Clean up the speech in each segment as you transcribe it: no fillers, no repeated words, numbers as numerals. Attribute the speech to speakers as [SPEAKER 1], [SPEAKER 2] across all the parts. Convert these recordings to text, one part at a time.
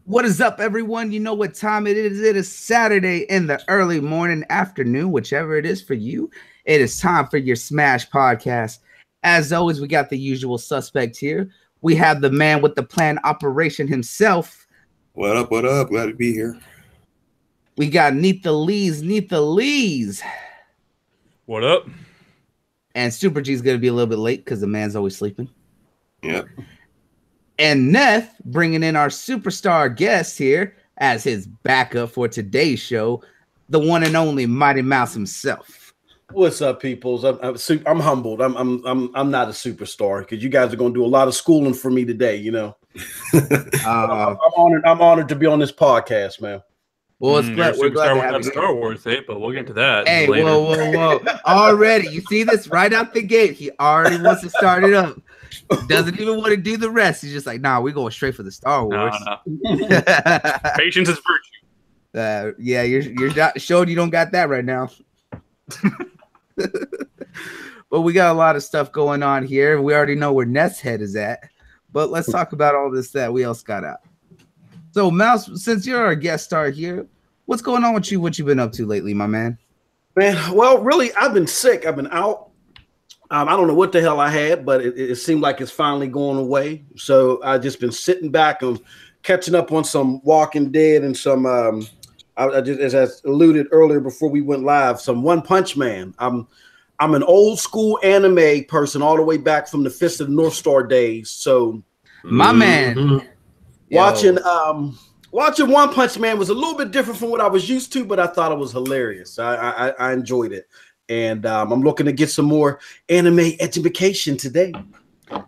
[SPEAKER 1] What is up, everyone? You know what time it is. It is Saturday in the early morning, afternoon, whichever it is for you. It is time for your Smash podcast. As always, we got the usual suspect here. We have the man with the plan operation himself.
[SPEAKER 2] What up? What up? Glad to be here.
[SPEAKER 1] We got Neath the Lees.
[SPEAKER 3] What up?
[SPEAKER 1] And Supra G's going to be a little bit late because the man's always sleeping.
[SPEAKER 2] Yep.
[SPEAKER 1] And Neth bringing in our superstar guest here as his backup for today's show, the one and only Mighty Mouse himself.
[SPEAKER 4] What's up, peoples? I'm humbled. I'm not a superstar because you guys are going to do a lot of schooling for me today. You know, I'm honored. I'm honored to be on this podcast, man.
[SPEAKER 1] Well, we're glad to have you.
[SPEAKER 3] Star Wars, but we'll get to that.
[SPEAKER 1] Hey,
[SPEAKER 3] later.
[SPEAKER 1] whoa! Already, you see this right out the gate. He already wants to start it up. Doesn't even want to do the rest. He's just like, nah, we're going straight for the Star Wars.
[SPEAKER 3] No. Patience is virtue.
[SPEAKER 1] Yeah, you're not showing you don't got that right now. But we got a lot of stuff going on here. We already know where Neth's head is at. But let's talk about all this that we else got out. So, Mouse, since you're our guest star here, what's going on with you? What you been up to lately, my man?
[SPEAKER 4] Man, well, really, I've been sick. I've been out. I don't know what the hell I had, but it seemed like it's finally going away. So I just been sitting back and catching up on some Walking Dead and some, I just, as I alluded earlier before we went live, some One Punch Man. I'm an old school anime person all the way back from the Fist of the North Star days. So
[SPEAKER 1] my man,
[SPEAKER 4] watching One Punch Man was a little bit different from what I was used to, but I thought it was hilarious. I enjoyed it. And I'm looking to get some more anime education today.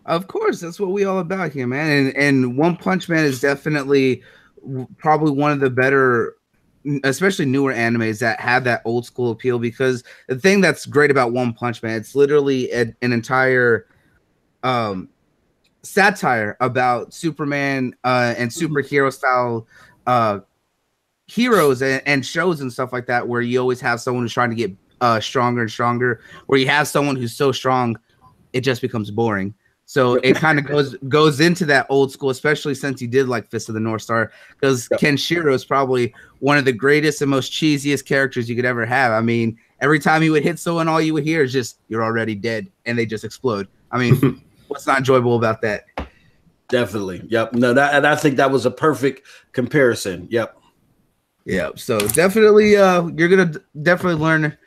[SPEAKER 1] Of course, that's what we all about here, man. And One Punch Man is definitely probably one of the better, especially newer animes that have that old school appeal. Because the thing that's great about One Punch Man, it's literally an entire satire about Superman and superhero style heroes and shows and stuff like that, where you always have someone who's trying to get stronger and stronger, where you have someone who's so strong it just becomes boring. So it kind of goes into that old school, especially since you did like Fist of the North Star, because Kenshiro is probably one of the greatest and most cheesiest characters you could ever have. I mean, every time he would hit someone, all you would hear is just, you're already dead, and they just explode. I mean, what's not enjoyable about that?
[SPEAKER 4] Definitely. Yep. No, and I think that was a perfect comparison. Yep.
[SPEAKER 1] Yeah. So definitely you're gonna definitely learn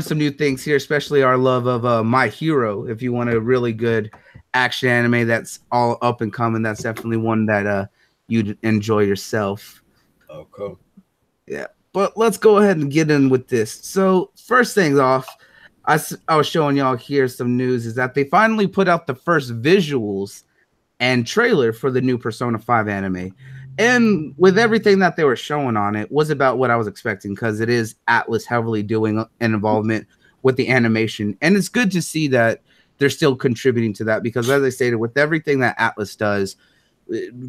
[SPEAKER 1] some new things here, especially our love of My Hero. If you want a really good action anime that's all up and coming, that's definitely one that you'd enjoy yourself.
[SPEAKER 4] Oh, cool.
[SPEAKER 1] Yeah, but let's go ahead and get in with this. So first things off, I was showing y'all here some news is that they finally put out the first visuals and trailer for the new Persona 5 anime. And with everything that they were showing on it was about what I was expecting, because it is Atlas heavily doing an involvement with the animation. And it's good to see that they're still contributing to that, because as I stated, with everything that Atlas does,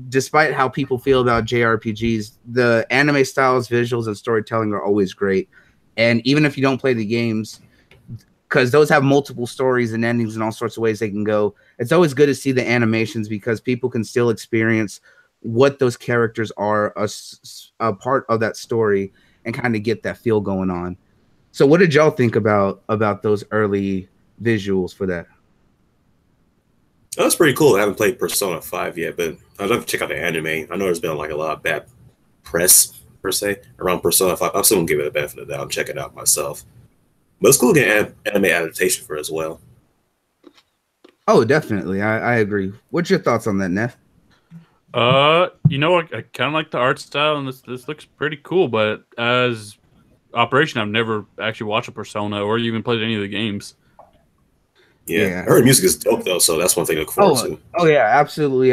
[SPEAKER 1] despite how people feel about JRPGs, the anime styles, visuals, and storytelling are always great. And even if you don't play the games, because those have multiple stories and endings and all sorts of ways they can go, it's always good to see the animations, because people can still experience what those characters are, a part of that story, and kind of get that feel going on. So what did y'all think about those early visuals for that?
[SPEAKER 2] Oh, that's pretty cool. I haven't played Persona 5 yet, but I'd love to check out the anime. I know there's been like a lot of bad press, per se, around Persona 5. I'm still going to give it a benefit of the doubt and check it out myself. But it's cool to get an anime adaptation for it as well.
[SPEAKER 1] Oh, definitely. I agree. What's your thoughts on that, Neff?
[SPEAKER 3] You know, I kind of like the art style, and this looks pretty cool. But as Operation, I've never actually watched a Persona or even played any of the games.
[SPEAKER 2] Yeah. I heard music is dope though, so that's one thing to look forward to.
[SPEAKER 1] Oh yeah, absolutely.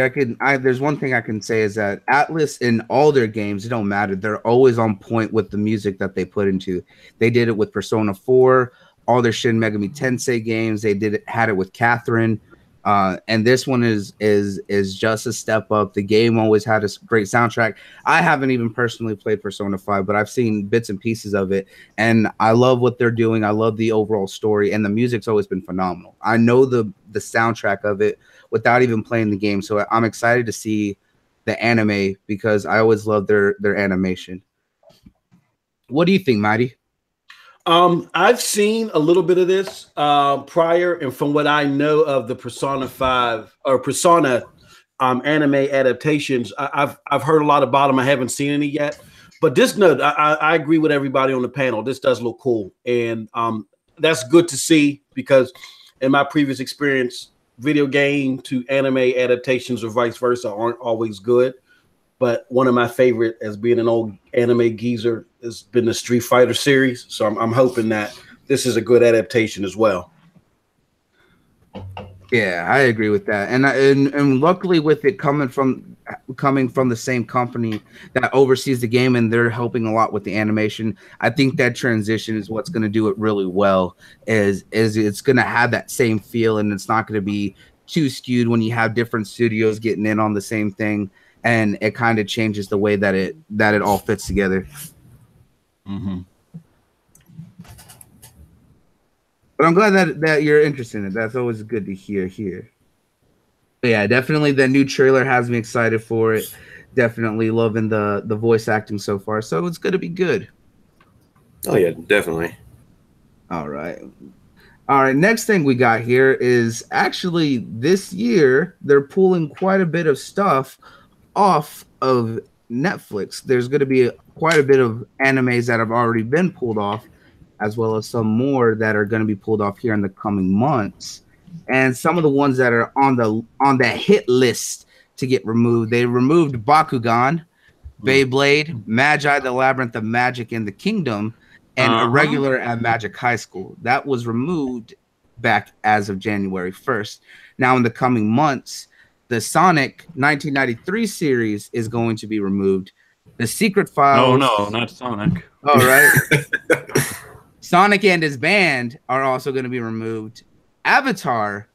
[SPEAKER 1] There's one thing I can say is that Atlas in all their games, it don't matter. They're always on point with the music that they put into. They did it with Persona 4, all their Shin Megami Tensei games. They had it with Catherine. And this one is just a step up. The game always had a great soundtrack. I haven't even personally played Persona 5, but I've seen bits and pieces of it, and I love what they're doing. I love the overall story, and the music's always been phenomenal. I know the soundtrack of it without even playing the game, so I'm excited to see the anime because I always love their animation. What do you think, Mighty?
[SPEAKER 4] I've seen a little bit of this prior, and from what I know of the Persona 5 or Persona anime adaptations, I've heard a lot about them. I haven't seen any yet, but this I agree with everybody on the panel. This does look cool, and that's good to see because in my previous experience, video game to anime adaptations or vice versa aren't always good. But one of my favorite, as being an old anime geezer, has been the Street Fighter series. So I'm hoping that this is a good adaptation as well.
[SPEAKER 1] Yeah, I agree with that, and luckily with it coming from the same company that oversees the game, and they're helping a lot with the animation. I think that transition is what's going to do it really well. Is it's going to have that same feel, and it's not going to be too skewed when you have different studios getting in on the same thing, and it kind of changes the way that it all fits together.
[SPEAKER 4] Mm-hmm.
[SPEAKER 1] But I'm glad that you're interested in it. That's always good to hear here. But yeah, definitely the new trailer has me excited for it. Definitely loving the voice acting so far. So it's going to be good.
[SPEAKER 2] Oh, yeah, definitely.
[SPEAKER 1] All right. Next thing we got here is actually this year, they're pulling quite a bit of stuff off of Netflix. There's going to be quite a bit of animes that have already been pulled off, as well as some more that are going to be pulled off here in the coming months. And some of the ones that are on the hit list to get removed, they removed Bakugan, Beyblade, Magi, the Labyrinth of Magic in the Kingdom, and Irregular at Magic High School. That was removed back as of January 1st. Now, in the coming months, the Sonic 1993 series is going to be removed. The Secret Files...
[SPEAKER 3] No, not Sonic.
[SPEAKER 1] All right. Sonic and his band are also going to be removed. Avatar,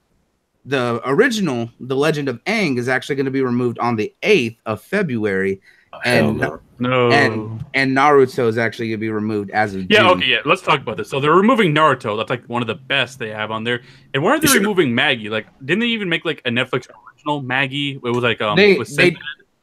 [SPEAKER 1] the original, The Legend of Aang, is actually going to be removed on the 8th of February. And Naruto is actually going to be removed as of June.
[SPEAKER 3] Okay, let's talk about this. So they're removing Naruto. That's like one of the best they have on there. And why are they removing Maggie? Like, didn't they even make like a Netflix original Maggie? It was like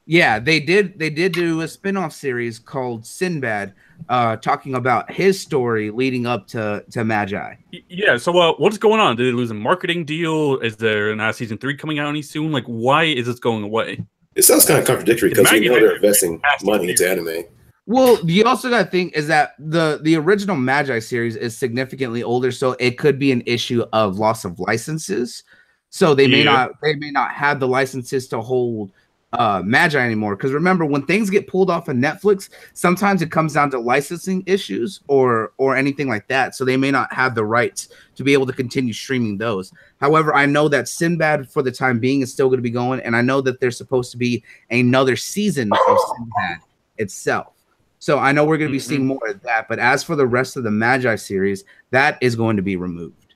[SPEAKER 1] they did do a spin-off series called Sinbad, talking about his story leading up to Magi.
[SPEAKER 3] Yeah, so what's going on? Did they lose a marketing deal? Is there not season 3 coming out any soon? Like, why is this going away?
[SPEAKER 2] It sounds kind of contradictory because we know they're investing money into anime.
[SPEAKER 1] Well, you also got to think is that the original Magi series is significantly older, so it could be an issue of loss of licenses. So they may not have the licenses to hold Magi anymore. Because remember, when things get pulled off of Netflix, sometimes it comes down to licensing issues or anything like that. So they may not have the rights to be able to continue streaming those. However, I know that Sinbad for the time being is still going to be going, and I know that there's supposed to be another season of Sinbad itself. So I know we're going to be seeing more of that. But as for the rest of the Magi series, that is going to be removed.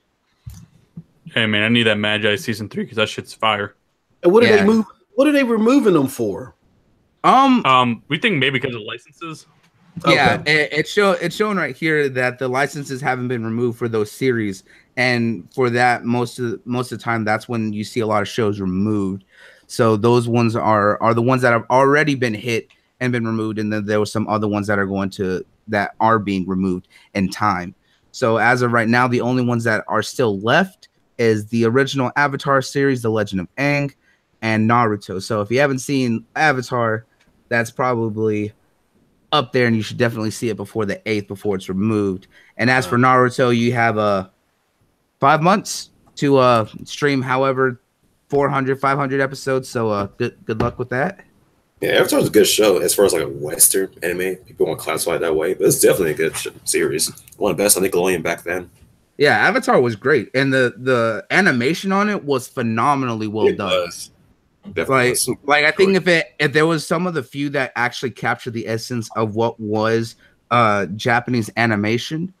[SPEAKER 3] Hey man, I need that Magi season 3 because that shit's fire.
[SPEAKER 4] And what did they move? What are they removing them for?
[SPEAKER 3] We think maybe because of licenses.
[SPEAKER 1] Yeah, okay. It's showing right here that the licenses haven't been removed for those series, and for that most of the time, that's when you see a lot of shows removed. So those ones are the ones that have already been hit and been removed, and then there were some other ones that are being removed in time. So as of right now, the only ones that are still left is the original Avatar series, The Legend of Aang, and Naruto. So if you haven't seen Avatar, that's probably up there, and you should definitely see it before the 8th, before it's removed. And as for Naruto, you have 5 months to stream however 400, 500 episodes. So good luck with that.
[SPEAKER 2] Yeah, Avatar's a good show as far as like a Western anime. People won't classify it that way, but it's definitely a good series. One of the best on Nickelodeon back then.
[SPEAKER 1] Yeah, Avatar was great, and the animation on it was phenomenally well done. Like I think if there was some of the few that actually captured the essence of what was Japanese animation,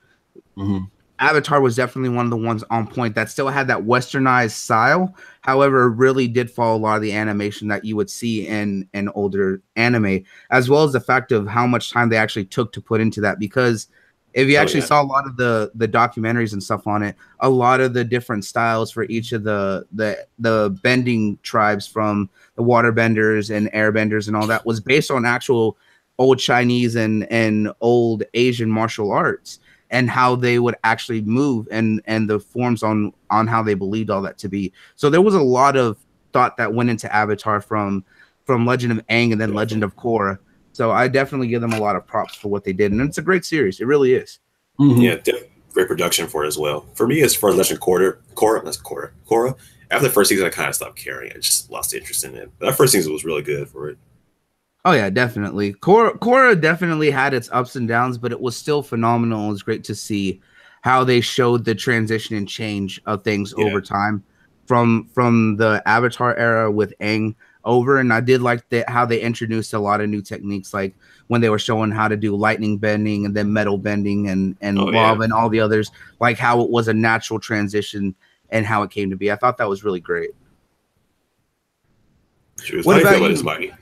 [SPEAKER 1] Avatar was definitely one of the ones on point that still had that westernized style. However, really did follow a lot of the animation that you would see in an older anime, as well as the fact of how much time they actually took to put into that. Because If you
[SPEAKER 2] Oh,
[SPEAKER 1] actually
[SPEAKER 2] yeah.
[SPEAKER 1] saw a lot of the documentaries and stuff on it, a lot of the different styles for each of the bending tribes, from the water benders and air benders and all that, was based on actual old Chinese and old Asian martial arts, and how they would actually move, and the forms on how they believed all that to be. So there was a lot of thought that went into Avatar from Legend of Aang and then Legend of Korra. So I definitely give them a lot of props for what they did, and it's a great series. It really is.
[SPEAKER 4] Mhm.
[SPEAKER 2] Yeah, great production for it as well. For me, as far as Legend of Korra, after the first season, I kind of stopped caring. I just lost interest in it. But that first season was really good for it.
[SPEAKER 1] Oh yeah, definitely. Korra definitely had its ups and downs, but it was still phenomenal. It was great to see how they showed the transition and change of things over time from the Avatar era with Aang over. And I did like how they introduced a lot of new techniques, like when they were showing how to do lightning bending and then metal bending and lava and all the others, like how it was a natural transition and how it came to be. I thought that was really great.
[SPEAKER 2] What about you, Mighty?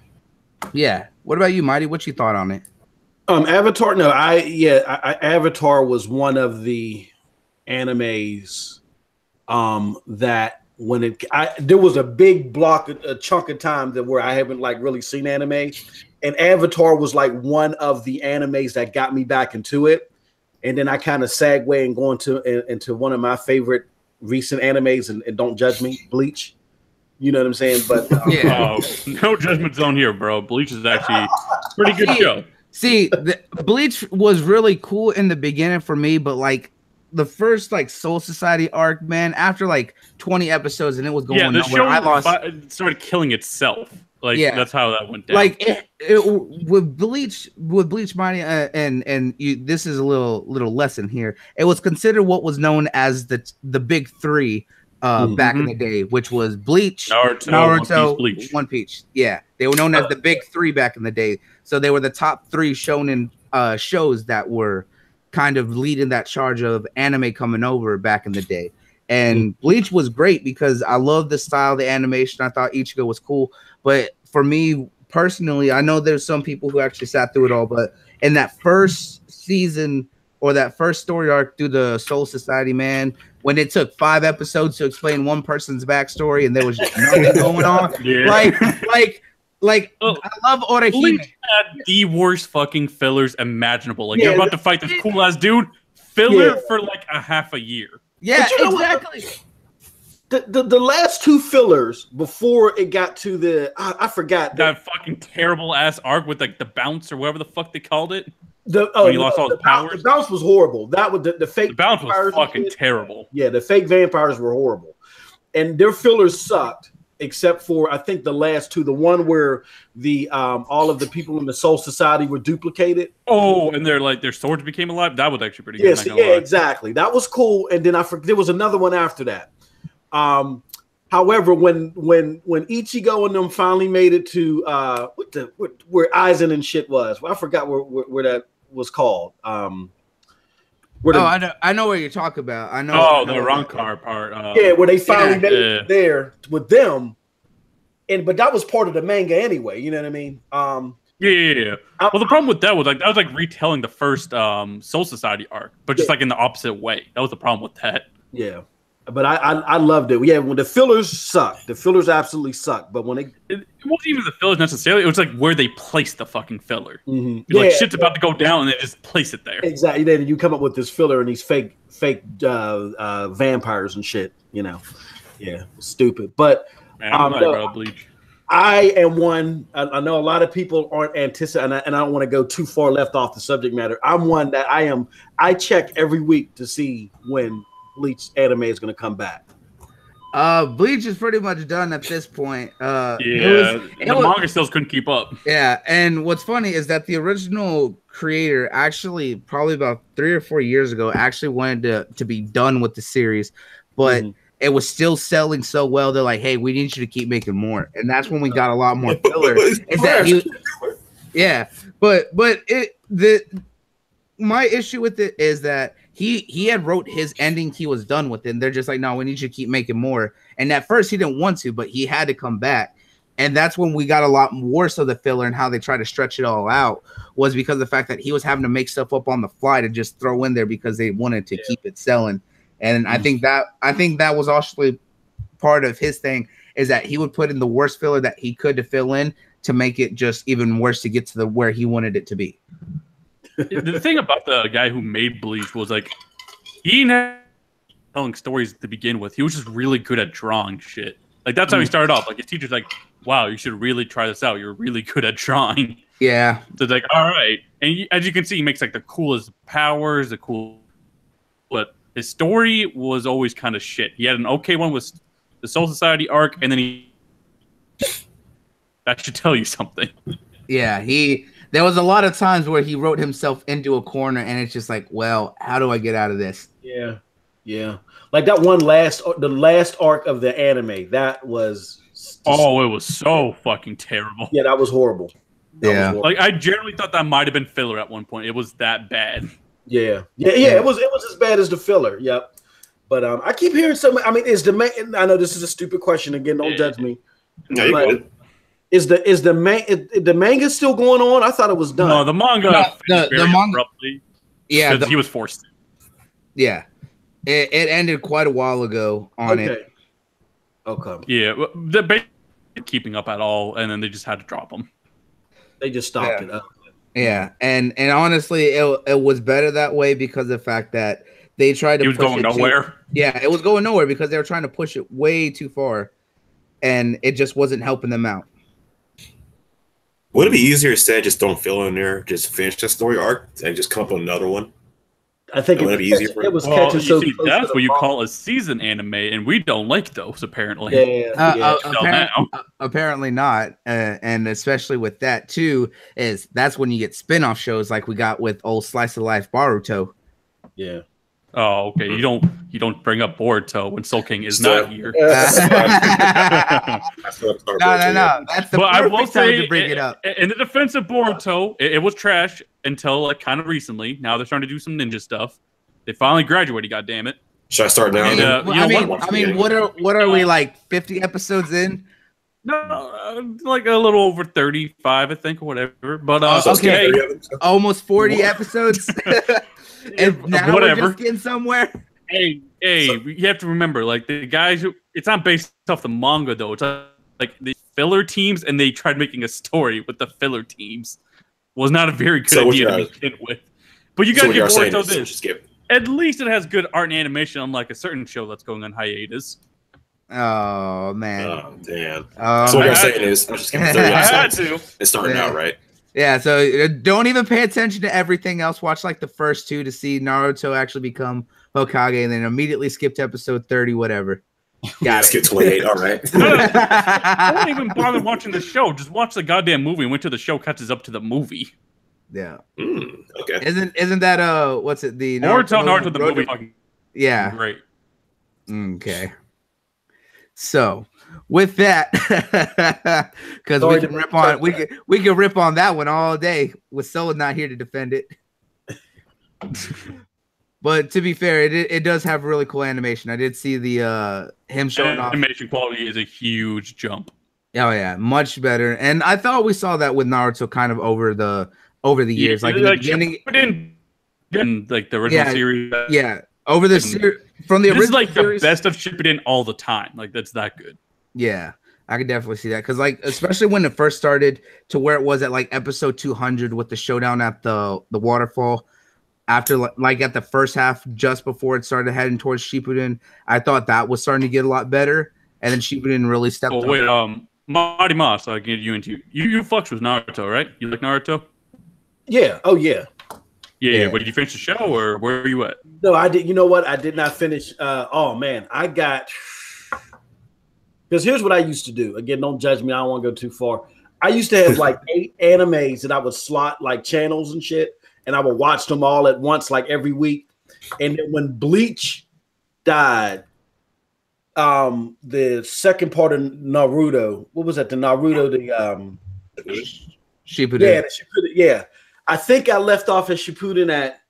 [SPEAKER 1] Yeah. What about you, Mighty? What you thought on it?
[SPEAKER 4] Avatar. No, Avatar was one of the animes that when there was a big block, a chunk of time that where I haven't like really seen anime, and Avatar was like one of the animes that got me back into it. And then I kind of segue and go into one of my favorite recent animes, and don't judge me, Bleach. You know what I'm saying? But
[SPEAKER 3] no judgment zone here, bro. Bleach is actually a pretty good show.
[SPEAKER 1] See, Bleach was really cool in the beginning for me, but like the first like Soul Society arc, man, after like 20 episodes and it was going nowhere, I lost.
[SPEAKER 3] It started killing itself. Like that's how that went down.
[SPEAKER 1] Like with Bleach, Mighty, and this is a little lesson here. It was considered what was known as the big three. Back in the day, which was Bleach, Naruto, One Piece. Yeah, they were known as the big three back in the day. So they were the top three shonen shows that were kind of leading that charge of anime coming over back in the day. And Bleach was great because I love the style, the animation. I thought Ichigo was cool. But for me personally, I know there's some people who actually sat through it all, but in that first season or that first story arc through the Soul Society, man, when it took 5 episodes to explain one person's backstory and there was just nothing going on. Like I love Orihime.
[SPEAKER 3] Bleach had the worst fucking fillers imaginable. Like you're about to fight this cool ass dude, filler for like a half a year.
[SPEAKER 1] Yeah, exactly.
[SPEAKER 4] The last 2 fillers before it got to the I forgot
[SPEAKER 3] that fucking terrible ass arc with like the bounce or whatever the fuck they called it.
[SPEAKER 4] When he lost all his powers. The bounce was horrible. That was the fake.
[SPEAKER 3] The bounce was fucking terrible.
[SPEAKER 4] Yeah, the fake vampires were horrible, and their fillers sucked. Except for I think the last 2, the one where the all of the people in the Soul Society were duplicated.
[SPEAKER 3] Oh, and their swords became alive. That was actually pretty good.
[SPEAKER 4] Yes, yeah, exactly. That was cool. And then there was another one after that. However, when Ichigo and them finally made it to where Aizen and shit was, I forgot where that was called.
[SPEAKER 1] I know what you're talking about. I know.
[SPEAKER 3] Oh, the Rancor part.
[SPEAKER 4] Where they finally made it there with them, but that was part of the manga anyway. You know what I mean?
[SPEAKER 3] Yeah. Well, the problem with that was like retelling the first Soul Society arc, but just like in the opposite way. That was the problem with that.
[SPEAKER 4] Yeah. But I loved it. Yeah, when the fillers suck. The fillers absolutely suck. But when it
[SPEAKER 3] wasn't even the fillers necessarily. It was like where they placed the fucking filler.
[SPEAKER 4] Mm-hmm.
[SPEAKER 3] Like shit's about to go down, and they just place it there.
[SPEAKER 4] Exactly. Then you come up with this filler and these fake vampires and shit. You know, yeah, stupid. But
[SPEAKER 3] man, I'm bro, Bleach.
[SPEAKER 4] I am one. I know a lot of people aren't anticipating, and I don't want to go too far left off the subject matter. I'm one that I check every week to see when Bleach anime is going to come back.
[SPEAKER 1] Bleach is pretty much done at this point.
[SPEAKER 3] The manga sales couldn't keep up.
[SPEAKER 1] Yeah, and what's funny is that the original creator actually probably about 3 or 4 years ago actually wanted to be done with the series, but it was still selling so well. They're like, "Hey, we need you to keep making more," and that's when we got a lot more filler. My issue with it is that he had wrote his ending. He was done with it. And they're just like, no, we need you to keep making more. And at first he didn't want to, but he had to come back. And that's when we got a lot worse of the filler and how they try to stretch it all out was because of the fact that he was having to make stuff up on the fly to just throw in there because they wanted to keep it selling. And I think that was actually part of his thing is that he would put in the worst filler that he could to fill in to make it just even worse to get to the where he wanted it to be.
[SPEAKER 3] The thing about the guy who made Bleach was like he didn't telling stories to begin with. He was just really good at drawing shit. Like that's how he started off. Like his teacher's like, "Wow, you should really try this out. You're really good at drawing."
[SPEAKER 1] Yeah.
[SPEAKER 3] So it's like, all right. And as you can see, he makes like the coolest powers, but his story was always kind of shit. He had an okay one with the Soul Society arc, and then that should tell you something.
[SPEAKER 1] Yeah, there was a lot of times where he wrote himself into a corner, and it's just like, well, how do I get out of this?
[SPEAKER 4] Yeah. Like that the last arc of the anime, that was
[SPEAKER 3] it was so fucking terrible.
[SPEAKER 4] Yeah, that was horrible.
[SPEAKER 3] Like I generally thought that might have been filler at one point. It was that bad.
[SPEAKER 4] Yeah. It was as bad as the filler. Yep. But I keep hearing something. I mean, I know this is a stupid question again. Don't judge me.
[SPEAKER 2] No, you're good.
[SPEAKER 4] Is the manga still going on? I thought it was done.
[SPEAKER 3] No, the manga.
[SPEAKER 1] The manga.
[SPEAKER 3] Abruptly.
[SPEAKER 1] Yeah,
[SPEAKER 3] he was forced to.
[SPEAKER 1] Yeah, it ended quite a while ago on it.
[SPEAKER 4] Okay.
[SPEAKER 3] Yeah, they're keeping up at all, and then they just had to drop them.
[SPEAKER 4] They just stopped it.
[SPEAKER 1] Yeah, and honestly, it was better that way because of the fact that they tried to.
[SPEAKER 3] It was going nowhere.
[SPEAKER 1] It was going nowhere because they were trying to push it way too far, and it just wasn't helping them out.
[SPEAKER 2] Would it be easier instead just don't fill in there, just finish the story arc, and just come up with another one?
[SPEAKER 4] I think it was catching so close.
[SPEAKER 3] That's what you call a season anime, and we don't like those apparently.
[SPEAKER 1] Apparently not, and especially with that too, that's when you get spin-off shows like we got with old Slice of Life Boruto.
[SPEAKER 4] Yeah.
[SPEAKER 3] Oh, okay. You don't bring up Boruto when Soulking is not here.
[SPEAKER 1] No. That's the perfect time to bring it up.
[SPEAKER 3] In the defense of Boruto, it was trash until like kind of recently. Now they're starting to do some ninja stuff. They finally graduated. God damn it!
[SPEAKER 2] Should I start now?
[SPEAKER 1] What are we like 50 episodes in?
[SPEAKER 3] No, like a little over 35, I think, or whatever. But
[SPEAKER 1] okay, almost 40 episodes. And now we're just getting somewhere.
[SPEAKER 3] Hey, you have to remember, like the guys it's not based off the manga though. It's like the filler teams, and they tried making a story with the filler teams. Was not a very good idea to begin with. But you gotta give Boruto this. At least it has good art and animation, unlike a certain show that's going on hiatus.
[SPEAKER 1] Oh man!
[SPEAKER 2] Oh damn! So what you're saying is, I'm just giving 30 episodes. It's starting out, right?
[SPEAKER 1] Yeah, so don't even pay attention to everything else. Watch like the first two to see Naruto actually become Hokage, and then immediately skip to episode 30, whatever.
[SPEAKER 2] Skip 28, all right.
[SPEAKER 3] Don't even bother watching the show. Just watch the goddamn movie and wait till the show catches up to the movie.
[SPEAKER 1] Yeah.
[SPEAKER 2] Okay.
[SPEAKER 1] Isn't that what's it? The
[SPEAKER 3] Naruto the movie fucking great.
[SPEAKER 1] Okay. So with that, because we can rip on that one all day with Sola not here to defend it. But to be fair, it does have really cool animation. I did see the him showing off.
[SPEAKER 3] Animation quality is a huge jump.
[SPEAKER 1] Oh yeah, much better. And I thought we saw that with Naruto kind of over the years, like in the beginning,
[SPEAKER 3] in like the original series.
[SPEAKER 1] Yeah, over the series from the original.
[SPEAKER 3] This is like
[SPEAKER 1] series,
[SPEAKER 3] the best of Shippuden all the time. Like that's that good.
[SPEAKER 1] Yeah, I could definitely see that because, like, especially when it first started to where it was at like episode 200 with the showdown at the waterfall. After like at the first half, just before it started heading towards Shippuden, I thought that was starting to get a lot better, and then Shippuden really stepped up.
[SPEAKER 3] Wait, Marty Moss, I'll get you into you fucks with Naruto, right? You like Naruto?
[SPEAKER 4] Yeah. Oh yeah.
[SPEAKER 3] Yeah. But did you finish the show, or where are you at?
[SPEAKER 4] No, I did. You know what? I did not finish. Oh man, I got. Because here's what I used to do. Again, don't judge me. I don't want to go too far. I used to have like 8 animes that I would slot like channels and shit, and I would watch them all at once, like every week. And then when Bleach died, the second part of Naruto, what was that? The Naruto,
[SPEAKER 1] Shippuden.
[SPEAKER 4] Yeah, Shippuden, yeah. I think I left off at Shippuden at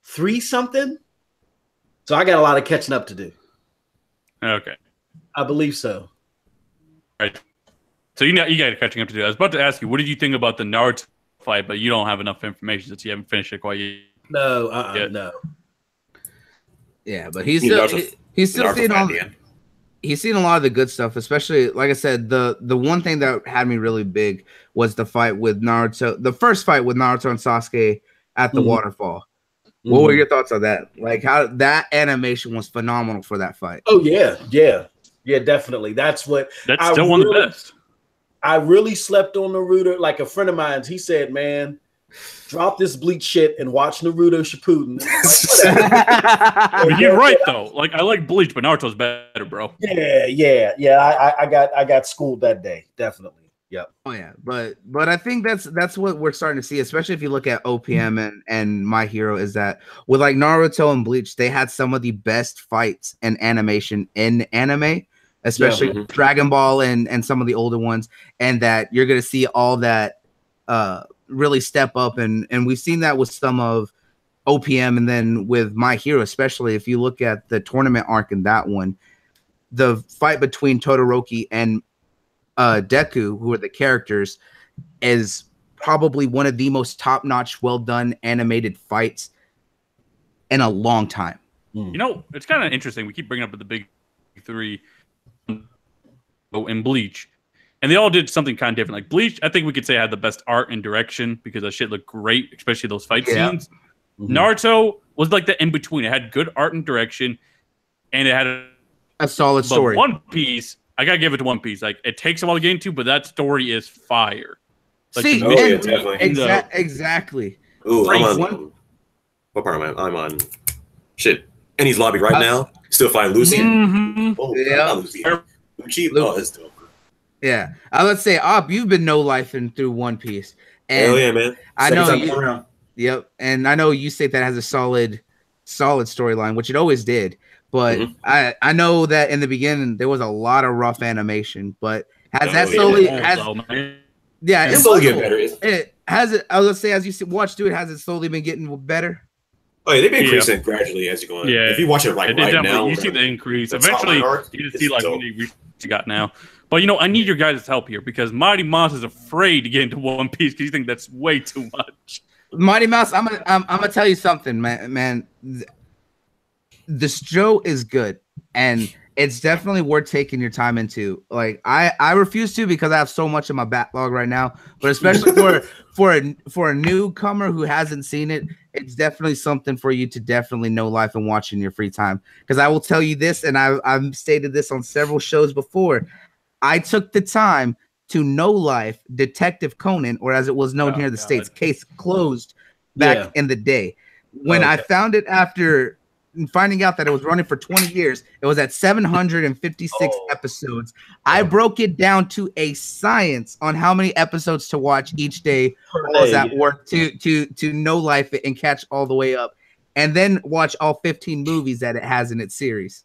[SPEAKER 4] 3 something. So I got a lot of catching up to do.
[SPEAKER 3] Okay.
[SPEAKER 4] I believe so.
[SPEAKER 3] Right. So you got catching up to do. I was about to ask you, what did you think about the Naruto fight, but you don't have enough information since you haven't finished it quite yet.
[SPEAKER 4] No, no.
[SPEAKER 1] Yeah, but he's still seeing all. He's seen a lot of the good stuff, especially like I said, the one thing that had me really big was the fight with Naruto, the first fight with Naruto and Sasuke at the waterfall. What were your thoughts on that? Like how that animation was phenomenal for that fight.
[SPEAKER 4] Oh yeah, definitely. That's still
[SPEAKER 3] one of the best.
[SPEAKER 4] I really slept on Naruto. Like a friend of mine, he said, "Man, drop this Bleach shit and watch Naruto Shippuden."
[SPEAKER 3] But you're right though. Like I like Bleach, but Naruto's better, bro.
[SPEAKER 4] Yeah. I got schooled that day. Definitely. Yep.
[SPEAKER 1] Oh yeah, but I think that's what we're starting to see, especially if you look at OPM and My Hero, is that with like Naruto and Bleach, they had some of the best fights and animation in anime, especially Dragon Ball and some of the older ones, and that you're gonna see all that really step up, and we've seen that with some of OPM, and then with My Hero, especially if you look at the tournament arc in that one, the fight between Todoroki and Deku, who are the characters, is probably one of the most top-notch, well-done animated fights in a long time.
[SPEAKER 3] You know, it's kind of interesting. We keep bringing up the big three in Bleach, and they all did something kind of different. Like Bleach, I think we could say had the best art and direction because that shit looked great, especially those fight scenes. Naruto was like the in-between. It had good art and direction, and it had
[SPEAKER 1] a solid story.
[SPEAKER 3] One Piece, I gotta give it to One Piece. Like it takes a while to get into, but that story is fire. Like,
[SPEAKER 1] see, exactly.
[SPEAKER 2] Ooh, I'm on. What part am I? I'm on. Shit, Enies lobby right now. Still fighting Lucy. Oh, yeah. Lucy. Oh, that's dope.
[SPEAKER 1] Yeah, let's say, you've been no-lifing through One Piece. And
[SPEAKER 2] hell yeah, man!
[SPEAKER 1] I know. Yep, and I know you say that has a solid storyline, which it always did. But I know that in the beginning there was a lot of rough animation, but it's slowly getting better. It has it. I was say as you watch through it, has it slowly been getting better?
[SPEAKER 2] Oh yeah, they've been increasing gradually as you go on. Yeah, if you watch it right now,
[SPEAKER 3] you see the increase. Eventually, you just see like what you got now. But I need your guys' help here because Mighty Mouse is afraid to get into One Piece because you think that's way too much.
[SPEAKER 1] Mighty Mouse, I'm gonna tell you something, man. This show is good, and it's definitely worth taking your time into. Like I refuse to because I have so much in my backlog right now. But especially for a newcomer who hasn't seen it, it's definitely something for you to definitely know life and watch in your free time. Because I will tell you this, and I've stated this on several shows before. I took the time to know life Detective Conan, or as it was known here in the States, Case Closed, back in the day. When I found it after finding out that it was running for 20 years, it was at 756 episodes. I broke it down to a science on how many episodes to watch each day while I was at work to know life and catch all the way up, and then watch all 15 movies that it has in its series.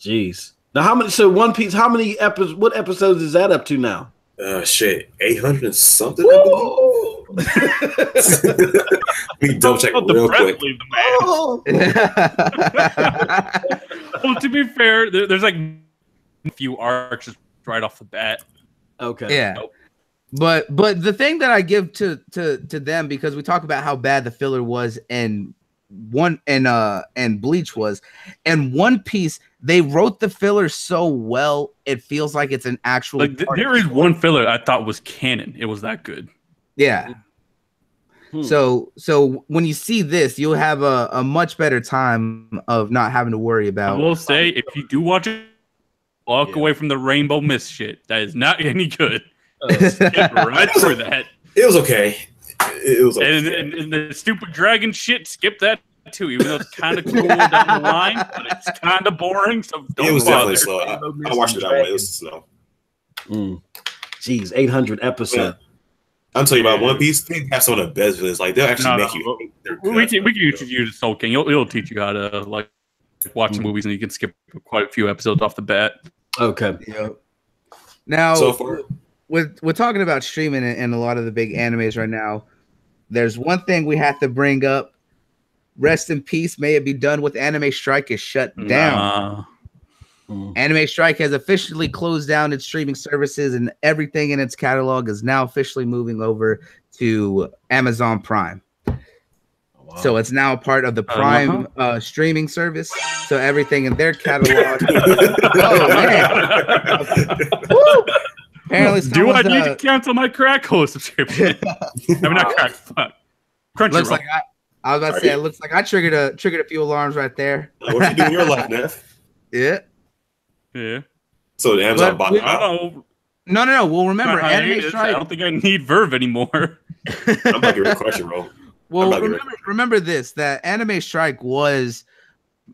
[SPEAKER 4] Jeez. Now, how many? So One Piece. How many episodes? What episodes is that up to now?
[SPEAKER 2] Shit, 800 and something. I believe. Let me double check real quick.
[SPEAKER 3] Well, to be fair, there's like a few arcs right off the bat.
[SPEAKER 4] Okay.
[SPEAKER 1] Yeah. But the thing that I give to them, because we talk about how bad the filler was and Bleach was, and One Piece, they wrote the filler so well it feels like it's an actual
[SPEAKER 3] there is one filler I thought was canon. It was that good.
[SPEAKER 1] Yeah. So when you see this, you'll have a much better time of not having to worry about.
[SPEAKER 3] I will say, if you do watch it, walk away from the Rainbow Mist shit. That is not any good. Skip right through that.
[SPEAKER 2] It was okay. It was okay.
[SPEAKER 3] And the stupid dragon shit, skip that too, even though it's kind of cool down the line, but it's kind of boring. So don't
[SPEAKER 2] it was
[SPEAKER 3] bother.
[SPEAKER 2] definitely slow. I watched it that way. It was slow.
[SPEAKER 4] Jeez, 800 episodes.
[SPEAKER 2] I'm telling you about One Piece. They have some of the best villains. Like they'll actually make you.
[SPEAKER 3] We can use you to Soulking. It'll teach you how to like watch movies, and you can skip quite a few episodes off the bat.
[SPEAKER 4] Okay.
[SPEAKER 1] Yeah. Now,
[SPEAKER 2] so far,
[SPEAKER 1] we're talking about streaming and a lot of the big animes right now. There's one thing we have to bring up. Rest in peace. May it be done with anime strike is shut down. Anime Strike has officially closed down its streaming services, and everything in its catalog is now officially moving over to Amazon Prime. Wow. So it's now a part of the Prime streaming service. So everything in their catalog. Oh man! Woo! Apparently,
[SPEAKER 3] do I need to cancel my Crackle subscription? I mean, not Crack. Fuck. Crunchyroll.
[SPEAKER 1] Looks like I was about to say. It looks like I triggered a few alarms right there.
[SPEAKER 2] What you do in your life, Neff?
[SPEAKER 1] Yeah.
[SPEAKER 3] Yeah.
[SPEAKER 2] So the Amazon bought out.
[SPEAKER 1] No. Well, remember, Anime Strike.
[SPEAKER 3] I don't think I need Verve anymore.
[SPEAKER 2] I'm about to give a Crunchyroll.
[SPEAKER 1] Well, remember this: that Anime Strike was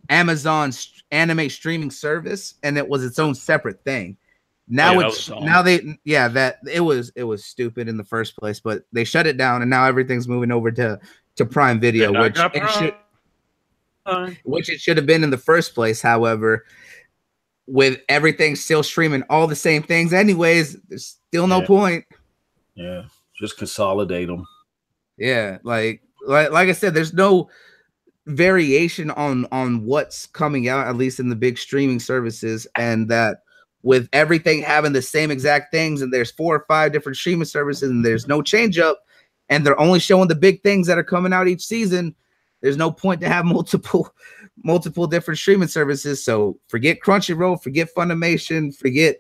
[SPEAKER 1] Amazon's anime streaming service, and it was its own separate thing. Now it was stupid in the first place, but they shut it down, and now everything's moving over to Prime Video, which it should have been in the first place. However, with everything still streaming all the same things, anyways, there's still no point.
[SPEAKER 4] Yeah, just consolidate them.
[SPEAKER 1] Yeah, like I said, there's no variation on what's coming out, at least in the big streaming services, and that with everything having the same exact things, and there's 4 or 5 different streaming services, and there's no change up, and they're only showing the big things that are coming out each season. There's no point to have multiple different streaming services. So forget Crunchyroll, forget Funimation, forget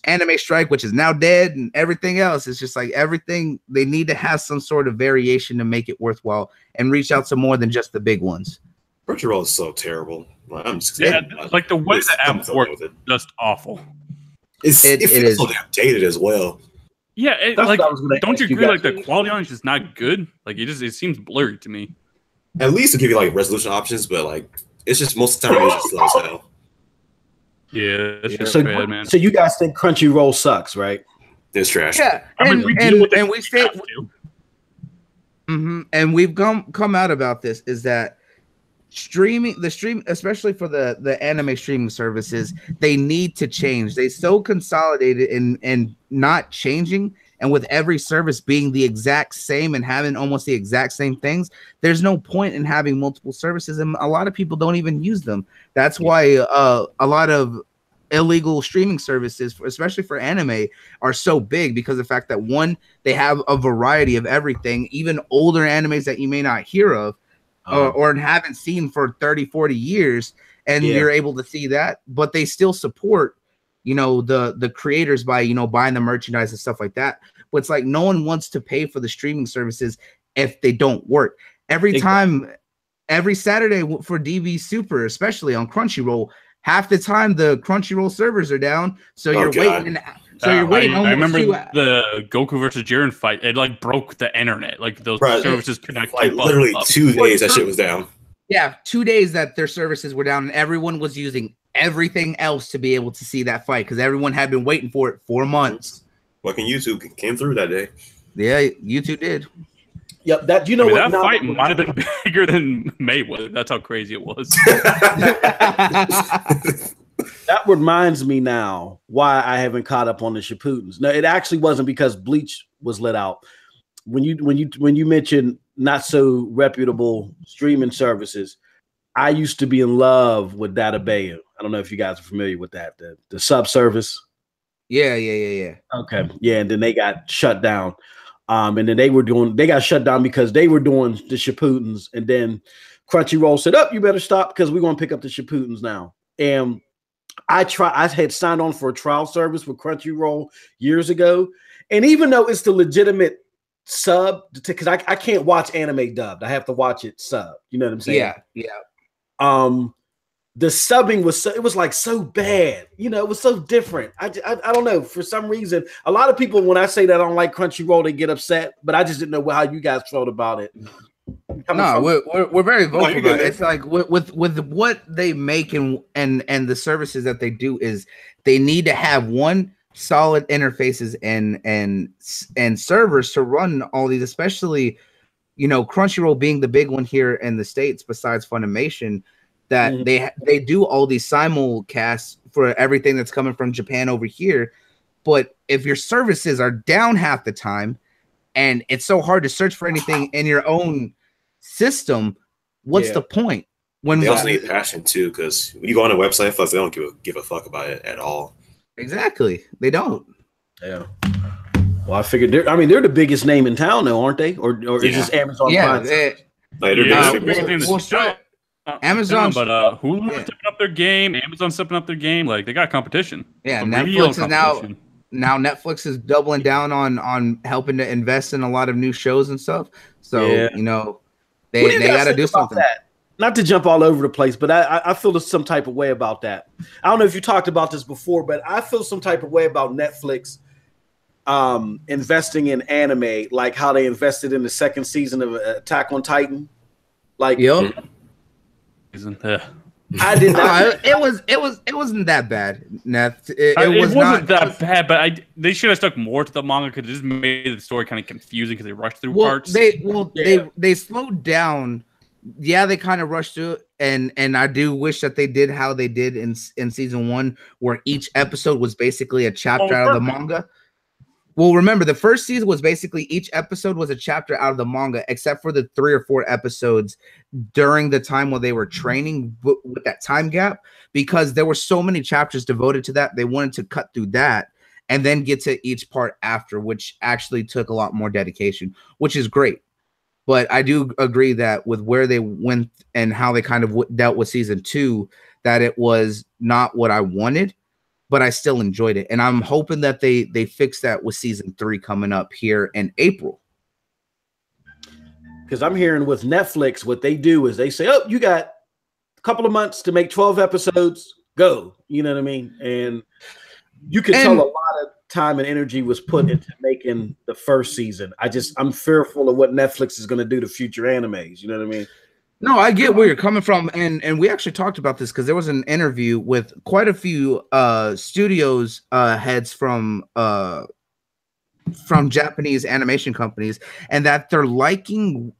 [SPEAKER 1] Anime Strike, which is now dead, and everything else. It's just like everything, they need to have some sort of variation to make it worthwhile and reach out to more than just the big ones.
[SPEAKER 2] Crunchyroll is so terrible. I'm just
[SPEAKER 3] like the way the app works, just awful.
[SPEAKER 2] It feels so damn dated as well.
[SPEAKER 3] Yeah, don't you agree? Like the quality on it is just not good. Like it seems blurry to me.
[SPEAKER 2] At least to give you like resolution options, but like it's just most of the time it's just slow as hell.
[SPEAKER 3] Yeah, that's just
[SPEAKER 4] so
[SPEAKER 3] bad, man.
[SPEAKER 4] So you guys think Crunchyroll sucks, right?
[SPEAKER 2] It's trash.
[SPEAKER 1] Yeah, and we say, and we've come out about this is that the stream, especially for the anime streaming services, they need to change. They so consolidated and not changing, and with every service being the exact same and having almost the exact same things, there's no point in having multiple services, and a lot of people don't even use them. That's why a lot of illegal streaming services, especially for anime, are so big, because of the fact that, one, they have a variety of everything, even older animes that you may not hear of or haven't seen for 30, 40 years, and you're able to see that, but they still support, the creators by, buying the merchandise and stuff like that. But it's like no one wants to pay for the streaming services if they don't work. Every Saturday for DB Super, especially on Crunchyroll, half the time the Crunchyroll servers are down, so you're waiting. So you're waiting.
[SPEAKER 3] I remember the Goku versus Jiren fight. It like broke the internet. Like those services could not keep up.
[SPEAKER 2] Literally 2 days that shit was down.
[SPEAKER 1] Yeah, 2 days that their services were down, and everyone was using everything else to be able to see that fight because everyone had been waiting for it for months.
[SPEAKER 2] Fucking YouTube came through that day.
[SPEAKER 1] Yeah, YouTube did.
[SPEAKER 4] Yep, that
[SPEAKER 3] fight might have been bigger than Mayweather. That's how crazy it was.
[SPEAKER 4] That reminds me now why I haven't caught up on the Shippudens. No, it actually wasn't because Bleach was let out. When you mentioned not so reputable streaming services, I used to be in love with Database. I don't know if you guys are familiar with that, the sub service.
[SPEAKER 1] Yeah.
[SPEAKER 4] Okay, yeah, and then they got shut down. And then they got shut down because they were doing the Shippudens, and then Crunchyroll said, you better stop because we're going to pick up the Shippudens now. And I had signed on for a trial service with Crunchyroll years ago. And even though it's the legitimate sub, because I can't watch anime dubbed, I have to watch it sub. You know what I'm saying?
[SPEAKER 1] Yeah.
[SPEAKER 4] The subbing was so bad. It was so different. I don't know. For some reason, a lot of people, when I say that I don't like Crunchyroll, they get upset. But I just didn't know how you guys felt about it.
[SPEAKER 1] We're very vocal about it. It's like with what they make and the services that they do is they need to have one solid interfaces and servers to run all these, especially Crunchyroll being the big one here in the States besides Funimation, that they do all these simulcasts for everything that's coming from Japan over here. But if your services are down half the time and it's so hard to search for anything in your own system, what's the point? When
[SPEAKER 2] They also need passion too, because when you go on a website, plus they don't give a fuck about it at all.
[SPEAKER 1] Exactly, they don't.
[SPEAKER 4] Yeah. Well, I figured they're the biggest name in town, though, aren't they? Or is just Amazon?
[SPEAKER 1] Yeah,
[SPEAKER 3] Amazon, but Hulu
[SPEAKER 1] yeah.
[SPEAKER 3] stepping up their game. Amazon stepping up their game. Like they got competition.
[SPEAKER 1] Yeah, Netflix is now Netflix is doubling down on helping to invest in a lot of new shows and stuff. So you know they got to do something.
[SPEAKER 4] That? Not to jump all over the place, but I feel some type of way about that. I don't know if you talked about this before, but I feel some type of way about Netflix investing in anime, like how they invested in the second season of Attack on Titan. Like,
[SPEAKER 1] I did not. It wasn't that bad. It
[SPEAKER 3] wasn't that bad, but they should have stuck more to the manga because it just made the story kind of confusing because they rushed through parts.
[SPEAKER 1] They slowed down. Yeah, they kind of rushed through it, and I do wish that they did how they did in season 1, where each episode was basically a chapter out of the manga. Well, remember, the first season was basically each episode was a chapter out of the manga, except for the 3 or 4 episodes during the time while they were training with that time gap, because there were so many chapters devoted to that. They wanted to cut through that and then get to each part after, which actually took a lot more dedication, which is great. But I do agree that with where they went and how they kind of dealt with season 2, that it was not what I wanted. But I still enjoyed it. And I'm hoping that they fix that with season 3 coming up here in April.
[SPEAKER 4] Because I'm hearing with Netflix, what they do is they say, oh, you got a couple of months to make 12 episodes, go. You know what I mean? And you can tell a lot of time and energy was put into making the first season. I'm fearful of what Netflix is going to do to future animes. You know what I mean?
[SPEAKER 1] No, I get where you're coming from, and we actually talked about this because there was an interview with quite a few studios heads from Japanese animation companies, and that they're liking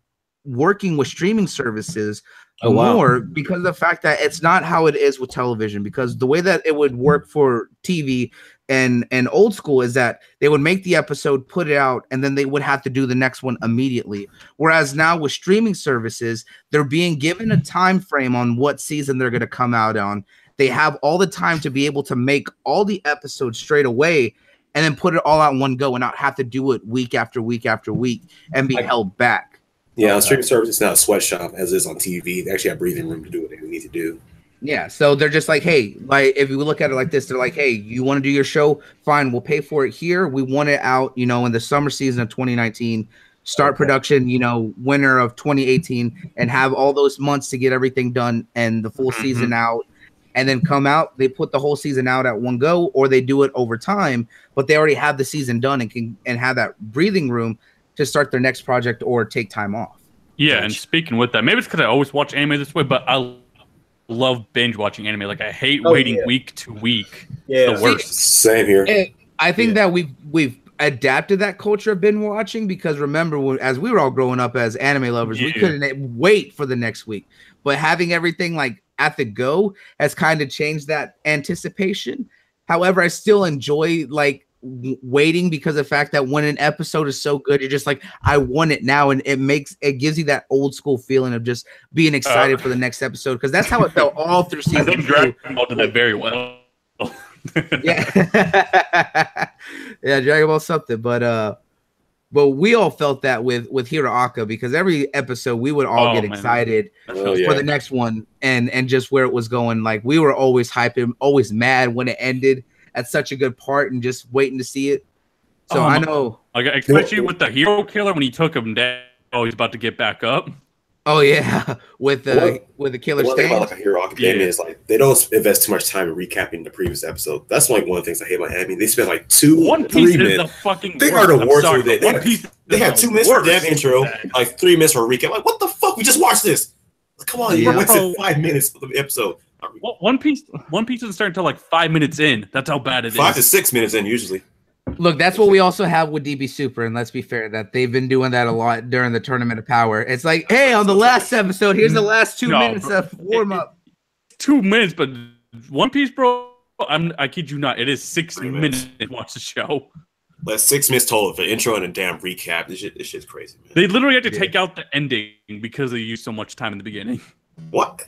[SPEAKER 1] working with streaming services more because of the fact that it's not how it is with television. Because the way that it would work for TV and old school is that they would make the episode, put it out, and then they would have to do the next one immediately. Whereas now with streaming services, they're being given a time frame on what season they're going to come out on. They have all the time to be able to make all the episodes straight away and then put it all out in one go and not have to do it week after week after week and be held back.
[SPEAKER 2] Yeah, streaming service is not a sweatshop as is on TV. They actually have breathing room to do what they need to do.
[SPEAKER 1] Yeah, so they're just like, hey, like if you look at it like this, they're like, hey, you want to do your show? Fine, we'll pay for it here. We want it out, in the summer season of 2019. Start production, winter of 2018, and have all those months to get everything done and the full season out, and then come out. They put the whole season out at one go, or they do it over time, but they already have the season done and have that breathing room to start their next project or take time off.
[SPEAKER 3] Yeah, and speaking with that, maybe it's because I always watch anime this way, but I love binge watching anime. Like I hate waiting week to week.
[SPEAKER 4] Yeah,
[SPEAKER 3] the worst.
[SPEAKER 2] Same here.
[SPEAKER 1] I think that we've adapted that culture of binge watching because remember, as we were all growing up as anime lovers, we couldn't wait for the next week. But having everything like at the go has kind of changed that anticipation. However, I still enjoy like waiting because of the fact that when an episode is so good, you're just like, I want it now, and it gives you that old school feeling of just being excited for the next episode, because that's how it felt all through season 2. I think
[SPEAKER 3] Dragon Ball did that very well.
[SPEAKER 1] yeah, Dragon Ball something, but we all felt that with Hiroaka, because every episode we would all get excited for the next one and just where it was going. Like we were always hyping, always mad when it ended at such a good part and just waiting to see it. So I know,
[SPEAKER 3] especially with the hero killer when he took him down, he's about to get back up.
[SPEAKER 1] Oh yeah, with the killer
[SPEAKER 2] stand. One thing about like a hero game is like they don't invest too much time in recapping the previous episode. That's like one of the things I hate about anime. They spend like 3 minutes.
[SPEAKER 3] The fucking
[SPEAKER 2] they are the worst with it. They had 2 minutes for damn intro, like 3 minutes for a recap. Like what the fuck? We just watched this. Like, come on, you wasted 5 minutes for the episode.
[SPEAKER 3] One Piece doesn't start until like 5 minutes in. That's how bad it is.
[SPEAKER 2] 5 to 6 minutes in usually.
[SPEAKER 1] Look, that's what we also have with DB Super, and let's be fair, that they've been doing that a lot during the Tournament of Power. It's like, hey, on the last episode, here's the last 2 minutes of warm up.
[SPEAKER 3] 2 minutes, but One Piece, bro, I kid you not, it is 6 minutes to watch the show.
[SPEAKER 2] That's 6 minutes total for intro and a damn recap. This shit's crazy, man.
[SPEAKER 3] They literally had to take out the ending because they used so much time in the beginning.
[SPEAKER 2] What?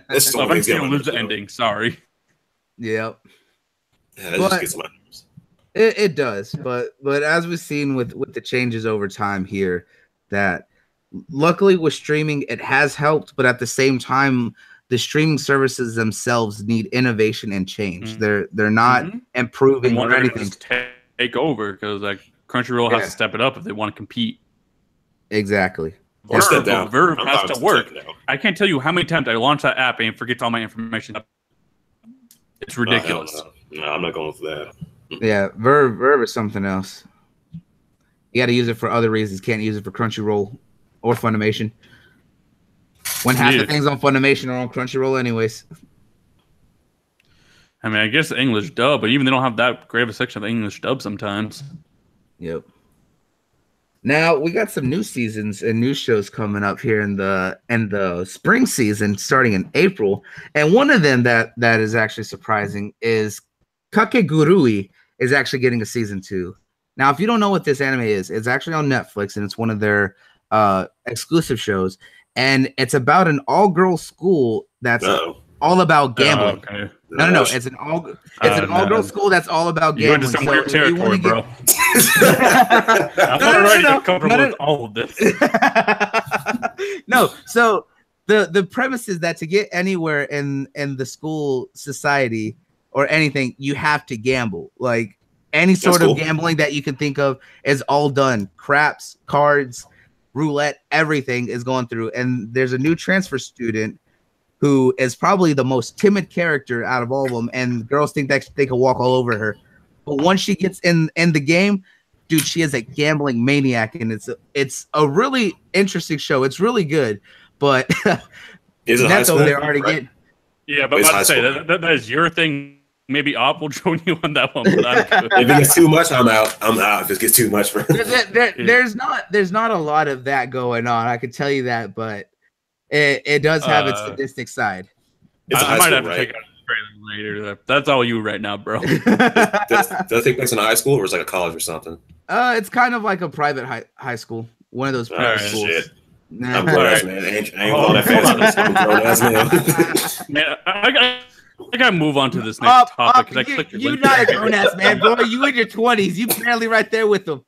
[SPEAKER 2] It's so
[SPEAKER 3] Eventually, you'll lose the ending. Sorry.
[SPEAKER 1] Yep.
[SPEAKER 2] Yeah, that just gets my nerves.
[SPEAKER 1] It does, but as we've seen with the changes over time here, that luckily with streaming it has helped, but at the same time, the streaming services themselves need innovation and change. They're not improving or anything.
[SPEAKER 3] Take over because like Crunchyroll has to step it up if they want to compete.
[SPEAKER 1] Exactly.
[SPEAKER 2] Or step down.
[SPEAKER 3] Verve has to work. I can't tell you how many times I launch that app and it forgets all my information. It's ridiculous.
[SPEAKER 2] No, I'm not going for that.
[SPEAKER 1] Yeah, Verve is something else. You got to use it for other reasons. Can't use it for Crunchyroll or Funimation. When half the things on Funimation are on Crunchyroll anyways.
[SPEAKER 3] I mean, I guess English dub, but even they don't have that great of a section of English dub sometimes.
[SPEAKER 1] Yep. Now we got some new seasons and new shows coming up here in the spring season, starting in April. And one of them that is actually surprising is Kakegurui is actually getting a season 2. Now, if you don't know what this anime is, it's actually on Netflix and it's one of their exclusive shows. And it's about an all-girl school that's all about gambling.
[SPEAKER 3] Okay.
[SPEAKER 1] No. It's an all-girl school that's all about gambling.
[SPEAKER 3] You're into some weird territory, bro. I'm already comfortable with all of this.
[SPEAKER 1] No, so the premise is that to get anywhere in the school society or anything, you have to gamble. Like any sort of gambling that you can think of is all done. Craps, cards, roulette, everything is going through. And there's a new transfer student who is probably the most timid character out of all of them, and girls think that they can walk all over her. But once she gets in the game, dude, she is a gambling maniac, and it's a really interesting show. It's really good, but
[SPEAKER 2] that's
[SPEAKER 1] over there already getting.
[SPEAKER 3] Yeah, but about to say that is your thing. Maybe Op will join you on that one. But I'm good.
[SPEAKER 2] If it gets too much, I'm out. I'm out. If it gets too much,
[SPEAKER 1] there's not a lot of that going on. I can tell you that, but. It does have its sadistic side.
[SPEAKER 3] I might have to check out the trailer later. That's all you right now, bro.
[SPEAKER 2] Does it take place in a high school or is it like a college or something?
[SPEAKER 1] It's kind of like a private high school. One of those private schools. Shit.
[SPEAKER 2] Nah. I'm grown ass man. I ain't all that fancy. I'm grown ass man.
[SPEAKER 3] Man, I gotta move on to this next topic.
[SPEAKER 1] You're not a grown ass man, bro. You in your 20s. You barely right there with them.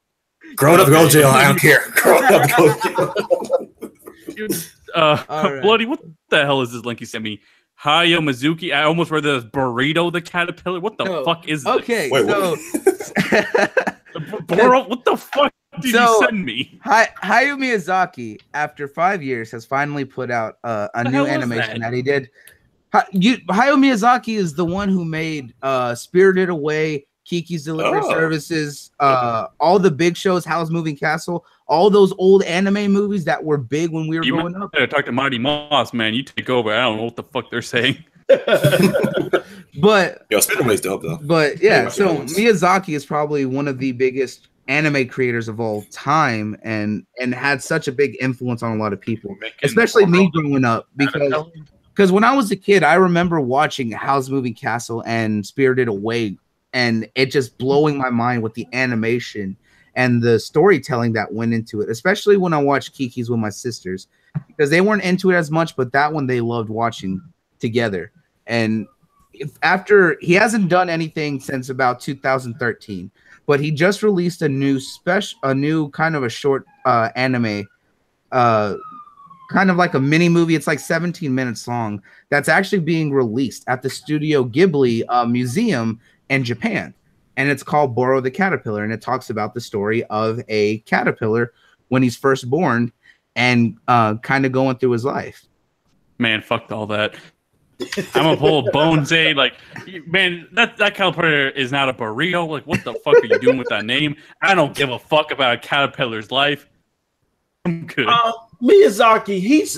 [SPEAKER 2] Grown up, go to jail. I don't care. Grown up, go to jail.
[SPEAKER 3] Right. Bloody, what the hell is this link you sent me? Hayao Mizuki. I almost read this Burrito the Caterpillar. What the fuck is this?
[SPEAKER 1] Okay,
[SPEAKER 2] wait,
[SPEAKER 1] so
[SPEAKER 3] what the fuck did you send me?
[SPEAKER 1] Hayao Miyazaki, after 5 years, has finally put out a new animation that he did. Hayao Miyazaki is the one who made Spirited Away, Kiki's Delivery Services, all the big shows, Howl's Moving Castle, all those old anime movies that were big when we were growing up.
[SPEAKER 3] Talk to Mighty Moss, man. You take over. I don't know what the fuck they're saying.
[SPEAKER 1] But
[SPEAKER 2] Spirited Away's dope though.
[SPEAKER 1] But yeah, so Miyazaki is probably one of the biggest anime creators of all time, and had such a big influence on a lot of people, especially me growing up, because when I was a kid, I remember watching Howl's Moving Castle and Spirited Away. And it just blowing my mind with the animation and the storytelling that went into it, especially when I watched Kiki's with my sisters, because they weren't into it as much, but that one they loved watching together. And after he hasn't done anything since about 2013, but he just released a new kind of a short anime, kind of like a mini movie. It's like 17 minutes long. That's actually being released at the Studio Ghibli Museum in Japan, and it's called Boro the Caterpillar, and it talks about the story of a caterpillar when he's first born and kind of going through his life.
[SPEAKER 3] Man, fuck all that. I'm gonna pull a Bonesay. Like, man, that caterpillar is not a burrito. Like, what the fuck are you doing with that name? I don't give a fuck about a caterpillar's life. I'm good.
[SPEAKER 4] Miyazaki, he's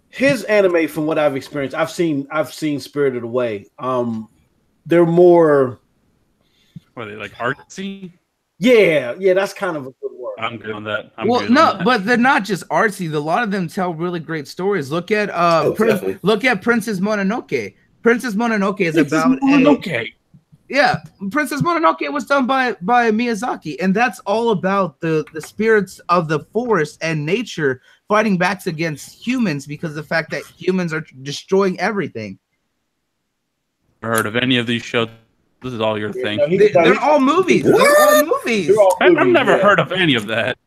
[SPEAKER 4] his anime, from what I've experienced, I've seen Spirited Away. They're more.
[SPEAKER 3] Are they like artsy?
[SPEAKER 4] Yeah, that's kind of a good word.
[SPEAKER 3] I'm good on that.
[SPEAKER 1] But they're not just artsy. A lot of them tell really great stories. Look at look at Princess Mononoke. Princess Mononoke is about Princess Mononoke was done by Miyazaki, and that's all about the spirits of the forest and nature fighting back against humans because of the fact that humans are destroying everything.
[SPEAKER 3] Heard of any of these shows? This is all your thing.
[SPEAKER 4] No,
[SPEAKER 1] They're all movies. They're all movies.
[SPEAKER 3] I've never heard of any of that.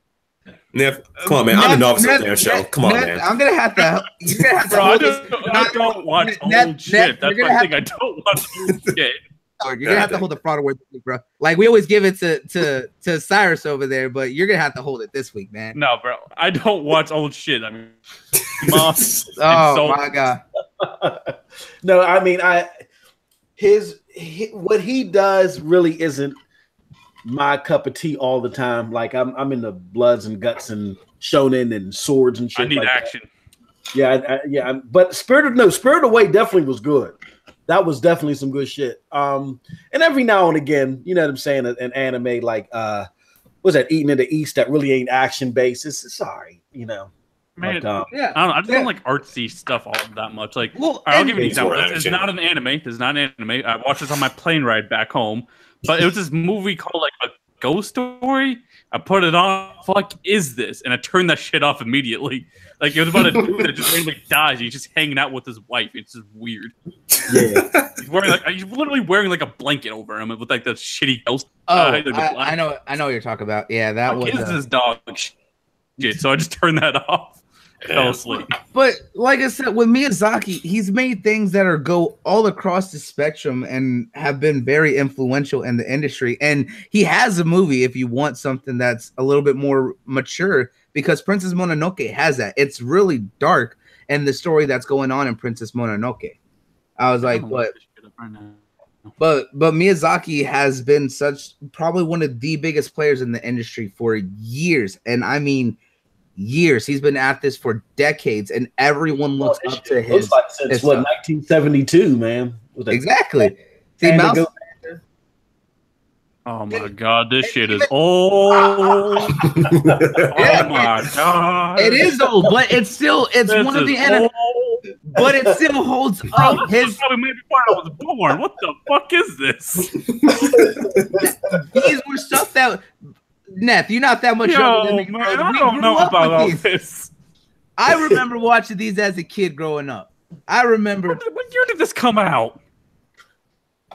[SPEAKER 2] Nev, come on, man. I'm the novice on that show. Come on, man.
[SPEAKER 1] I'm gonna have to. You're gonna have to.
[SPEAKER 3] Bro, I don't watch old shit. That's one thing I don't watch old shit.
[SPEAKER 1] You're gonna have to hold the fraud award this week, bro. Like we always give it to Cyrus over there, but you're gonna have to hold it this week, man.
[SPEAKER 3] No, bro, I don't watch old shit. I mean, Moss.
[SPEAKER 1] My god.
[SPEAKER 4] No, I mean, what he does really isn't my cup of tea all the time. Like I'm into bloods and guts and shonen and swords and shit.
[SPEAKER 3] I need
[SPEAKER 4] like
[SPEAKER 3] action.
[SPEAKER 4] That. Yeah. But Spirited Away definitely was good. That was definitely some good shit. And every now and again, you know what I'm saying, an anime like what's that, Eating in the East, that really ain't action based. It's sorry, you know.
[SPEAKER 3] Man,
[SPEAKER 4] but,
[SPEAKER 3] yeah, I don't know. I just don't like artsy stuff all that much. Like, I'll give you an example. It's not an anime. This is not an anime. I watched this on my plane ride back home, but it was this movie called like A Ghost Story. I put it on. Fuck is this? And I turned that shit off immediately. Like it was about a dude that just randomly dies. He's just hanging out with his wife. It's just weird.
[SPEAKER 4] Yeah,
[SPEAKER 3] he's literally wearing like a blanket over him with like the shitty ghost.
[SPEAKER 1] I know what you're talking about. Yeah, that was
[SPEAKER 3] this dog shit. So I just turned that off. Fell asleep.
[SPEAKER 1] But like I said, with Miyazaki, he's made things that go all across the spectrum and have been very influential in the industry. And he has a movie if you want something that's a little bit more mature, because Princess Mononoke has that. It's really dark, and the story that's going on in Princess Mononoke. I was like, but Miyazaki has been probably one of the biggest players in the industry for years, and I mean years. He's been at this for decades, and everyone looks up to his.
[SPEAKER 4] Looks like since 1972, man.
[SPEAKER 1] Exactly. See, Mouse.
[SPEAKER 3] Oh my god, this shit is old. Oh my god.
[SPEAKER 1] It is old, but it's one of the anime. But it still holds up.
[SPEAKER 3] His probably maybe before I was born. What the fuck is this?
[SPEAKER 1] These were stuff that Neff, you're not that much younger than me.
[SPEAKER 3] Man, I don't know about all this.
[SPEAKER 1] I remember watching these as a kid growing up. I remember.
[SPEAKER 3] What year did this come out?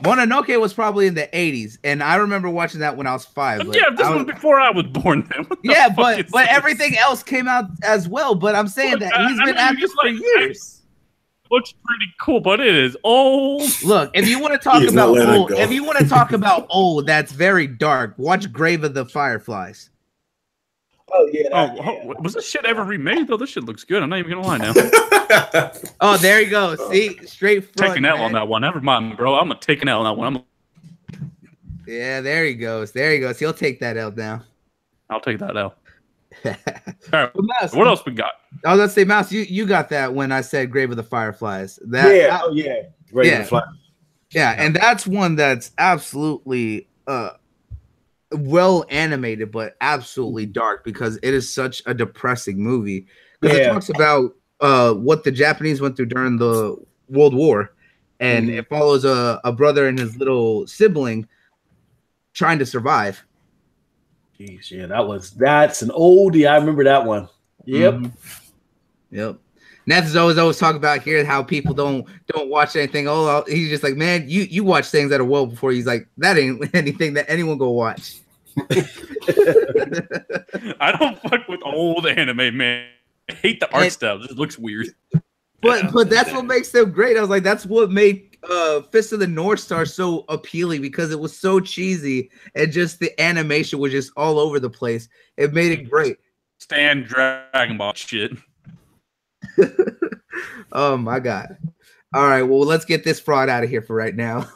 [SPEAKER 1] Mononoke was probably in the 80s, and I remember watching that when I was 5.
[SPEAKER 3] Yeah, this was before I was born then.
[SPEAKER 1] Yeah, but everything else came out as well. But I'm saying that he's been at this for years.
[SPEAKER 3] Looks pretty cool, but it is old.
[SPEAKER 1] Look, if you want to talk about old, that's very dark. Watch Grave of the Fireflies.
[SPEAKER 4] Oh yeah.
[SPEAKER 3] Was this shit ever remade though? This shit looks good. I'm not even gonna lie now.
[SPEAKER 1] Oh, there you go. See, straight front.
[SPEAKER 3] Take an L on that one. Never mind, bro. I'm gonna take an L on that one.
[SPEAKER 1] Yeah, there he goes. There he goes. He'll take that L now.
[SPEAKER 3] I'll take that L. All right. Mouse, what else we got?
[SPEAKER 1] I was gonna say, Mouse, you got that when I said Grave of the Fireflies.
[SPEAKER 4] Grave of the Fireflies.
[SPEAKER 1] Yeah, and that's one that's absolutely well animated, but absolutely dark, because it is such a depressing movie. Because it talks about what the Japanese went through during the World War, and it follows a brother and his little sibling trying to survive.
[SPEAKER 4] Jeez, yeah, that's an oldie. I remember that one. Yep.
[SPEAKER 1] Yep. Neth is always talking about here how people don't watch anything. Oh, he's just like, man, you watch things that are well before. He's like, that ain't anything that anyone go watch.
[SPEAKER 3] I don't fuck with old anime, man. I hate the art style. It looks weird.
[SPEAKER 1] But that's what makes them great. I was like, that's what made Fist of the North Star so appealing, because it was so cheesy and just the animation was just all over the place. It made it great.
[SPEAKER 3] Stand Dragon Ball shit.
[SPEAKER 1] Oh my god. All right, well, let's get this fraud out of here for right now.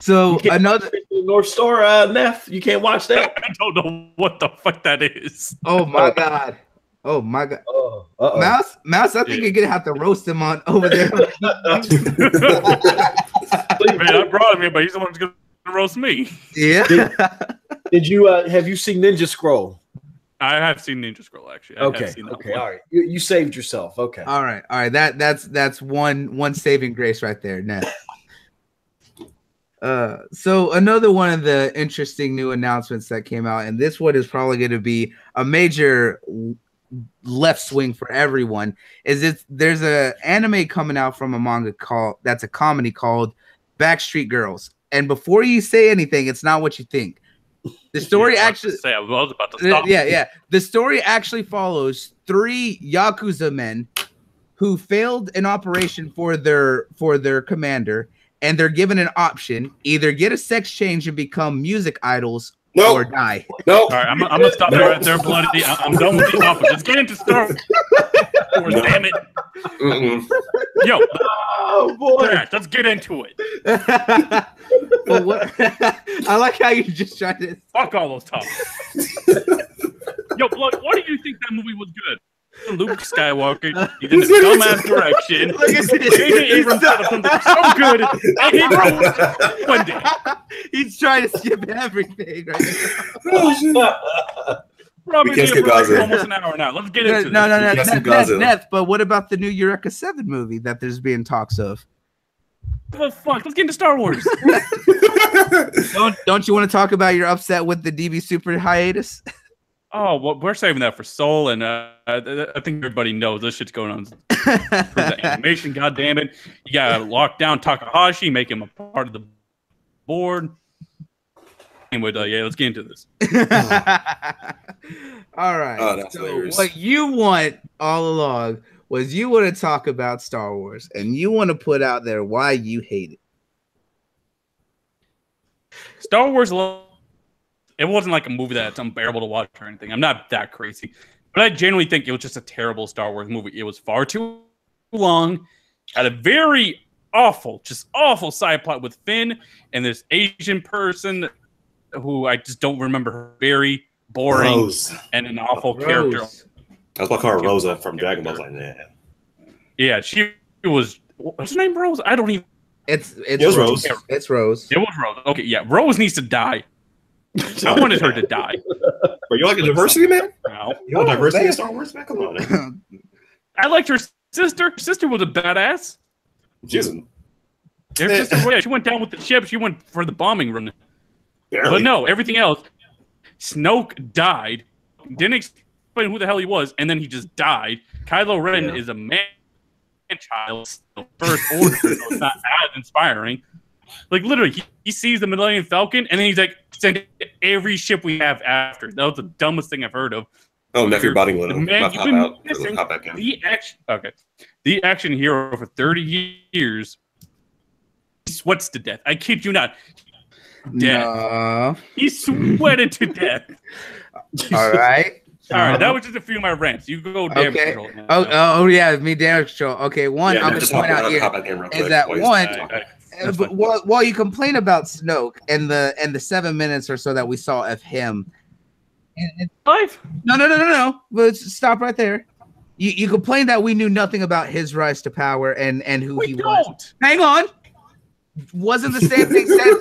[SPEAKER 1] So another
[SPEAKER 4] North Star, Neff, you can't watch that.
[SPEAKER 3] I don't know what the fuck that is.
[SPEAKER 1] Oh my god. Oh my god. Mouse, I think you're gonna have to roast him on over there.
[SPEAKER 3] Man, I brought him here, but he's the one who's gonna roast me.
[SPEAKER 1] Yeah.
[SPEAKER 4] Did you have you seen Ninja Scroll?
[SPEAKER 3] I have seen Ninja Scroll actually.
[SPEAKER 4] Okay. All right. You saved yourself. Okay.
[SPEAKER 1] All right. That's one saving grace right there. Now. So another one of the interesting new announcements that came out, and this one is probably going to be a major left swing for everyone, is there's a anime coming out from a manga that's a comedy called Backstreet Girls. And before you say anything, it's not what you think. The story actually
[SPEAKER 3] I was about to stop.
[SPEAKER 1] Yeah. The story actually follows 3 Yakuza men who failed an operation for their commander, and they're given an option: either get a sex change and become music idols, or die.
[SPEAKER 2] No.
[SPEAKER 3] All right, I'm gonna stop right there, bloody. I'm done with the topic. Let's get into Star Wars. Damn it. Yo.
[SPEAKER 4] Oh boy.
[SPEAKER 3] Right, let's get into it.
[SPEAKER 1] But what, I like how you just tried to
[SPEAKER 3] fuck all those topics. Yo, blood, why do you think that movie was good? Luke Skywalker, he's in a dumbass direction. J.J. Abrams thought of something so good, and he wrote it one day.
[SPEAKER 1] He's trying to skip everything right now.
[SPEAKER 3] Probably almost an hour now. Let's get into
[SPEAKER 1] this. No. But what about the new Eureka 7 movie that there's being talks of?
[SPEAKER 3] Well, fuck, let's get into Star Wars.
[SPEAKER 1] Don't you want to talk about your upset with the DB Super hiatus?
[SPEAKER 3] Oh, well, we're saving that for Soul, and I think everybody knows this shit's going on for the animation. God damn it! You gotta lock down Takahashi, make him a part of the board. Anyway, yeah, let's get into this.
[SPEAKER 1] All right.
[SPEAKER 2] Oh, that's hilarious.
[SPEAKER 1] What you want all along was you want to talk about Star Wars, and you want to put out there why you hate it.
[SPEAKER 3] Star Wars. It wasn't like a movie that's unbearable to watch or anything. I'm not that crazy. But I genuinely think it was just a terrible Star Wars movie. It was far too long. Had a very awful side plot with Finn and this Asian person who I just don't remember her. Very boring
[SPEAKER 2] Rose.
[SPEAKER 3] And an awful character.
[SPEAKER 2] I was about to call her Rosa from Dragon Ball. Like, nah.
[SPEAKER 3] Yeah, she was. What's her name? Rose? I don't even.
[SPEAKER 1] It's
[SPEAKER 2] Rose.
[SPEAKER 1] It's Rose.
[SPEAKER 3] It was Rose. Okay, yeah. Rose needs to die. I wanted her to die.
[SPEAKER 2] But you like a diversity, man?
[SPEAKER 3] No.
[SPEAKER 2] You want diversity in Star Wars, man? Come on, man.
[SPEAKER 3] I liked her sister. Her sister was a badass.
[SPEAKER 2] She isn't.
[SPEAKER 3] Her sister, yeah, she went down with the ship. She went for the bombing run.
[SPEAKER 2] Barely.
[SPEAKER 3] But no, everything else. Snoke died. Didn't explain who the hell he was, and then he just died. Kylo Ren is a man-child. First Order, so it's not as inspiring. Like, literally, he sees the Millennium Falcon, and then he's like, send every ship we have after. That was the dumbest thing I've heard of.
[SPEAKER 2] Oh, Nephew Botting Little.
[SPEAKER 3] Man, you've been missing the action hero for 30 years. He sweats to death. I kid you not. Death.
[SPEAKER 1] No.
[SPEAKER 3] He sweated to death.
[SPEAKER 1] All right.
[SPEAKER 3] All right, that was just a few of my rants. You go damage control.
[SPEAKER 1] Oh, yeah, me damage control. Okay, one, I'm going to point out here is that while you complain about Snoke and the 7 minutes or so that we saw of him, No. Let's stop right there. You complain that we knew nothing about his rise to power and who he was. Hang on. Wasn't the same thing said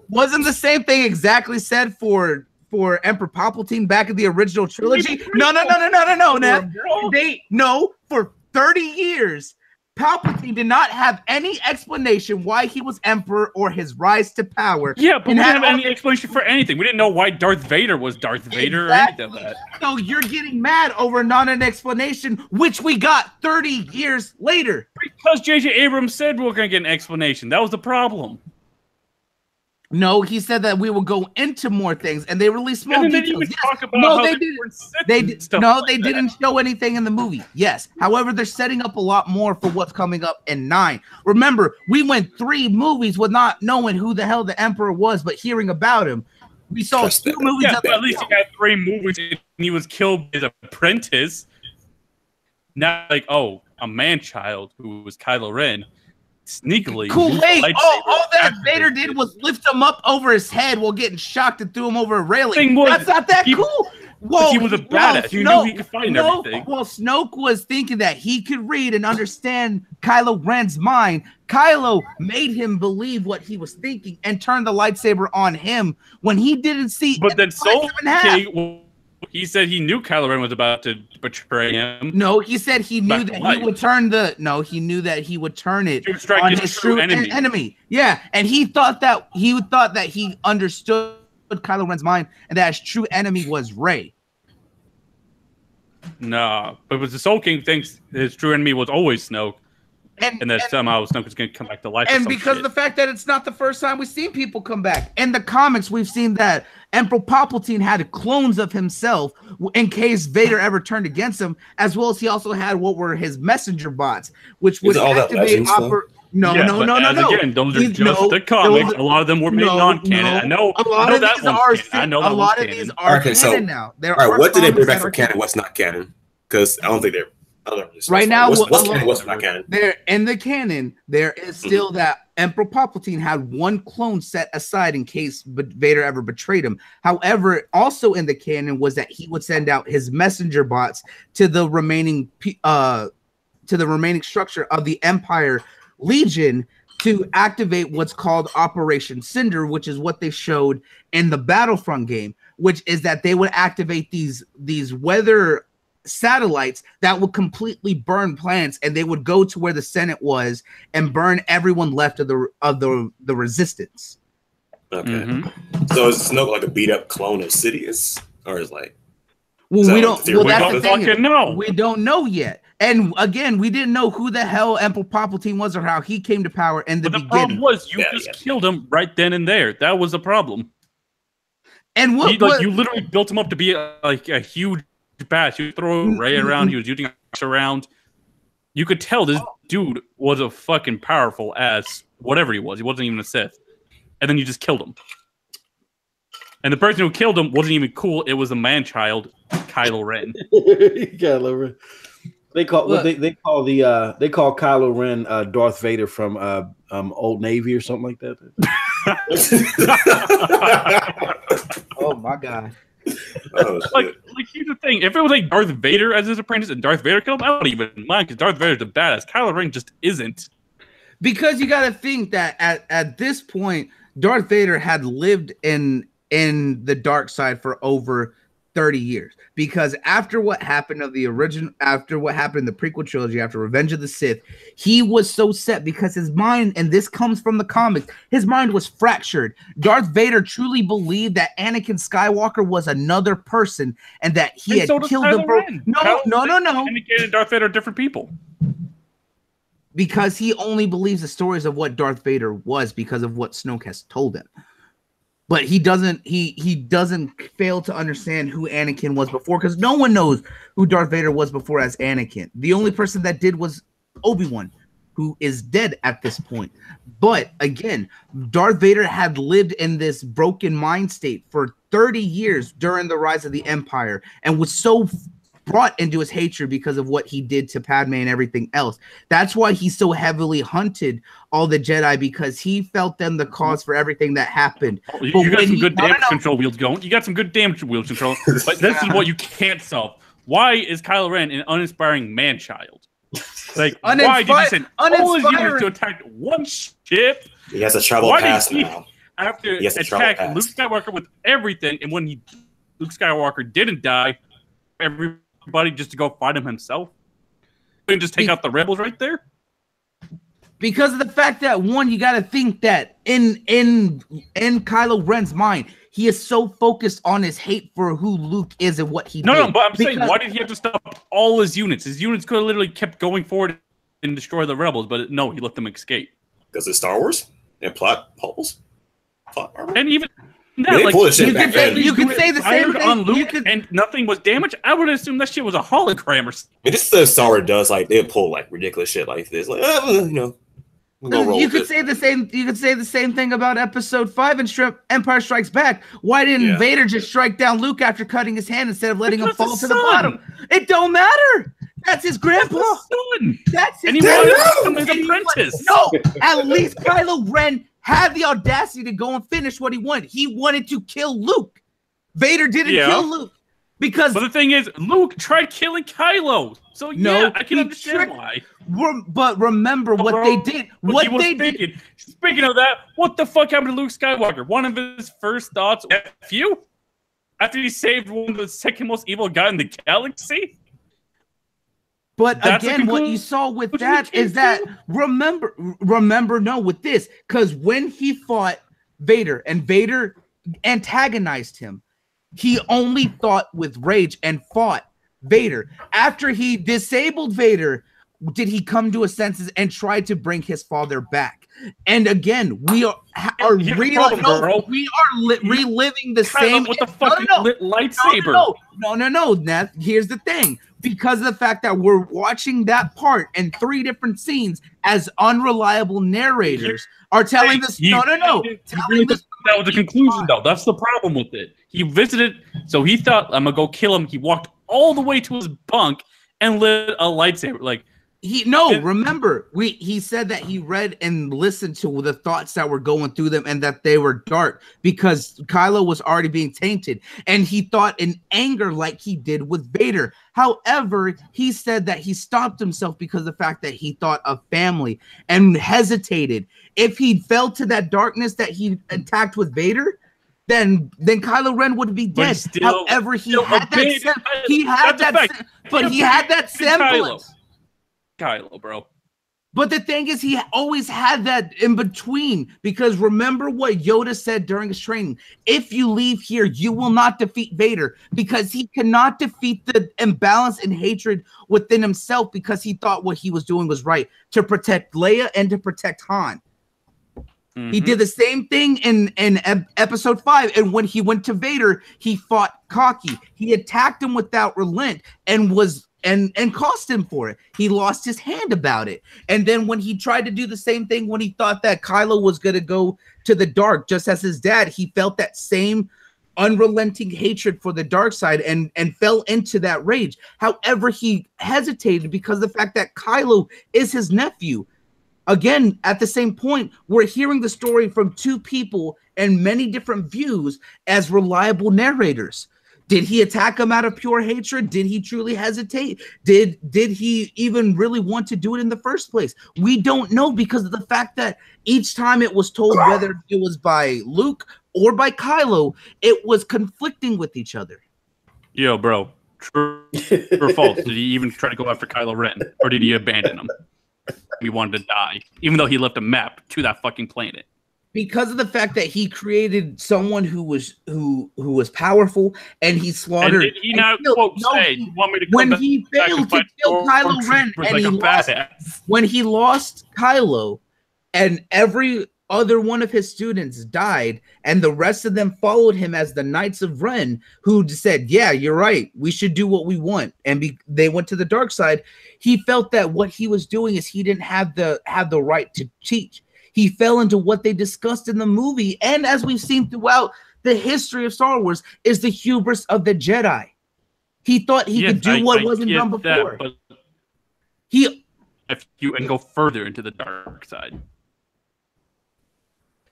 [SPEAKER 1] wasn't the same thing exactly said for Emperor Palpatine back in the original trilogy? No. For 30 years, Palpatine did not have any explanation why he was emperor or his rise to power.
[SPEAKER 3] Yeah, but we didn't have any explanation for anything. We didn't know why Darth Vader was Darth Vader or anything of that.
[SPEAKER 1] So you're getting mad over not an explanation, which we got 30 years later.
[SPEAKER 3] Because J.J. Abrams said we were going to get an explanation. That was the problem.
[SPEAKER 1] No, he said that we will go into more things, and they released small details.
[SPEAKER 3] Talk about
[SPEAKER 1] they didn't show anything in the movie. Yes, however, they're setting up a lot more for what's coming up in 9. Remember, we went 3 movies with not knowing who the hell the Emperor was, but hearing about him. We saw 2 movies.
[SPEAKER 3] Yeah, but at least he got 3 movies, and he was killed by his apprentice. Not like, oh, a man-child who was Kylo Ren. Sneakily.
[SPEAKER 1] Kool-Aid. All that Vader did was lift him up over his head while getting shocked and threw him over a railing. That's not that cool.
[SPEAKER 3] Whoa, he was a badass. You knew he could find everything.
[SPEAKER 1] Well, Snoke was thinking that he could read and understand Kylo Ren's mind. Kylo made him believe what he was thinking and turned the lightsaber on him when he didn't see.
[SPEAKER 3] But then Soulking He said he knew Kylo Ren was about to betray him.
[SPEAKER 1] No, he said he knew that he would turn the. No, he knew that he would turn it on his true enemy. Yeah, and he thought that he understood Kylo Ren's mind, and that his true enemy was Rey.
[SPEAKER 3] No, but the Soul King thinks his true enemy was always Snoke. And that somehow Snoke is going to come back to life.
[SPEAKER 1] And because of the fact that it's not the first time we've seen people come back. In the comics, we've seen that Emperor Palpatine had clones of himself in case Vader ever turned against him, as well as he also had what were his messenger bots, which would activate No.
[SPEAKER 3] Again, those are just the comics. A lot of them were made non-canon. A lot of these
[SPEAKER 1] are canon now.
[SPEAKER 2] All right, what did they bring back for canon? What's not canon? Because I don't think they're.
[SPEAKER 1] Right now,
[SPEAKER 2] what's not canon?
[SPEAKER 1] There in the canon, there is still that Emperor Palpatine had one clone set aside in case Vader ever betrayed him. However, also in the canon was that he would send out his messenger bots to the remaining structure of the Empire Legion to activate what's called Operation Cinder, which is what they showed in the Battlefront game, which is that they would activate these weather satellites that would completely burn planets, and they would go to where the Senate was and burn everyone left of the resistance.
[SPEAKER 2] Okay. So is Snoke like a beat up clone of Sidious, or is like?
[SPEAKER 1] Well, we don't. Well, that's the thing.
[SPEAKER 3] Know.
[SPEAKER 1] We don't know yet. And again, we didn't know who the hell Emperor Palpatine was or how he came to power in the beginning.
[SPEAKER 3] The problem was you just killed him right then and there. That was the problem.
[SPEAKER 1] And
[SPEAKER 3] you literally built him up to be a huge bash. You throw Rey around. He was using around. You could tell this dude was a fucking powerful ass whatever he was. He wasn't even a Sith. And then you just killed him. And the person who killed him wasn't even cool. It was a man-child, Kylo Ren.
[SPEAKER 4] Kylo Ren. They call Kylo Ren Darth Vader from Old Navy or something like that.
[SPEAKER 1] Oh my god.
[SPEAKER 3] Like here's the thing: if it was like Darth Vader as his apprentice and Darth Vader killed him, I don't even mind because Darth Vader's a badass. Kylo Ren just isn't.
[SPEAKER 1] Because you got to think that at this point, Darth Vader had lived in the dark side for over 30 years. Because after what happened in the prequel trilogy, after Revenge of the Sith, he was so set because his mind, and this comes from the comics, his mind was fractured. Darth Vader truly believed that Anakin Skywalker was another person and that he had killed the No.
[SPEAKER 3] Anakin and Darth Vader are different people.
[SPEAKER 1] Because he only believes the stories of what Darth Vader was because of what Snoke has told him. But he doesn't fail to understand who Anakin was before, because no one knows who Darth Vader was before as Anakin. The only person that did was Obi-Wan, who is dead at this point. But again, Darth Vader had lived in this broken mind state for 30 years during the rise of the Empire and was so brought into his hatred because of what he did to Padme and everything else. That's why he so heavily hunted all the Jedi, because he felt them the cause for everything that happened.
[SPEAKER 3] You got some good damage control wheels going. You got some good damage wheels control, but this is what you can't solve. Why is Kylo Ren an uninspiring man-child? Like, why did he send all his units to attack one ship?
[SPEAKER 2] He has to travel past now.
[SPEAKER 3] After attack Luke Skywalker with everything, and when Luke Skywalker didn't die, everybody just to go fight him himself and just take out the rebels right there.
[SPEAKER 1] Because of the fact that, one, you got to think that in Kylo Ren's mind, he is so focused on his hate for who Luke is and what he did.
[SPEAKER 3] No, but I'm saying, why did he have to stop all his units? His units could have literally kept going forward and destroy the rebels, but no, he let them escape.
[SPEAKER 2] Because it's Star Wars and plot holes.
[SPEAKER 3] And even
[SPEAKER 2] that, like,
[SPEAKER 1] you could say the same thing
[SPEAKER 3] on Luke, and nothing was damaged. I would assume that shit was a hologram or something.
[SPEAKER 2] This is the Star Wars does, like, they pull like ridiculous shit like this, like
[SPEAKER 1] you could say the same. You could say the same thing about Episode 5 and Empire Strikes Back. Why didn't Vader just strike down Luke after cutting his hand instead of letting him fall to the bottom? It don't matter. That's his grandpa. That's his
[SPEAKER 3] apprentice.
[SPEAKER 1] No, at least Kylo Ren had the audacity to go and finish what he wanted. He wanted to kill Luke. Vader didn't kill Luke. But
[SPEAKER 3] the thing is, Luke tried killing Kylo. So I can understand why.
[SPEAKER 1] But remember what they did.
[SPEAKER 3] Speaking of that, what the fuck happened to Luke Skywalker? One of his first thoughts, F you? after he saved one of the second most evil guy in the galaxy?
[SPEAKER 1] But
[SPEAKER 3] That's
[SPEAKER 1] again, what you saw with that is that remember, no, with this, because when he fought Vader and Vader antagonized him, he only thought with rage and fought Vader. After he disabled Vader, did he come to his senses and try to bring his father back? And again, we are reliving the same
[SPEAKER 3] with the fucking lit lightsaber.
[SPEAKER 1] No, Neth. Here's the thing. Because of the fact that we're watching that part and 3 different scenes as unreliable narrators are telling this.
[SPEAKER 3] That was the conclusion, though. That's the problem with it. He visited, so he thought, I'm gonna go kill him. He walked all the way to his bunk and lit a lightsaber. Like
[SPEAKER 1] remember, he said that he read and listened to the thoughts that were going through them and that they were dark because Kylo was already being tainted, and he thought in anger like he did with Vader. However, he said that he stopped himself because of the fact that he thought of family and hesitated. If he fell to that darkness that he attacked with Vader, then Kylo Ren would be dead. However, he had that semblance.
[SPEAKER 3] Kylo, bro.
[SPEAKER 1] But the thing is, he always had that in between, because remember what Yoda said during his training: if you leave here, you will not defeat Vader, because he cannot defeat the imbalance and hatred within himself, because he thought what he was doing was right to protect Leia and to protect Han. Mm-hmm. He did the same thing in episode 5, and when he went to Vader, he fought cocky. He attacked him without relent and cost him for it. He lost his hand about it. And then when he tried to do the same thing, when he thought that Kylo was going to go to the dark, just as his dad, he felt that same unrelenting hatred for the dark side and fell into that rage. However, he hesitated because of the fact that Kylo is his nephew. Again, at the same point, we're hearing the story from 2 people and many different views as reliable narrators. Did he attack him out of pure hatred? Did he truly hesitate? Did he even really want to do it in the first place? We don't know, because of the fact that each time it was told, whether it was by Luke or by Kylo, it was conflicting with each other.
[SPEAKER 3] Yo, bro, true or false? Did he even try to go after Kylo Ren, or did he abandon him? He wanted to die, even though he left a map to that fucking planet.
[SPEAKER 1] Because of the fact that he created someone who was powerful, and he slaughtered.
[SPEAKER 3] And did he not say, "You want me to come
[SPEAKER 1] when
[SPEAKER 3] back
[SPEAKER 1] he failed to kill Kylo Ren, and when he lost Kylo, and every other one of his students died, and the rest of them followed him as the Knights of Ren, who said, "Yeah, you're right. We should do what we want," and they went to the dark side. He felt that what he was doing is he didn't have the right to teach. He fell into what they discussed in the movie, and as we've seen throughout the history of Star Wars, is the hubris of the Jedi. He thought he could do what wasn't done before.
[SPEAKER 3] But if you and go further into the dark side.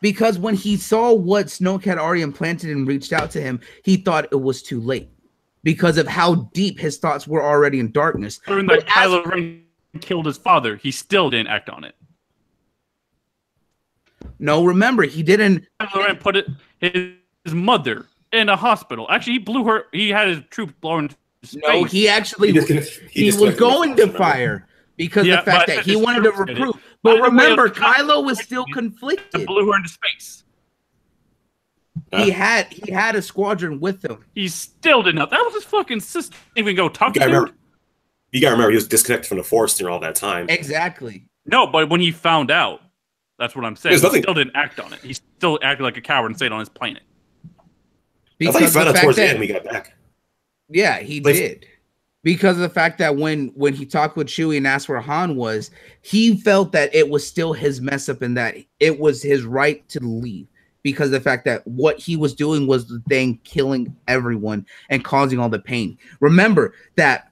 [SPEAKER 1] Because when he saw what Snoke had already implanted and reached out to him, he thought it was too late, because of how deep his thoughts were already in darkness.
[SPEAKER 3] During that Kylo Ren killed his father, he still didn't act on it.
[SPEAKER 1] No, remember, he didn't.
[SPEAKER 3] Kylo Ren put his mother in a hospital. Actually, he blew her. He had his troops blown into space.
[SPEAKER 1] No, he actually he was going to fire because of the fact that he wanted to recruit. But remember, Kylo was still conflicted.
[SPEAKER 3] Blew her into space.
[SPEAKER 1] He had a squadron with him.
[SPEAKER 3] He still did not. That was his fucking sister. Didn't even go talk to him.
[SPEAKER 2] You gotta remember, he was disconnected from the Force during all that time.
[SPEAKER 1] Exactly.
[SPEAKER 3] No, but when he found out, that's what I'm saying. He still didn't act on it. He still acted like a coward and stayed on his planet.
[SPEAKER 2] I thought he found out towards the end when he got back.
[SPEAKER 1] Yeah, he did. Because of the fact that when he talked with Chewie and asked where Han was, he felt that it was still his mess up and that it was his right to leave. Because of the fact that what he was doing was the thing, killing everyone and causing all the pain. Remember that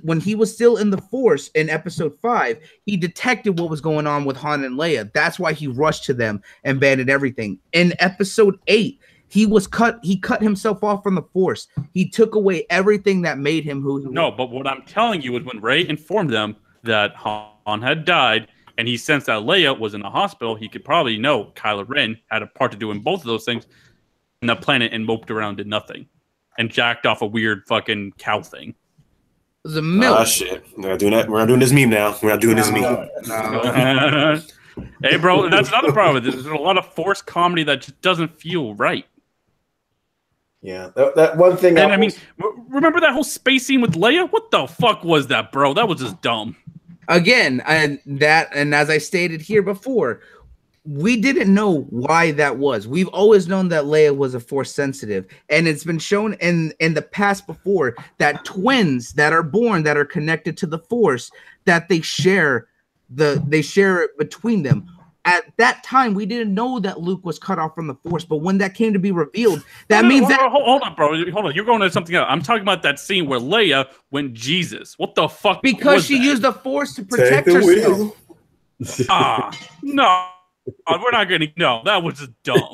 [SPEAKER 1] when he was still in the Force in episode 5, he detected what was going on with Han and Leia. That's why he rushed to them and abandoned everything. In episode 8, he cut himself off from the Force. He took away everything that made him who he was.
[SPEAKER 3] No, but what I'm telling you is when Rey informed them that Han had died and he sensed that Leia was in the hospital, he could probably know Kylo Ren had a part to do in both of those things, and the planet and moped around did nothing. and jacked off a weird fucking cow thing.
[SPEAKER 1] It was a milk.
[SPEAKER 2] Ah, shit. We're not doing that. We're not doing this meme now. We're not doing this meme.
[SPEAKER 1] No.
[SPEAKER 3] Hey, bro, that's another problem. There's a lot of forced comedy that just doesn't feel right.
[SPEAKER 4] Yeah, that one thing.
[SPEAKER 3] And I mean, remember that whole space scene with Leia? What the fuck was that, bro? That was just dumb.
[SPEAKER 1] Again, and as I stated here before, we didn't know why that was. We've always known that Leia was a Force sensitive, and it's been shown in the past before that twins that are born that are connected to the Force, that they share it between them. At that time, we didn't know that Luke was cut off from the Force, but when that came to be revealed, that means that
[SPEAKER 3] hold on, bro. Hold on, you're going to something else. I'm talking about that scene where Leia went Jesus. What the fuck?
[SPEAKER 1] Because she used the Force to protect herself.
[SPEAKER 3] No. We're not gonna. No, that was just dumb.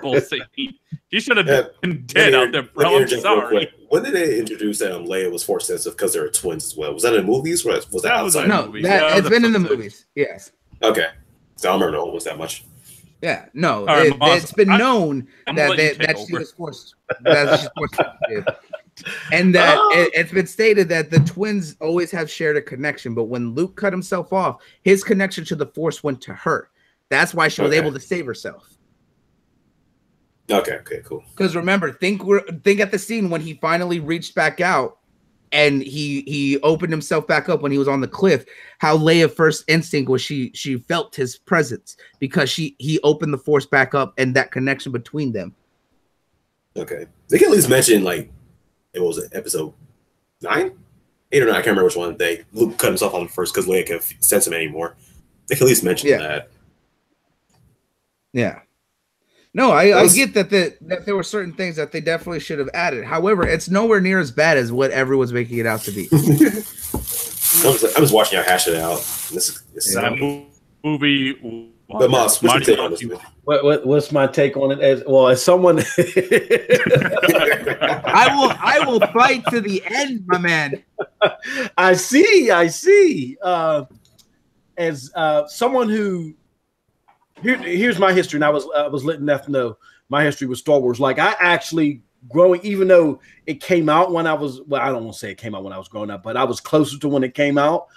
[SPEAKER 3] Bullshit. He should have been dead out there, bro. I'm sorry.
[SPEAKER 2] When did they introduce that Leia was Force sensitive because they were twins as well? Was that in the movies? Or was that outside?
[SPEAKER 1] No, it's been in the movies. Yes.
[SPEAKER 2] Okay. So I don't remember it was that much.
[SPEAKER 1] Yeah, no,
[SPEAKER 3] right,
[SPEAKER 1] it's been known that she was Force sensitive. And that it's been stated that the twins always have shared a connection, but when Luke cut himself off, his connection to the Force went to her. That's why she was able to save herself.
[SPEAKER 2] Okay, cool.
[SPEAKER 1] Because remember, think at the scene when he finally reached back out and he opened himself back up when he was on the cliff. How Leia's first instinct was she felt his presence because he opened the Force back up and that connection between them.
[SPEAKER 2] Okay, they can at least mention like it was episode 9, 8 or 9. I can't remember which one. Luke cut himself off first because Leia couldn't sense him anymore. They can at least mention that.
[SPEAKER 1] Yeah. No, I get that there were certain things that they definitely should have added. However, it's nowhere near as bad as what everyone's making it out to be.
[SPEAKER 2] I was watching y'all hash it out. This
[SPEAKER 3] that movie.
[SPEAKER 2] But Moss, what's your take on this movie?
[SPEAKER 4] What's my take on it? As someone,
[SPEAKER 1] I will fight to the end, my man.
[SPEAKER 4] I see. As someone who. Here's my history, and I was letting Neff know my history with Star Wars. Like I actually growing, even though it came out when I was, well, I don't want to say it came out when I was growing up, but I was closer to when it came out.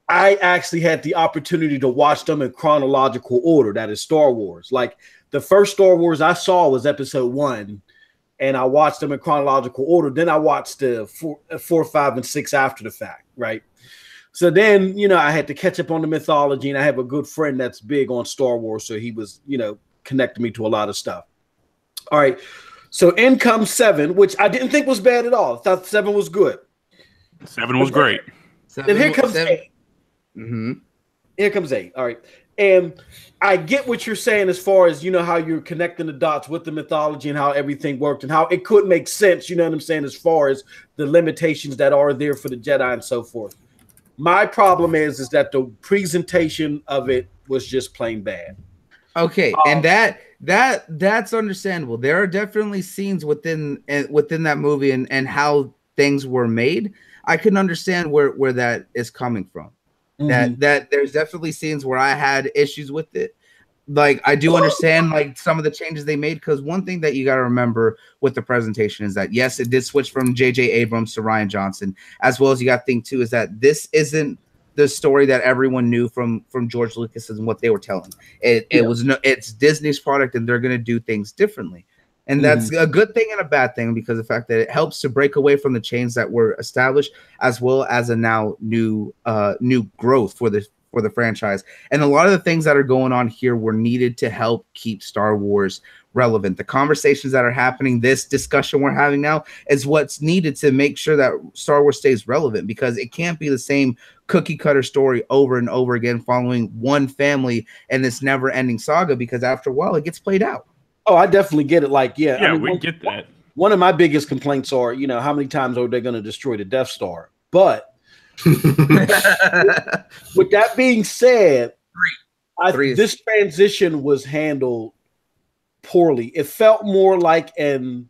[SPEAKER 4] I actually had the opportunity to watch them in chronological order. That is Star Wars. Like the first Star Wars I saw was Episode 1, and I watched them in chronological order. Then I watched the 4, 5, and 6 after the fact, right? So then, I had to catch up on the mythology, and I have a good friend that's big on Star Wars, so he was, connecting me to a lot of stuff. All right, so in comes 7, which I didn't think was bad at all. I thought 7 was good.
[SPEAKER 3] 7 was great.
[SPEAKER 4] Then here comes 8.
[SPEAKER 1] Mm-hmm.
[SPEAKER 4] Here comes 8. All right, and I get what you're saying as far as, how you're connecting the dots with the mythology and how everything worked and how it could make sense, you know what I'm saying, as far as the limitations that are there for the Jedi and so forth. My problem is that the presentation of it was just plain bad.
[SPEAKER 1] Okay, and that's understandable. There are definitely scenes within that movie and how things were made. I can understand where that is coming from. Mm-hmm. That there's definitely scenes where I had issues with it. Like I do understand like some of the changes they made, because one thing that you got to remember with the presentation is that yes, it did switch from J.J. Abrams to Rian Johnson, as well as you got to think too is that this isn't the story that everyone knew from George Lucas and what they were telling. It's Disney's product, and they're going to do things differently, and that's a good thing and a bad thing, because the fact that it helps to break away from the chains that were established, as well as a now new growth for the franchise. And a lot of the things that are going on here were needed to help keep Star Wars relevant. The conversations that are happening, this discussion we're having now, is what's needed to make sure that Star Wars stays relevant, because it can't be the same cookie cutter story over and over again following one family and this never ending saga, because after a while it gets played out.
[SPEAKER 4] Oh, I definitely get it. Like,
[SPEAKER 3] we get that.
[SPEAKER 4] One of my biggest complaints are, how many times are they going to destroy the Death Star? But with that being said, this transition was handled poorly. It felt more like an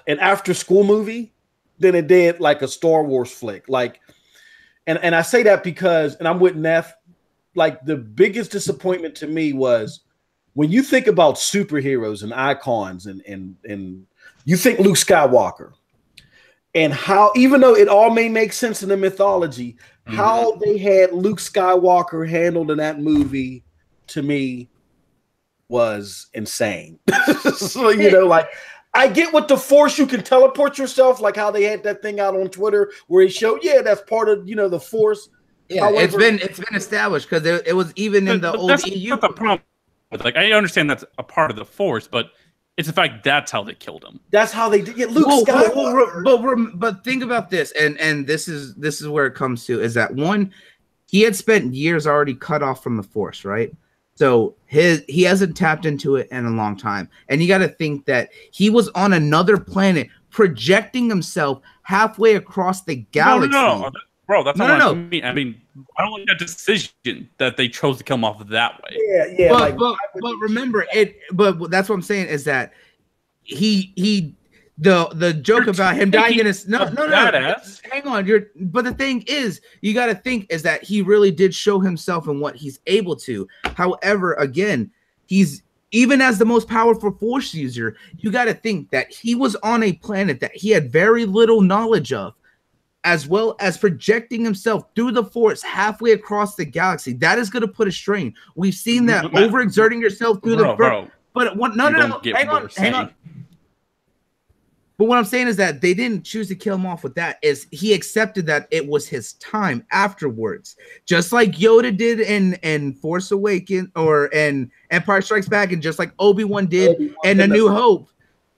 [SPEAKER 4] after school movie than it did like a Star Wars flick. Like, and I say that because, and I'm with Neff, like the biggest disappointment to me was when you think about superheroes and icons and You think Luke Skywalker, and how, even though it all may make sense in the mythology, how they had Luke Skywalker handled in that movie, to me, was insane. So, you know, like, I get with the Force, you can teleport yourself, like how they had that thing out on Twitter where he showed, yeah, that's part of, you know, the Force.
[SPEAKER 1] Yeah, however, it's been established because it was even in the old
[SPEAKER 3] that's
[SPEAKER 1] EU.
[SPEAKER 3] Not the problem. Like, I understand that's a part of the Force, but it's the fact that's how they killed him.
[SPEAKER 4] That's how they did. Yeah, Luke
[SPEAKER 1] Skywalker. But think about this, and this is where it comes to, is that one, he had spent years already cut off from the Force, right? So he hasn't tapped into it in a long time, and you got to think that he was on another planet, projecting himself halfway across the galaxy.
[SPEAKER 3] No. Bro, that's not what I mean. I mean, I don't like that decision that they chose to kill him off that way.
[SPEAKER 4] Yeah.
[SPEAKER 1] But remember it. But that's what I'm saying is that the joke about him dying in his no. Hang on, but the thing is, you got to think is that he really did show himself and what he's able to. However, again, he's even as the most powerful Force user, you got to think that he was on a planet that he had very little knowledge of, as well as projecting himself through the Force halfway across the galaxy. That is going to put a strain. We've seen that overexerting yourself through the. But hang on. But what I'm saying is that they didn't choose to kill him off with that. Is he accepted that it was his time afterwards, just like Yoda did in Force Awakens or in Empire Strikes Back, and just like Obi-Wan did in A New Hope.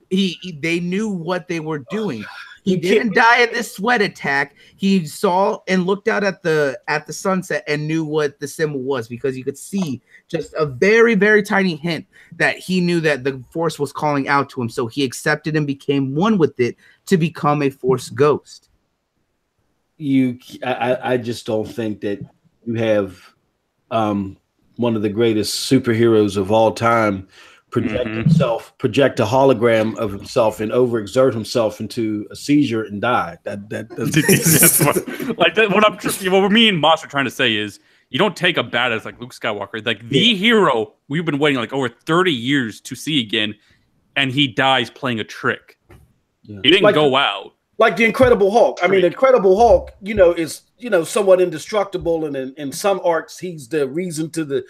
[SPEAKER 1] They knew what they were doing. He didn't die in this sweat attack. He saw and looked out at the sunset and knew what the symbol was, because you could see just a very, very tiny hint that he knew that the Force was calling out to him. So he accepted and became one with it to become a Force ghost.
[SPEAKER 4] I just don't think that you have one of the greatest superheroes of all time project a hologram of himself and overexert himself into a seizure and die.
[SPEAKER 3] That's what me and Moss are trying to say is, you don't take a badass like Luke Skywalker, like the hero we've been waiting like over 30 years to see again, and he dies playing a trick. Yeah. He didn't go out.
[SPEAKER 4] Like the Incredible Hulk. I mean, the Incredible Hulk, is somewhat indestructible, and in some arcs, he's the reason to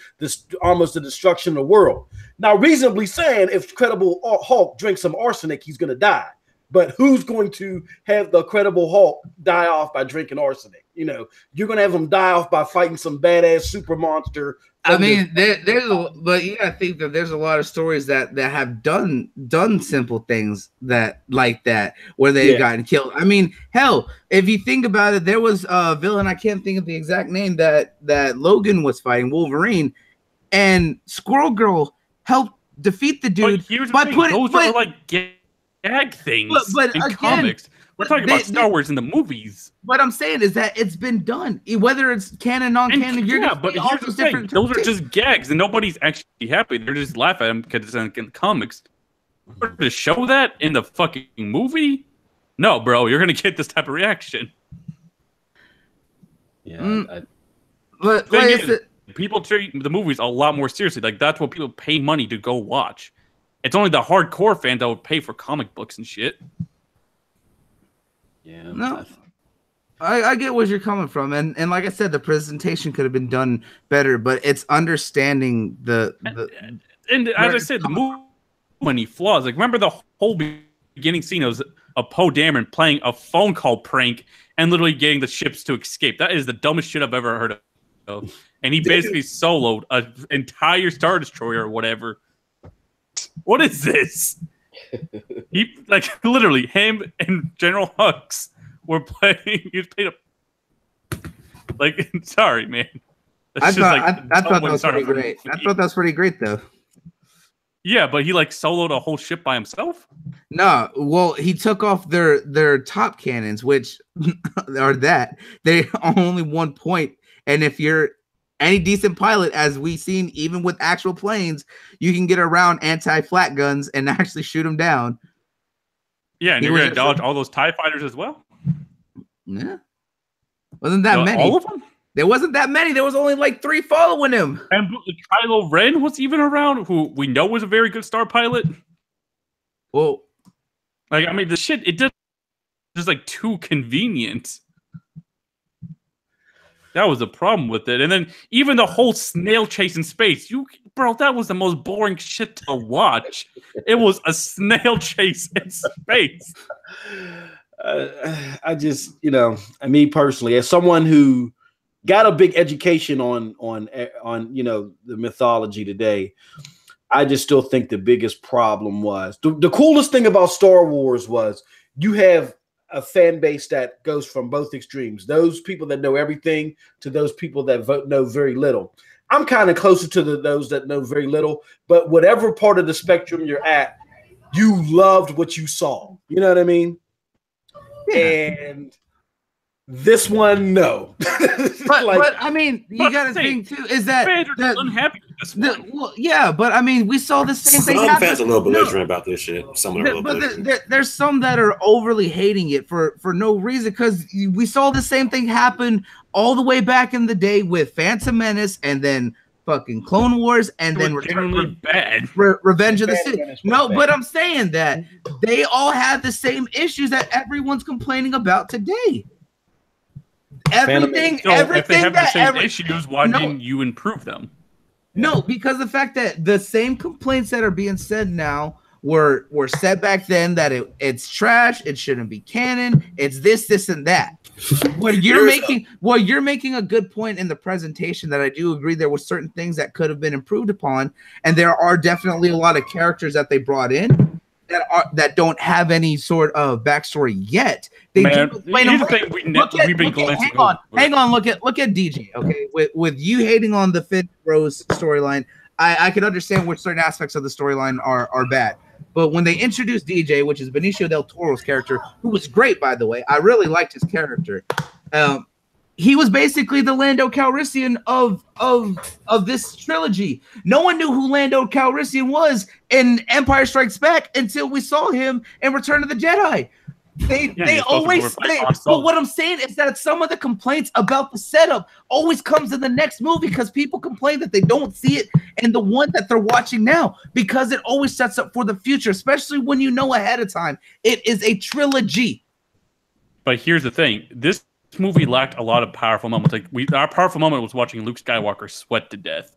[SPEAKER 4] almost the destruction of the world. Now, reasonably saying, if Incredible Hulk drinks some arsenic, he's going to die. But who's going to have the Incredible Hulk die off by drinking arsenic? You're going to have him die off by fighting some badass super monster.
[SPEAKER 1] I mean, but you gotta think that there's a lot of stories that have done simple things like that where they've gotten killed. I mean, hell, if you think about it, there was a villain, I can't think of the exact name, that Logan was fighting, Wolverine, and Squirrel Girl helped defeat the dude by putting
[SPEAKER 3] those are like gag things in comics. We're talking about Star Wars in the movies.
[SPEAKER 1] What I'm saying is that it's been done, whether it's canon, non-canon.
[SPEAKER 3] But here's the thing: those are just gags, and nobody's actually happy. They're just laughing at them because it's in the comics. To show that in the fucking movie, no, bro, you're gonna get this type of reaction.
[SPEAKER 4] Yeah,
[SPEAKER 1] but
[SPEAKER 3] people treat the movies a lot more seriously. Like, that's what people pay money to go watch. It's only the hardcore fans that would pay for comic books and shit.
[SPEAKER 4] Yeah,
[SPEAKER 1] no, I get where you're coming from, and like I said, the presentation could have been done better, but it's understanding
[SPEAKER 3] and as I said, the movie many flaws. Like, remember the whole beginning scene of Poe Dameron playing a phone call prank and literally getting the ships to escape. That is the dumbest shit I've ever heard of. And he basically soloed an entire Star Destroyer or whatever. What is this? He literally him and General Hux were playing. He was playing sorry, man.
[SPEAKER 1] I thought that was pretty great. I thought that was pretty great though.
[SPEAKER 3] Yeah, but he soloed a whole ship by himself.
[SPEAKER 1] No, well, he took off their top cannons, which are they only 1 point, and if you're any decent pilot, as we've seen, even with actual planes, you can get around anti-flat guns and actually shoot them down.
[SPEAKER 3] Yeah, and you're going to dodge all those TIE fighters as well?
[SPEAKER 1] Yeah. Wasn't that many.
[SPEAKER 3] All of them?
[SPEAKER 1] There wasn't that many. There was only 3 following him.
[SPEAKER 3] And Kylo Ren was even around, who we know was a very good star pilot.
[SPEAKER 1] Well,
[SPEAKER 3] Like, I mean, the shit, it just like too convenient. That was the problem with it. And then even the whole snail chase in space, bro, that was the most boring shit to watch. It was a snail chase in space.
[SPEAKER 4] I just, me personally, as someone who got a big education on the mythology today, I just still think the biggest problem was the coolest thing about Star Wars was you have a fan base that goes from both extremes. Those people that know everything to those people that know very little. I'm kind of closer to those that know very little, but whatever part of the spectrum you're at, you loved what you saw. You know what I mean? Yeah. And this one, no.
[SPEAKER 1] but I mean, you got to think too is that
[SPEAKER 3] unhappy with this one.
[SPEAKER 1] Well, yeah, but I mean, we saw the same thing.
[SPEAKER 2] Some fans are a little belligerent about this shit. Some are a little
[SPEAKER 1] belligerent. There's some that are overly hating it for no reason because we saw the same thing happen all the way back in the day with Phantom Menace and then fucking Clone Wars and then Revenge of the Sith. No, but I'm saying that they all have the same issues that everyone's complaining about today. Everything
[SPEAKER 3] if they have the same issues, why didn't you improve them?
[SPEAKER 1] No, because the fact that the same complaints that are being said now were said back then that it's trash, it shouldn't be canon, it's this and that. You're making a good point in the presentation that I do agree there were certain things that could have been improved upon, and there are definitely a lot of characters that they brought in that don't have any sort of backstory yet. They
[SPEAKER 3] Hang on,
[SPEAKER 1] look at DJ. Okay, with you hating on the Finn Rose storyline, I can understand which certain aspects of the storyline are bad. But when they introduced DJ, which is Benicio del Toro's character, who was great by the way, I really liked his character. He was basically the Lando Calrissian of this trilogy. No one knew who Lando Calrissian was in Empire Strikes Back until we saw him in Return of the Jedi. But what I'm saying is that some of the complaints about the setup always comes in the next movie because people complain that they don't see it in the one that they're watching now because it always sets up for the future, especially when you know ahead of time it is a trilogy.
[SPEAKER 3] But here's the thing: this movie lacked a lot of powerful moments. Like our powerful moment was watching Luke Skywalker sweat to death.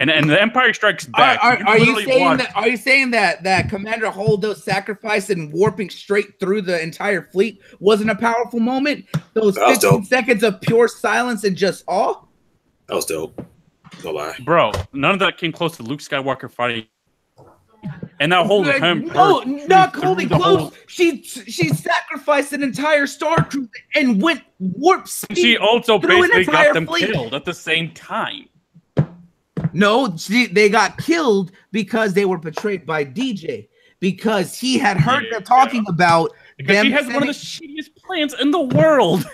[SPEAKER 3] And the Empire Strikes Back.
[SPEAKER 1] Are you saying that Commander Holdo sacrificing warping straight through the entire fleet wasn't a powerful moment? Those 15 seconds of pure silence and just awe?
[SPEAKER 2] That was dope. No lie.
[SPEAKER 3] Bro, none of that came close to Luke Skywalker fighting. And that whole time,
[SPEAKER 1] not holding close. She sacrificed an entire Star Cruiser and went warp speed.
[SPEAKER 3] She also basically got them killed at the same time.
[SPEAKER 1] No, they got killed because they were betrayed by DJ because he had heard them talking about them.
[SPEAKER 3] He has one of the shittiest plans in the world.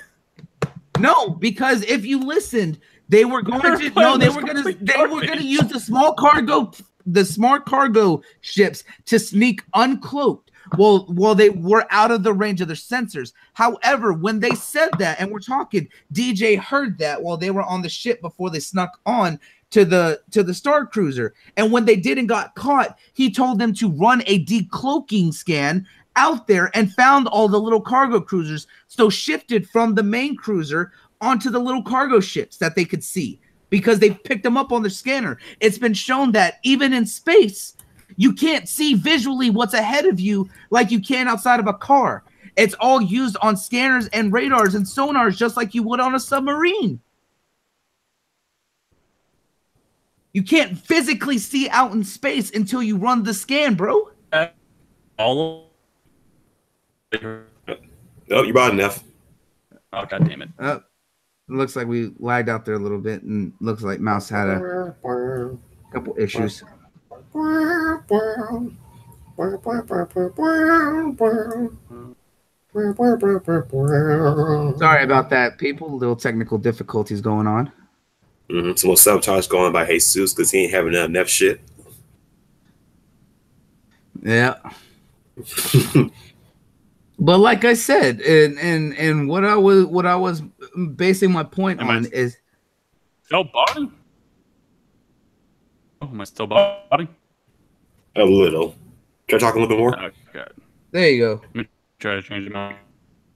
[SPEAKER 1] No, because if you listened, they were going to use the small cargo ships to sneak uncloaked while they were out of the range of their sensors. However, when they said that, and we're talking, DJ heard that while they were on the ship before they snuck on to the Star Cruiser. And when they didn't got caught, he told them to run a decloaking scan out there and found all the little cargo cruisers, so shifted from the main cruiser onto the little cargo ships that they could see because they picked them up on their scanner. It's been shown that even in space, you can't see visually what's ahead of you like you can outside of a car. It's all used on scanners and radars and sonars just like you would on a submarine. You can't physically see out in space until you run the scan, bro.
[SPEAKER 2] Oh, you brought enough.
[SPEAKER 3] Oh, god damn it.
[SPEAKER 1] Looks like we lagged out there a little bit, and looks like Mouse had a couple issues. Sorry about that, people. Little technical difficulties going on.
[SPEAKER 2] Some more sabotage going by Jesus because he ain't having enough shit.
[SPEAKER 1] Yeah. But like I said, and what I was basing my point on is
[SPEAKER 3] still botting. Oh, am I still botting?
[SPEAKER 2] A little. Can I talk a little bit more?
[SPEAKER 3] Oh, God.
[SPEAKER 1] There you go.
[SPEAKER 3] Let me try to change it now.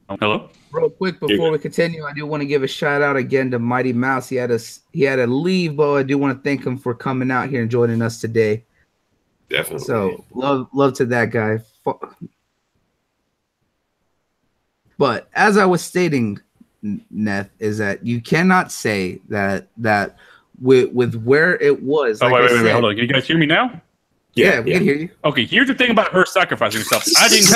[SPEAKER 3] Hello?
[SPEAKER 1] Real quick before we continue, I do want to give a shout out again to Mighty Mouse. He had to leave, but I do want to thank him for coming out here and joining us today.
[SPEAKER 2] Definitely.
[SPEAKER 1] So love to that guy. But as I was stating, Neth, is that you cannot say that with where it was.
[SPEAKER 3] Oh,
[SPEAKER 1] like
[SPEAKER 3] wait, hold on. Can you guys hear me now?
[SPEAKER 1] Yeah, we can hear you.
[SPEAKER 3] Okay, here's the thing about her sacrificing herself. I didn't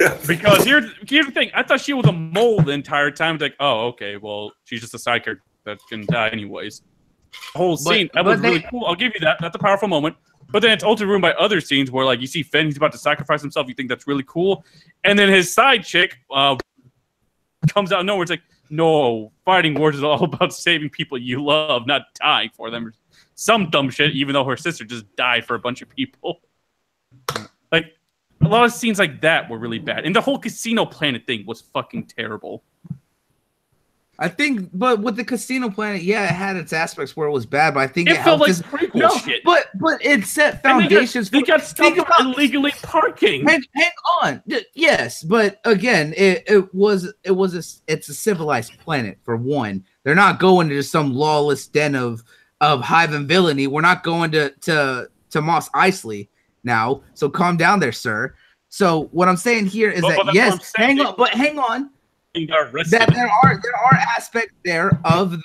[SPEAKER 3] her because here's the thing. I thought she was a mole the entire time. It's like, oh, okay, well, she's just a side character that can die anyways. The whole scene that was really cool. I'll give you that. That's a powerful moment. But then it's also ruined by other scenes where, like, you see Finn, he's about to sacrifice himself. You think that's really cool, and then his side chick comes out of nowhere. It's like, no, fighting wars is all about saving people you love, not dying for them. Some dumb shit, even though her sister just died for a bunch of people. Like, a lot of scenes like that were really bad. And the whole Casino Planet thing was fucking terrible.
[SPEAKER 1] I think, but with the Casino Planet, yeah, it had its aspects where it was bad, but I think
[SPEAKER 3] it felt like prequel shit.
[SPEAKER 1] But it set foundations.
[SPEAKER 3] They got stopped illegally parking.
[SPEAKER 1] Hang on. Yes, but again, it's a civilized planet for one. They're not going to some lawless den of hive and villainy. We're not going to Mos Eisley now. So calm down there, sir. So what I'm saying here is that yes, hang on. That there are aspects there of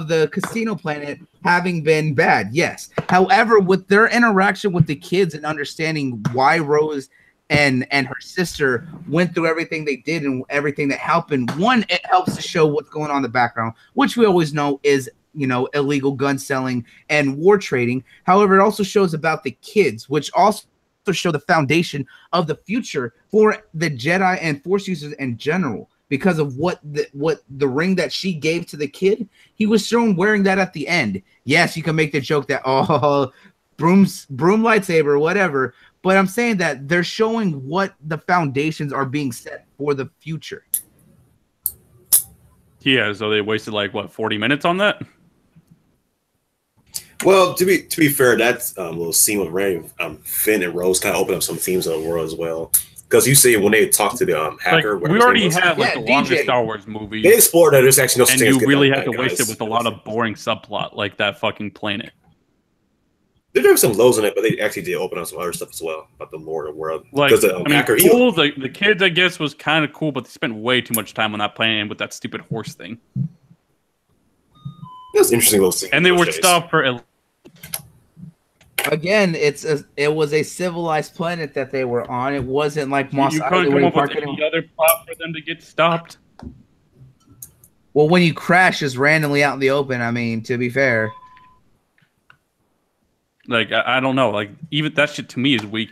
[SPEAKER 1] the Casino Planet having been bad, yes. However, with their interaction with the kids and understanding why Rose and her sister went through everything they did and everything that happened, one, it helps to show what's going on in the background, which we always know is, you know, illegal gun selling and war trading. However, it also shows about the kids, which also show the foundation of the future for the Jedi and Force users in general. Because of what the ring that she gave to the kid, he was shown wearing that at the end. Yes, you can make the joke that broom lightsaber, whatever. But I'm saying that they're showing what the foundations are being set for the future.
[SPEAKER 3] Yeah, so they wasted like what 40 minutes on that.
[SPEAKER 2] Well, to be fair, that's little scene with Ray, Finn and Rose kind of opened up some themes of the world as well. Because you see, when they talk to the hacker,
[SPEAKER 3] like, we already had like the longest Star Wars movie.
[SPEAKER 2] They explored that there's actually no.
[SPEAKER 3] And you really have to waste it with a lot of boring subplot like that fucking planet.
[SPEAKER 2] There were some lows in it, but they actually did open up some other stuff as well about the lore of the world.
[SPEAKER 3] Like, hacker, cool. The kids, I guess, was kind of cool, but they spent way too much time on that planet with that stupid horse thing.
[SPEAKER 2] That was interesting little thing.
[SPEAKER 3] And they were stopped for.
[SPEAKER 1] Again, it was a civilized planet that they were on. It wasn't like Mos Eisley.
[SPEAKER 3] You couldn't come up with any other plot for them to get stopped.
[SPEAKER 1] Well, when you crash just randomly out in the open, I mean, to be fair.
[SPEAKER 3] Like, I don't know. Like, even that shit to me is weak.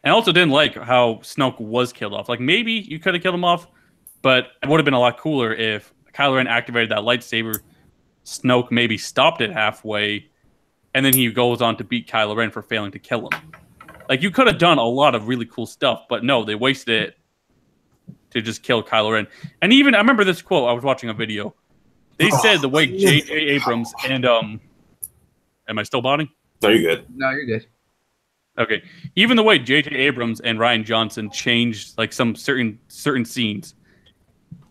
[SPEAKER 3] And I also didn't like how Snoke was killed off. Like, maybe you could have killed him off, but it would have been a lot cooler if Kylo Ren activated that lightsaber, Snoke maybe stopped it halfway, and then he goes on to beat Kylo Ren for failing to kill him. Like, you could have done a lot of really cool stuff, but no, they wasted it to just kill Kylo Ren. And even, I remember this quote, I was watching a video. They said the way J.J. Abrams and, am I still botting?
[SPEAKER 2] No, you're good.
[SPEAKER 1] No, you're good.
[SPEAKER 3] Okay. Even the way J.J. Abrams and Rian Johnson changed, like, some certain scenes.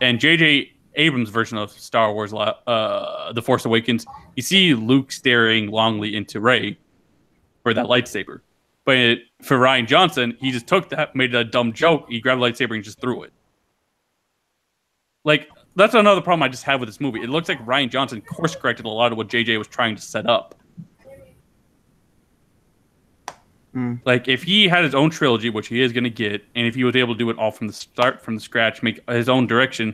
[SPEAKER 3] And J.J. Abrams' version of Star Wars, The Force Awakens, you see Luke staring longly into Rey for that lightsaber. But for Rian Johnson, he just took that, made it a dumb joke. He grabbed a lightsaber and just threw it. Like, that's another problem I just have with this movie. It looks like Rian Johnson course-corrected a lot of what JJ was trying to set up. Like, if he had his own trilogy, which he is going to get, and if he was able to do it all from the start, from the scratch, make his own direction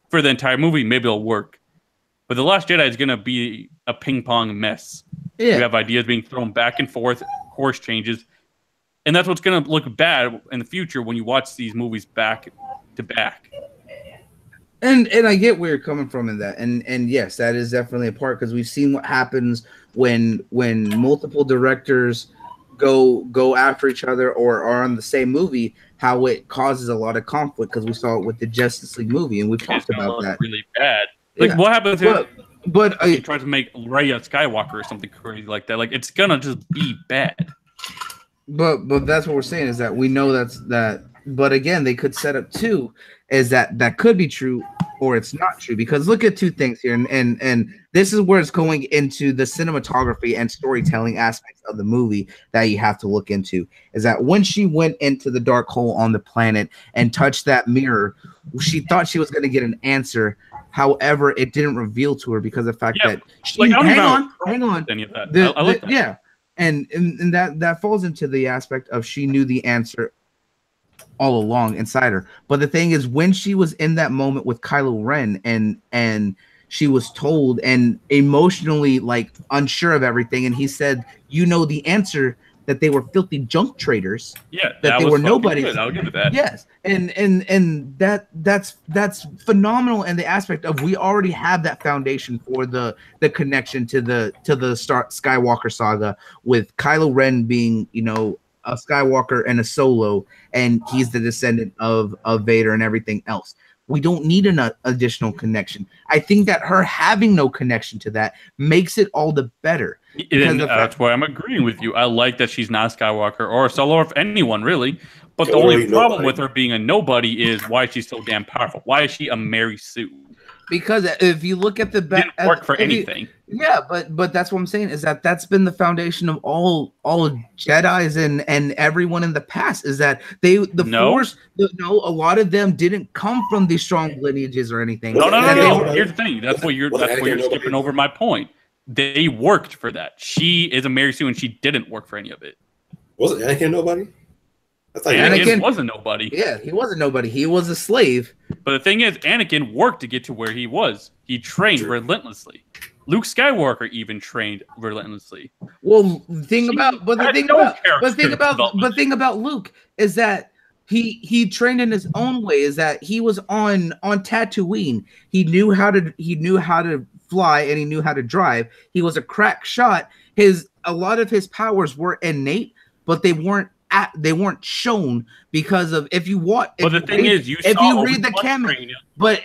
[SPEAKER 3] for the entire movie, maybe it'll work. But The Last Jedi is going to be a ping-pong mess. Yeah. You have ideas being thrown back and forth, course changes, and that's what's going to look bad in the future when you watch these movies back to back.
[SPEAKER 1] And I get where you're coming from in that, and yes, that is definitely a part, because we've seen what happens when multiple directors go after each other or are on the same movie, how it causes a lot of conflict, because we saw it with the Justice League movie, and we've talked about that.
[SPEAKER 3] Really bad. Like, what happens if
[SPEAKER 1] he
[SPEAKER 3] tries to make Rey a Skywalker or something crazy like that? Like, it's gonna just be bad.
[SPEAKER 1] But that's what we're saying is that we know that's that. But again, they could set up too is that could be true or it's not true, because look at two things here, and this is where it's going into the cinematography and storytelling aspects of the movie that you have to look into. Is that when she went into the dark hole on the planet and touched that mirror, she thought she was going to get an answer. However, it didn't reveal to her because of the fact that she,
[SPEAKER 3] like,
[SPEAKER 1] hang on,
[SPEAKER 3] any of that. I like that.
[SPEAKER 1] Yeah, and that falls into the aspect of she knew the answer all along inside her. But the thing is, when she was in that moment with Kylo Ren and she was told and emotionally like unsure of everything, and he said, "You know the answer." That they were filthy junk traders.
[SPEAKER 3] Yeah,
[SPEAKER 1] that they were nobody.
[SPEAKER 3] I'll give it that.
[SPEAKER 1] Yes, and that's phenomenal. And the aspect of we already have that foundation for the connection to the Skywalker saga with Kylo Ren being a Skywalker and a Solo, and he's the descendant of Vader and everything else. We don't need an additional connection. I think that her having no connection to that makes it all the better.
[SPEAKER 3] And that's why I'm agreeing with you. I like that she's not a Skywalker or a Solo, or if anyone really. But the only problem with her being a nobody is why she's so damn powerful. Why is she a Mary Sue?
[SPEAKER 1] Because if you look at the
[SPEAKER 3] didn't work for anything.
[SPEAKER 1] But that's what I'm saying is that's been the foundation of all Jedis and everyone in the past is that Force. A lot of them didn't come from these strong lineages or anything.
[SPEAKER 3] No. Here's the thing. That's what you're skipping over my point. They worked for that. She is a Mary Sue, and she didn't work for any of it.
[SPEAKER 2] Wasn't Anakin nobody?
[SPEAKER 3] I thought Anakin wasn't nobody.
[SPEAKER 1] Yeah, he wasn't nobody. He was a slave.
[SPEAKER 3] But the thing is, Anakin worked to get to where he was. He trained relentlessly. Luke Skywalker even trained relentlessly.
[SPEAKER 1] Well, the thing about Luke is that he trained in his own way. Is that he was on Tatooine. He knew how to fly and he knew how to drive. He was a crack shot. A lot of his powers were innate, but they weren't shown because of if you read the comics, but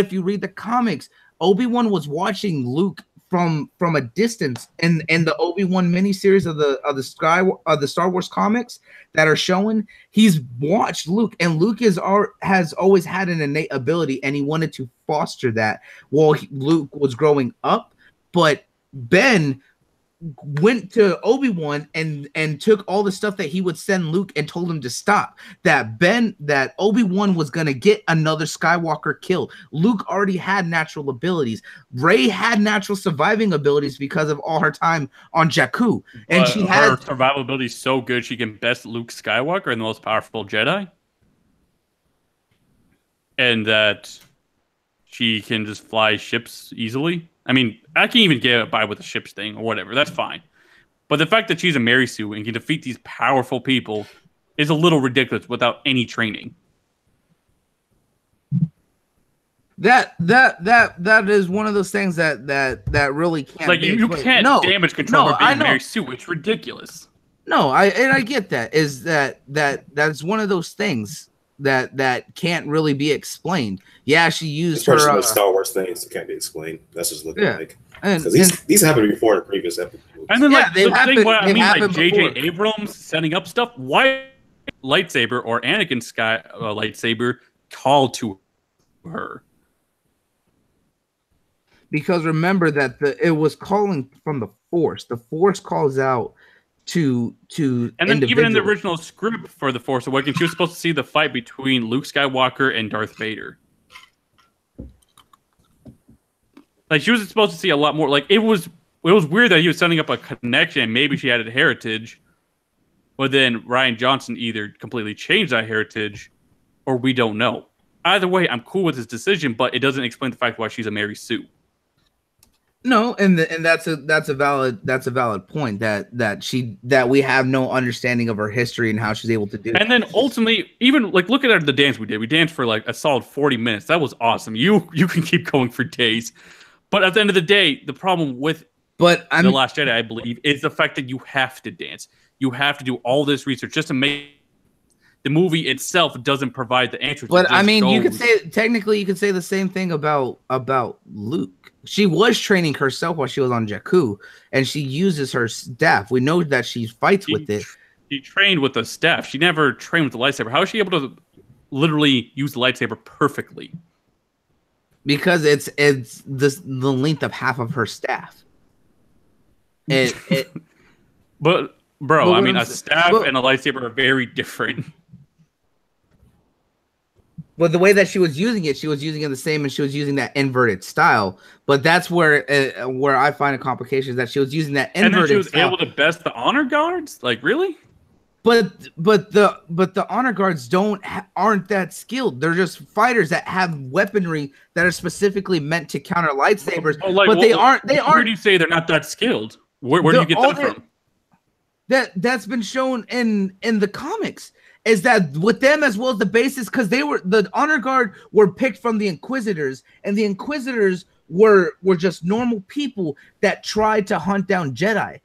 [SPEAKER 1] if you read the comics, Obi-Wan was watching Luke from a distance in the Obi-Wan miniseries of the Star Wars comics that are showing. He's watched Luke, and Luke has always had an innate ability, and he wanted to foster that while Luke was growing up. But Ben went to Obi-Wan and took all the stuff that he would send Luke and told him to stop. That Obi-Wan was going to get another Skywalker killed. Luke already had natural abilities. Rey had natural surviving abilities because of all her time on Jakku. And she had
[SPEAKER 3] her survival ability so good she can best Luke Skywalker and the most powerful Jedi. And that she can just fly ships easily. I mean, I can even get by with the ships thing or whatever. That's fine. But the fact that she's a Mary Sue and can defeat these powerful people is a little ridiculous without any training.
[SPEAKER 1] That is one of those things that really can't.
[SPEAKER 3] Like you can't damage control her being Mary Sue. It's ridiculous.
[SPEAKER 1] No, I get that. Is that's one of those things that can't really be explained. Yeah, she used her
[SPEAKER 2] Star Wars things that can't be explained. That's just looking like.
[SPEAKER 1] And
[SPEAKER 2] these happened before in previous episodes.
[SPEAKER 3] And then J.J. Abrams setting up stuff. Why lightsaber or Anakin lightsaber called to her?
[SPEAKER 1] Because remember that it was calling from the Force. The Force calls out to
[SPEAKER 3] and then even in the original script for The Force Awakens, she was supposed to see the fight between Luke Skywalker and Darth Vader. Like she was supposed to see a lot more. Like it was weird that he was setting up a connection and maybe she had a heritage, but then Rian Johnson either completely changed that heritage or we don't know. Either way, I'm cool with his decision, but it doesn't explain the fact why she's a Mary Sue.
[SPEAKER 1] No, and that's a valid point that we have no understanding of her history and how she's able to do it.
[SPEAKER 3] And then ultimately, even like look at the dance we did. We danced for like a solid 40 minutes. That was awesome. You can keep going for days. But at the end of the day, the problem with The Last Jedi, I believe, is the fact that you have to dance. You have to do all this research just to make the movie itself doesn't provide the answers.
[SPEAKER 1] But I mean, you could say technically you could say the same thing about Luke. She was training herself while she was on Jakku, and she uses her staff. We know that she fights with it.
[SPEAKER 3] She trained with the staff. She never trained with the lightsaber. How is she able to literally use the lightsaber perfectly?
[SPEAKER 1] Because it's the length of half of her staff.
[SPEAKER 3] But bro, I mean, a staff and a lightsaber are very different.
[SPEAKER 1] But the way that she was using it the same, and she was using that inverted style. But that's where I find a complication is that she was using that inverted.
[SPEAKER 3] And then she was
[SPEAKER 1] style.
[SPEAKER 3] able to best the honor guards. Like really?
[SPEAKER 1] But the honor guards aren't that skilled. They're just fighters that have weaponry that are specifically meant to counter lightsabers. But they aren't.
[SPEAKER 3] Where do you say they're not that skilled? Where do you get that from?
[SPEAKER 1] That's been shown in the comics. Is that with them as well as the bases, because the honor guard were picked from the Inquisitors, and the Inquisitors were just normal people that tried to hunt down Jedi.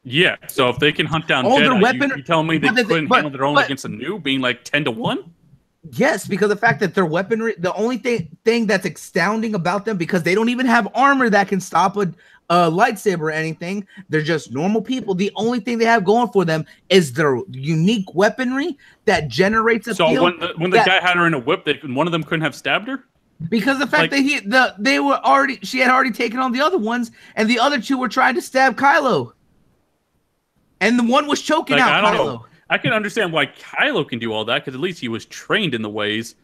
[SPEAKER 3] Yeah, so if they can hunt down Jedi, you tell me they couldn't handle their own against a noob being like 10-1?
[SPEAKER 1] Yes, because the fact that their weaponry, the only thing that's astounding about them, because they don't even have armor that can stop a lightsaber or anything. They're just normal people. The only thing they have going for them is their unique weaponry that generates a
[SPEAKER 3] So when the guy had her in a whip, one of them couldn't have stabbed her?
[SPEAKER 1] Because the fact that she had already taken on the other ones, and the other two were trying to stab Kylo. And the one was choking out Kylo.
[SPEAKER 3] Know. I can understand why Kylo can do all that, because at least he was trained in the ways.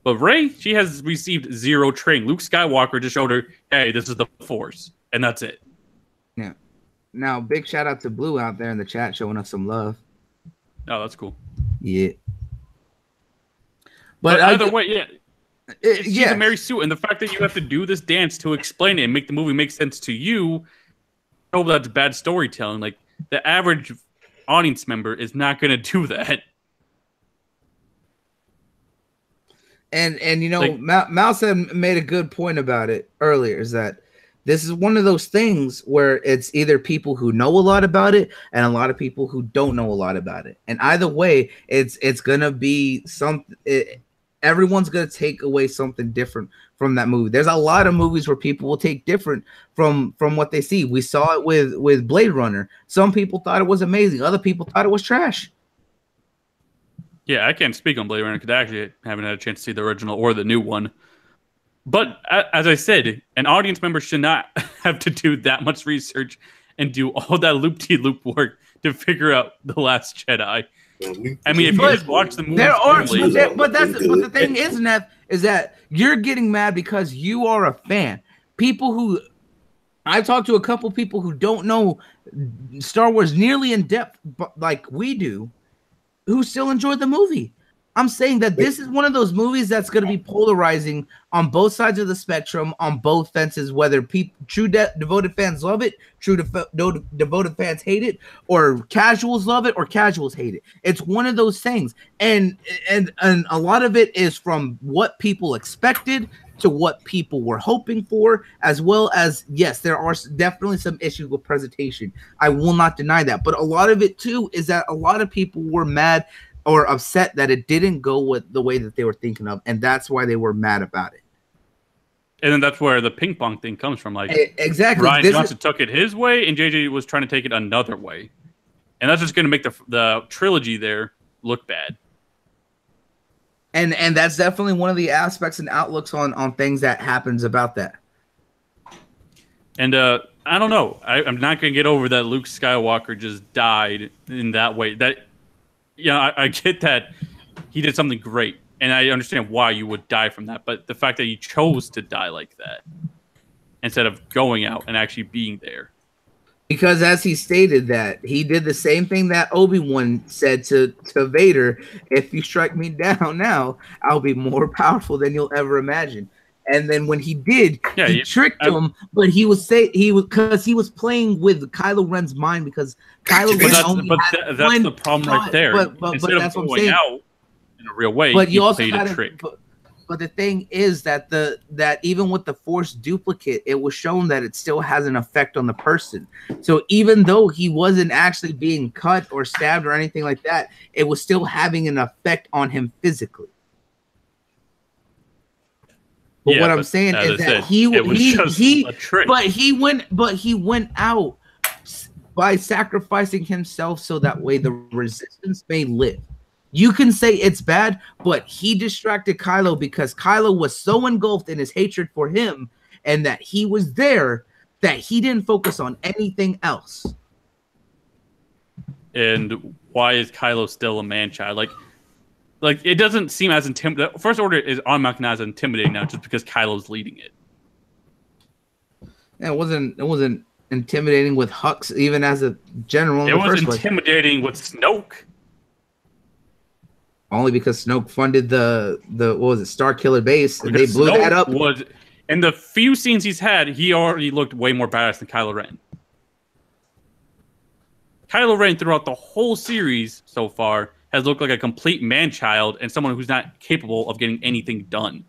[SPEAKER 3] But Rey, she has received zero training. Luke Skywalker just showed her, hey, this is the Force. And that's it.
[SPEAKER 1] Yeah. Now, big shout out to Blue out there in the chat showing us some love.
[SPEAKER 3] Oh, that's cool.
[SPEAKER 1] Yeah.
[SPEAKER 3] But either way, yeah. She's a Mary Sue. And the fact that you have to do this dance to explain it and make the movie make sense to you, oh, that's bad storytelling. Like, the average audience member is not going to do that.
[SPEAKER 1] And you know, like, Mouse made a good point about it earlier, is that this is one of those things where it's either people who know a lot about it and a lot of people who don't know a lot about it. And either way, it's going to be something. Everyone's going to take away something different from that movie. There's a lot of movies where people will take different from what they see. We saw it with Blade Runner. Some people thought it was amazing. Other people thought it was trash.
[SPEAKER 3] Yeah, I can't speak on Blade Runner because I actually haven't had a chance to see the original or the new one. But as I said, an audience member should not have to do that much research and do all that loop-de-loop work to figure out The Last Jedi. I mean, if you just watch the movie,
[SPEAKER 1] but the thing is, Neff, is that you're getting mad because you are a fan. People who I've talked to a couple people who don't know Star Wars nearly in depth, like we do, who still enjoyed the movie. I'm saying that this is one of those movies that's going to be polarizing on both sides of the spectrum, on both fences, whether true devoted fans love it, true devoted fans hate it, or casuals love it, or casuals hate it. It's one of those things. And a lot of it is from what people expected to what people were hoping for, as well as, yes, there are definitely some issues with presentation. I will not deny that. But a lot of it, too, is that a lot of people were mad or upset that it didn't go with the way that they were thinking of, and that's why they were mad about it.
[SPEAKER 3] And then that's where the ping pong thing comes from. Like,
[SPEAKER 1] exactly,
[SPEAKER 3] Rian Johnson took it his way, and JJ was trying to take it another way, and that's just going to make the trilogy there look bad.
[SPEAKER 1] And that's definitely one of the aspects and outlooks on things that happens about that.
[SPEAKER 3] And I don't know. I'm not going to get over that Luke Skywalker just died in that way. That. Yeah, I get that he did something great, and I understand why you would die from that. But the fact that he chose to die like that instead of going out and actually being there.
[SPEAKER 1] Because as he stated that, he did the same thing that Obi-Wan said to Vader, if you strike me down now, I'll be more powerful than you'll ever imagine. And then when he did, he tricked him, but he was because he was playing with Kylo Ren's mind, because Kylo Ren
[SPEAKER 3] that's the problem right there.
[SPEAKER 1] But that's what I'm saying.
[SPEAKER 3] Out in a real way,
[SPEAKER 1] but you also
[SPEAKER 3] played a trick.
[SPEAKER 1] But the thing is that that even with the Force duplicate, it was shown that it still has an effect on the person. So even though he wasn't actually being cut or stabbed or anything like that, it was still having an effect on him physically. But what I'm saying is that he went out by sacrificing himself so that way the resistance may live. You can say it's bad, but he distracted Kylo because Kylo was so engulfed in his hatred for him and that he was there that he didn't focus on anything else.
[SPEAKER 3] And why is Kylo still a man-child? Like it doesn't seem as intimidating. First Order is automatically not as intimidating now just because Kylo's leading it.
[SPEAKER 1] Yeah, it wasn't intimidating with Hux even as a general.
[SPEAKER 3] It was intimidating with Snoke.
[SPEAKER 1] Only because Snoke funded the what was it, Star Killer base, and they blew that up.
[SPEAKER 3] In the few scenes he's had, he already looked way more badass than Kylo Ren. Kylo Ren throughout the whole series so far has looked like a complete man-child and someone who's not capable of getting anything done.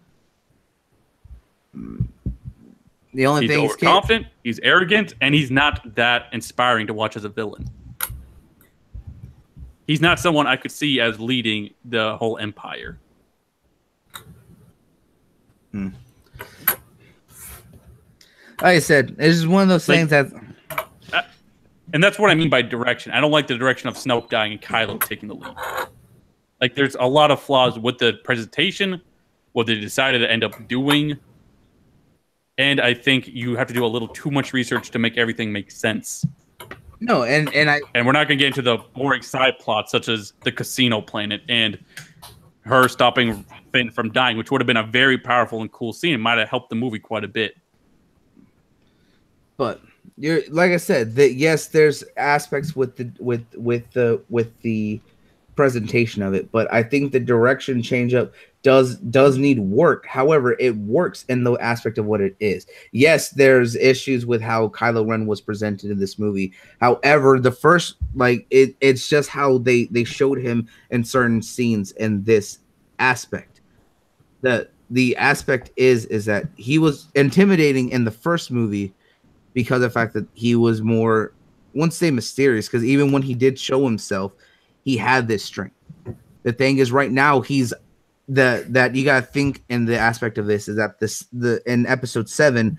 [SPEAKER 1] The only thing
[SPEAKER 3] he's overconfident, he's arrogant, and he's not that inspiring to watch as a villain. He's not someone I could see as leading the whole empire.
[SPEAKER 1] Like I said, it's just one of those things that...
[SPEAKER 3] And that's what I mean by direction. I don't like the direction of Snoke dying and Kylo taking the lead. Like, there's a lot of flaws with the presentation, what they decided to end up doing. And I think you have to do a little too much research to make everything make sense.
[SPEAKER 1] No, and
[SPEAKER 3] we're not going to get into the boring side plots such as the casino planet and her stopping Finn from dying, which would have been a very powerful and cool scene. It might have helped the movie quite a bit.
[SPEAKER 1] But you're like I said, that yes, there's aspects with the presentation of it, but I think the direction change up does need work. However, it works in the aspect of what it is. Yes, there's issues with how Kylo Ren was presented in this movie. However, the first it's just how they showed him in certain scenes in this aspect. The aspect is that he was intimidating in the first movie because of the fact that he was more, I wouldn't say mysterious, because even when he did show himself, he had this strength. The thing is, right now, he's that you gotta think in the aspect of this is that in episode 7,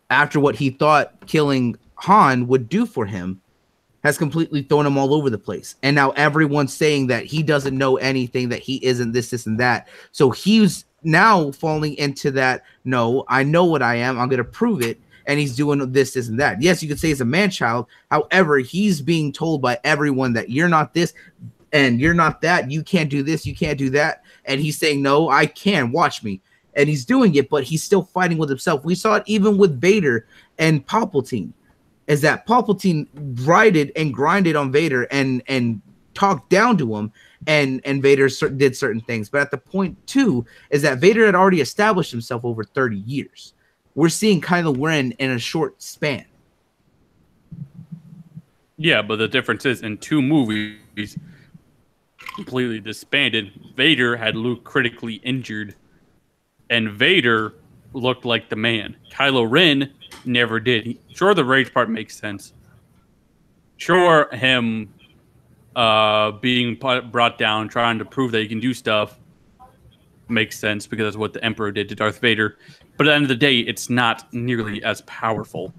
[SPEAKER 1] after what he thought killing Han would do for him, has completely thrown him all over the place. And now everyone's saying that he doesn't know anything, that he isn't this, and that. So he's now falling into that, no, I know what I am, I'm gonna prove it. And he's doing this, and that. Yes, you could say he's a man-child. However, he's being told by everyone that you're not this and you're not that. You can't do this. You can't do that. And he's saying, no, I can. Watch me. And he's doing it, but he's still fighting with himself. We saw it even with Vader and Palpatine. Is that Palpatine rided and grinded on Vader and talked down to him. And Vader did certain things. But at the point, too, is that Vader had already established himself over 30 years. We're seeing Kylo Ren in a short span.
[SPEAKER 3] Yeah, but the difference is in 2 movies, completely disbanded, Vader had Luke critically injured, and Vader looked like the man. Kylo Ren never did. Sure, the rage part makes sense. Sure, him being brought down, trying to prove that he can do stuff, makes sense because that's what the Emperor did to Darth Vader. But at the end of the day, it's not nearly as powerful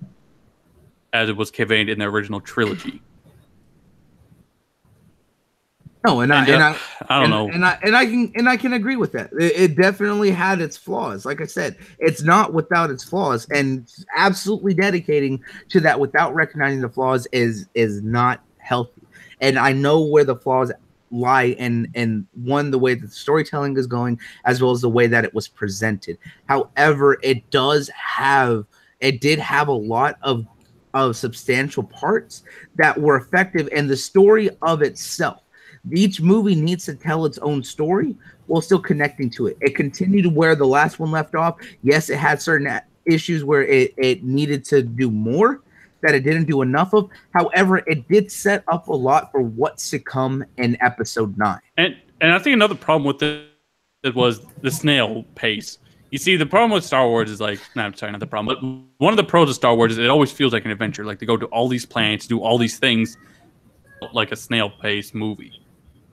[SPEAKER 3] as it was conveyed in the original trilogy.
[SPEAKER 1] No, I don't
[SPEAKER 3] know,
[SPEAKER 1] and I can agree with that. It definitely had its flaws. Like I said, it's not without its flaws, and absolutely dedicating to that without recognizing the flaws is not healthy. And I know where the flaws lie in one, the way that the storytelling is going, as well as the way that it was presented. However, it did have a lot of substantial parts that were effective in the story of itself. Each movie needs to tell its own story while still connecting to it. It continued where the last one left off. Yes, it had certain issues where it needed to do more that it didn't do enough of. However, it did set up a lot for what's to come in episode 9.
[SPEAKER 3] And I think another problem with it was the snail pace. You see, the problem with Star Wars is not the problem, but one of the pros of Star Wars is it always feels like an adventure. Like they go to all these planets, do all these things like a snail pace movie.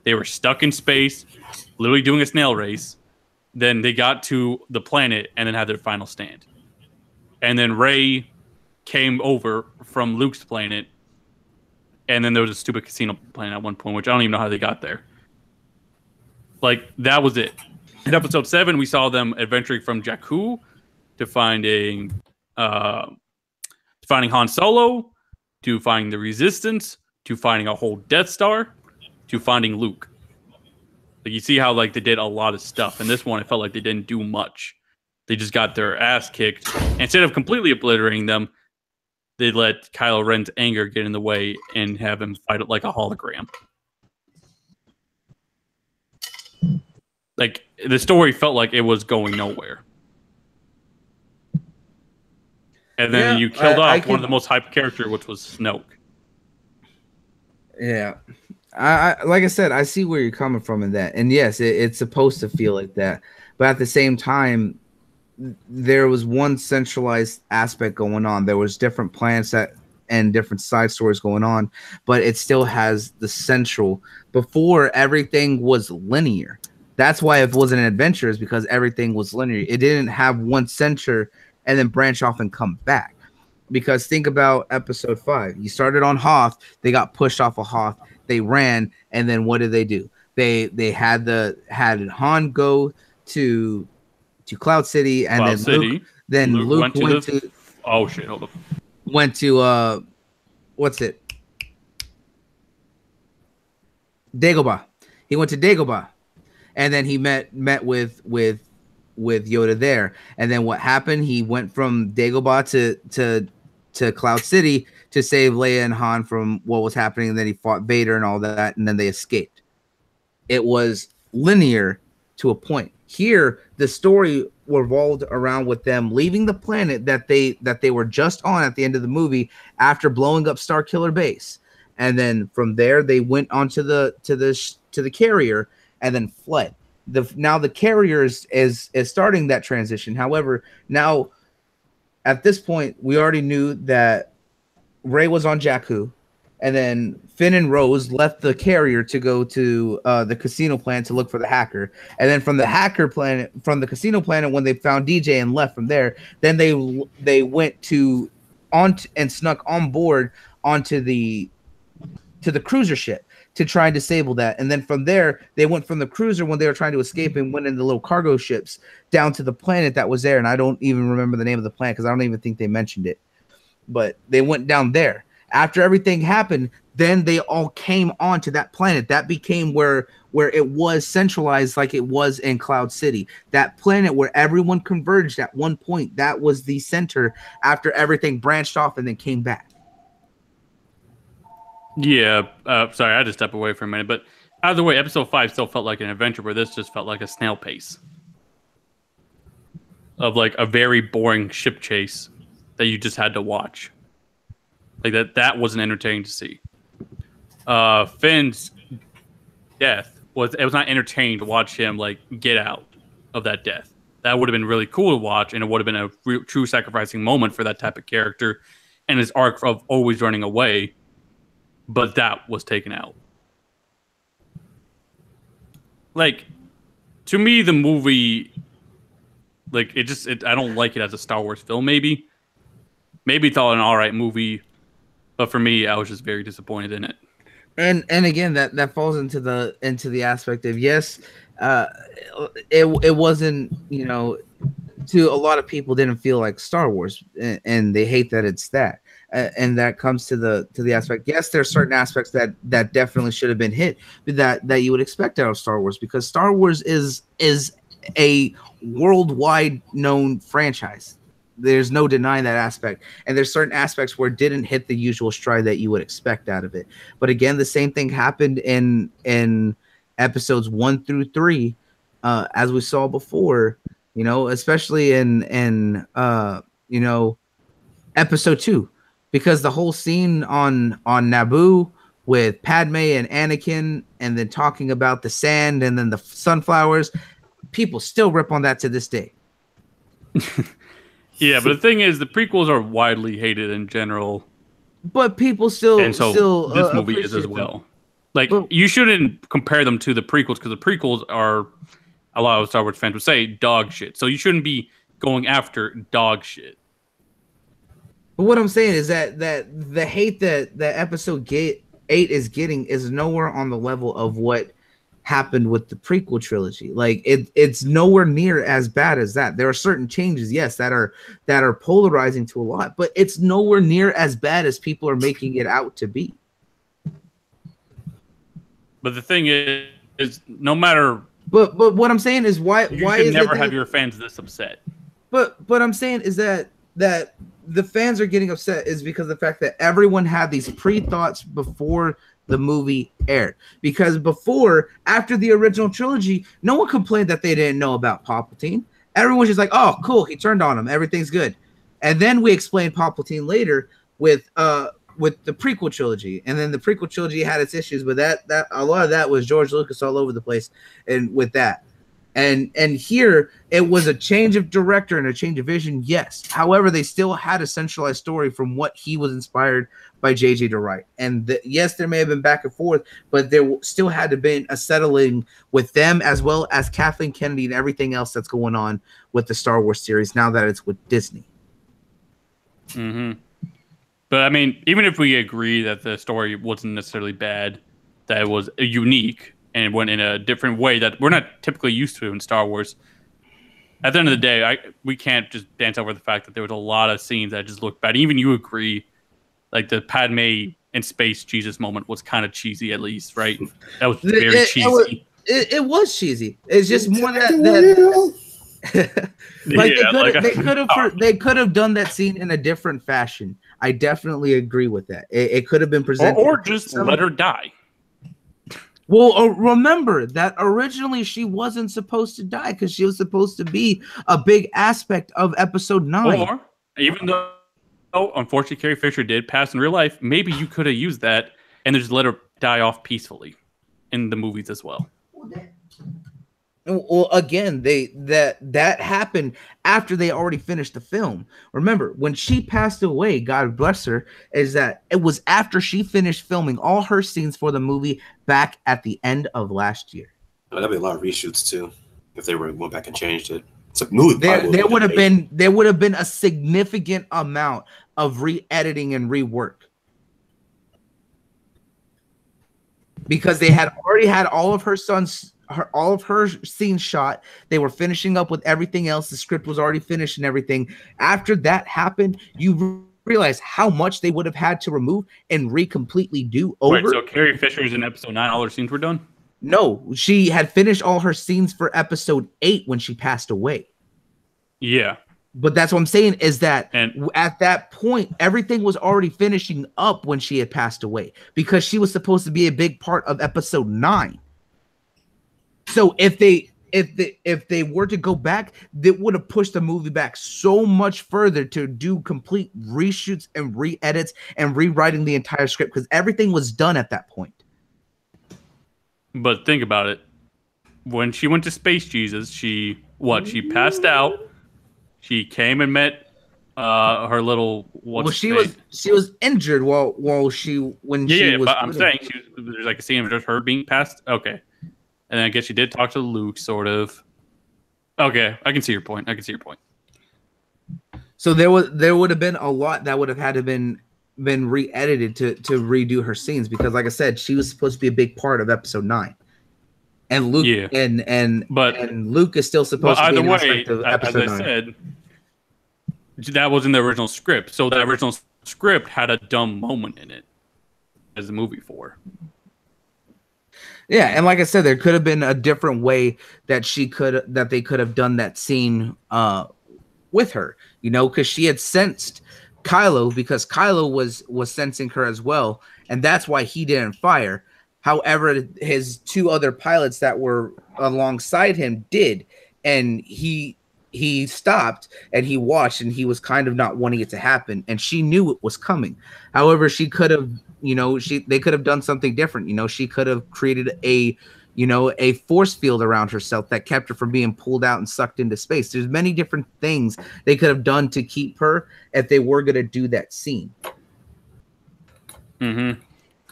[SPEAKER 3] They were stuck in space, literally doing a snail race, Then they got to the planet and then had their final stand. And then Rey came over from Luke's planet. And then there was a stupid casino planet at one point, which I don't even know how they got there. Like, that was it. In episode 7, we saw them adventuring from Jakku to finding Han Solo, to finding the Resistance, to finding a whole Death Star, to finding Luke. Like, you see how like they did a lot of stuff. And this one, it felt like they didn't do much. They just got their ass kicked. Instead of completely obliterating them, they let Kylo Ren's anger get in the way and have him fight it like a hologram. Like, the story felt like it was going nowhere. And then you killed off one of the most hyped characters, which was Snoke.
[SPEAKER 1] Yeah. I like I said, I see where you're coming from in that. And yes, it's supposed to feel like that. But at the same time, there was one centralized aspect going on. There was different plans and different side stories going on, but it still has the central. Before, everything was linear. That's why it wasn't an adventure, is because everything was linear. It didn't have one center and then branch off and come back. Because think about episode 5. You started on Hoth. They got pushed off of Hoth. They ran, and then what did they do? They had Han go to Cloud City, and then Luke went to
[SPEAKER 3] oh shit, hold up.
[SPEAKER 1] Went to what's it? Dagobah. He went to Dagobah, and then he met with Yoda there. And then what happened? He went from Dagobah to Cloud City to save Leia and Han from what was happening, and then he fought Vader and all that, and then they escaped. It was linear to a point. Here, the story revolved around with them leaving the planet that they were just on at the end of the movie after blowing up Starkiller Base, and then from there they went onto the carrier and then fled. Now the carrier is starting that transition. However, now at this point, we already knew that Rey was on Jakku, and then Finn and Rose left the carrier to go to the casino planet to look for the hacker. And then from the casino planet, when they found DJ and left from there, then they went and snuck on board onto the cruiser ship to try and disable that. And then from there, they went from the cruiser when they were trying to escape and went in the little cargo ships down to the planet that was there. And I don't even remember the name of the planet because I don't even think they mentioned it. But they went down there. After everything happened, then they all came onto that planet. That became where it was centralized like it was in Cloud City. That planet where everyone converged at one point, that was the center after everything branched off and then came back.
[SPEAKER 3] Yeah, sorry, I had to step away for a minute. But either way, episode 5 still felt like an adventure, where this just felt like a snail pace of like a very boring ship chase that you just had to watch. Like that wasn't entertaining to see. Finn's death was not entertaining to watch him like get out of that death. That would have been really cool to watch, and it would have been a true sacrificing moment for that type of character and his arc of always running away. But that was taken out. Like, to me, the movie, like, I don't like it as a Star Wars film, maybe. Maybe it's all an alright movie, but for me, I was just very disappointed in it.
[SPEAKER 1] And again, that falls into the aspect of, yes, it wasn't, to a lot of people didn't feel like Star Wars, and they hate that it's that. And that comes to the aspect. Yes, there are certain aspects that definitely should have been hit that you would expect out of Star Wars, because Star Wars is a worldwide known franchise. There's no denying that aspect. And there's certain aspects where it didn't hit the usual stride that you would expect out of it. But again, the same thing happened in episodes 1 through 3, as we saw before. Especially in episode 2. Because the whole scene on Naboo with Padme and Anakin, and then talking about the sand and then the sunflowers, people still rip on that to this day.
[SPEAKER 3] Yeah, but the thing is, the prequels are widely hated in general.
[SPEAKER 1] But people still,
[SPEAKER 3] and so this movie is as well. Like, you shouldn't compare them to the prequels, because the prequels are a lot of Star Wars fans would say, dog shit. So you shouldn't be going after dog shit.
[SPEAKER 1] But what I'm saying is that the hate that episode 8 is getting is nowhere on the level of what happened with the prequel trilogy. Like it's nowhere near as bad as that. There are certain changes, yes, that are polarizing to a lot, but it's nowhere near as bad as people are making it out to be.
[SPEAKER 3] But the thing is no matter.
[SPEAKER 1] But what I'm saying is why
[SPEAKER 3] is never have your fans this upset.
[SPEAKER 1] But I'm saying is that the fans are getting upset is because of the fact that everyone had these pre-thoughts before the movie aired. Because after the original trilogy, no one complained that they didn't know about Palpatine. Everyone's just like, oh, cool, he turned on him, everything's good. And then we explained Palpatine later with the prequel trilogy. And then the prequel trilogy had its issues, but that a lot of that was George Lucas all over the place and with that. And here it was a change of director and a change of vision, yes. However, they still had a centralized story from what he was inspired by JJ to write. And yes, there may have been back and forth, but there still had to be a settling with them as well as Kathleen Kennedy and everything else that's going on with the Star Wars series now that it's with Disney.
[SPEAKER 3] Mm-hmm. But I mean, even if we agree that the story wasn't necessarily bad, that it was unique and it went in a different way that we're not typically used to in Star Wars. At the end of the day, we can't just dance over the fact that there was a lot of scenes that just looked bad. Even you agree, like the Padme and Space Jesus moment was kind of cheesy, at least, right? That was very cheesy.
[SPEAKER 1] It was cheesy. It's just more that like they could have done that scene in a different fashion. I definitely agree with that. It could have been presented,
[SPEAKER 3] or just let her die.
[SPEAKER 1] Well, remember that originally she wasn't supposed to die because she was supposed to be a big aspect of episode 9.
[SPEAKER 3] Or even though, unfortunately, Carrie Fisher did pass in real life, maybe you could have used that and just let her die off peacefully in the movies as well.
[SPEAKER 1] Well, again, that happened after they already finished the film. Remember, when she passed away, God bless her, is that it was after she finished filming all her scenes for the movie back at the end of last year.
[SPEAKER 2] That'd be a lot of reshoots too, if they went back and changed it. It's a movie.
[SPEAKER 1] There would have been a significant amount of re-editing and rework. Because they had already had all of her scenes shot. They were finishing up with everything else. The script was already finished and everything. After that happened, you realize how much they would have had to remove and completely do over.
[SPEAKER 3] Wait, so Carrie Fisher's in episode 9, all her scenes were done?
[SPEAKER 1] No, she had finished all her scenes for episode 8 when she passed away.
[SPEAKER 3] Yeah.
[SPEAKER 1] But that's what I'm saying is that at that point, everything was already finishing up when she had passed away because she was supposed to be a big part of episode 9. So if they were to go back, they would have pushed the movie back so much further to do complete reshoots and re-edits and rewriting the entire script because everything was done at that point.
[SPEAKER 3] But think about it. When she went to Space Jesus, she passed out. She came and met her little.
[SPEAKER 1] She was injured when she was.
[SPEAKER 3] But I'm saying there's like a scene of just her being passed. Okay, and then I guess she did talk to Luke, sort of. Okay, I can see your point.
[SPEAKER 1] So there would have been a lot that would have had to been re-edited to redo her scenes because, like I said, she was supposed to be a big part of episode 9. And Luke and Luke is still supposed to be an aspect of episode 9.
[SPEAKER 3] As I said, that was in the original script. So the original script had a dumb moment in it as a movie for.
[SPEAKER 1] Yeah, and like I said, there could have been a different way that they could have done that scene with her, because she had sensed Kylo because Kylo was sensing her as well, and that's why he didn't fire. However, his 2 other pilots that were alongside him did, and he stopped and he watched, and he was kind of not wanting it to happen, and she knew it was coming. However, she could have, they could have done something different. She could have created a force field around herself that kept her from being pulled out and sucked into space. There's many different things they could have done to keep her if they were going to do that scene.
[SPEAKER 3] Mm-hmm.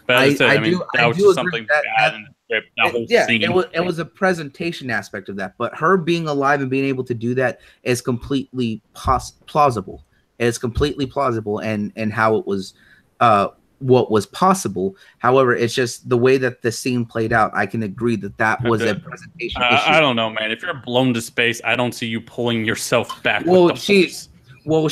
[SPEAKER 3] But as I said, that was just something bad. And script, that whole
[SPEAKER 1] Yeah,
[SPEAKER 3] scene.
[SPEAKER 1] it was a presentation aspect of that, but her being alive and being able to do that is completely plausible. It's completely plausible, and how it was, what was possible. However, it's just the way that the scene played out. I can agree that was a presentation issue.
[SPEAKER 3] I don't know, man. If you're blown to space, I don't see you pulling yourself back.
[SPEAKER 1] Well,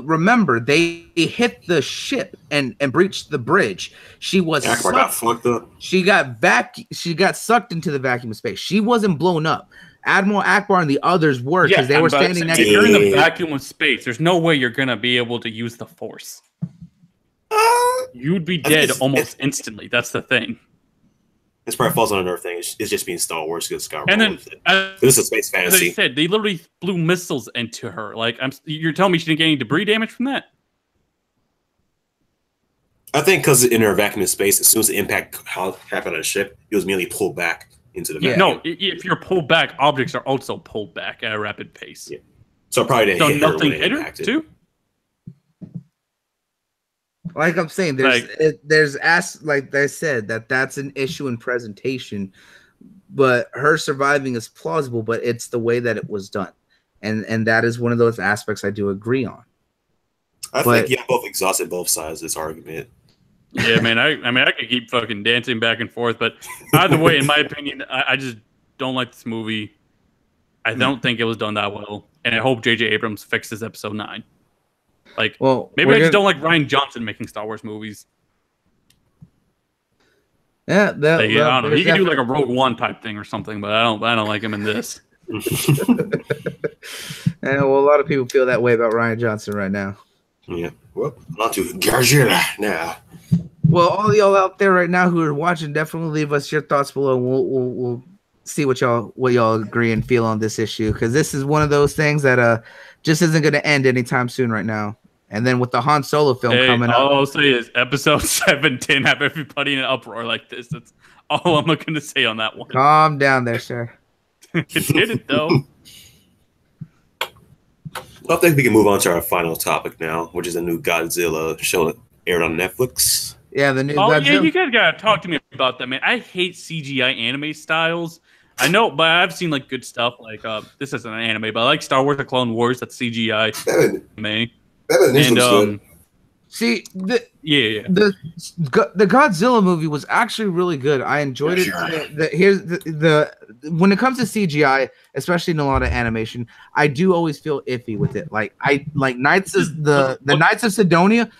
[SPEAKER 1] remember, they hit the ship and breached the bridge. She was
[SPEAKER 2] got fucked up.
[SPEAKER 1] She got sucked into the vacuum of space. She wasn't blown up. Admiral Akbar and the others were, because they were standing next to her.
[SPEAKER 3] If you're in the vacuum of space, there's no way you're gonna be able to use the Force. You'd be dead almost instantly. That's the thing.
[SPEAKER 2] This probably falls on another thing. It's just being Star Wars because Star Wars.
[SPEAKER 3] And then
[SPEAKER 2] this is space fantasy.
[SPEAKER 3] They said they literally blew missiles into her. Like, you're telling me she didn't get any debris damage from that?
[SPEAKER 2] I think because in her vacuum of space, as soon as the impact happened on the ship, it was immediately pulled back into the vacuum.
[SPEAKER 3] No, if you're pulled back, objects are also pulled back at a rapid pace.
[SPEAKER 2] Yeah. So it probably didn't hit her when it impacted.
[SPEAKER 3] Too?
[SPEAKER 1] Like I'm saying, like I said, that's an issue in presentation, but her surviving is plausible, but it's the way that it was done. And that is one of those aspects I do agree on.
[SPEAKER 2] I think both exhausted both sides of this argument.
[SPEAKER 3] Yeah, man. I could keep fucking dancing back and forth, but either way, in my opinion, I just don't like this movie. I don't think it was done that well, and I hope J.J. Abrams fixes Episode 9. Like, well, maybe I just don't like Rian Johnson making Star Wars movies.
[SPEAKER 1] Yeah,
[SPEAKER 3] I don't know. He could do like a Rogue One type thing or something, but I don't like him in this.
[SPEAKER 1] Yeah, well, a lot of people feel that way about Rian Johnson right now.
[SPEAKER 2] Yeah, well, not too Godzilla now.
[SPEAKER 1] Well, all y'all out there right now who are watching, definitely leave us your thoughts below. We'll see what y'all agree and feel on this issue, because this is one of those things that just isn't going to end anytime soon right now. And then with the Han Solo film coming up,
[SPEAKER 3] all I'll say is episode 7 didn't have everybody in an uproar like this. That's all I'm going to say on that one.
[SPEAKER 1] Calm down there, sir.
[SPEAKER 3] It didn't, though.
[SPEAKER 2] Well, I think we can move on to our final topic now, which is a new Godzilla show that aired on Netflix.
[SPEAKER 1] Yeah, the new
[SPEAKER 3] Godzilla.
[SPEAKER 1] Yeah,
[SPEAKER 3] you guys got to talk to me about that, man. I hate CGI anime styles. I know, but I've seen like good stuff. Like this isn't an anime, but I like Star Wars: The Clone Wars. That's CGI anime.
[SPEAKER 1] See, the
[SPEAKER 3] the
[SPEAKER 1] Godzilla movie was actually really good. I enjoyed it. When it comes to CGI, especially in a lot of animation, I do always feel iffy with it. Like Knights of the Knights of Sidonia.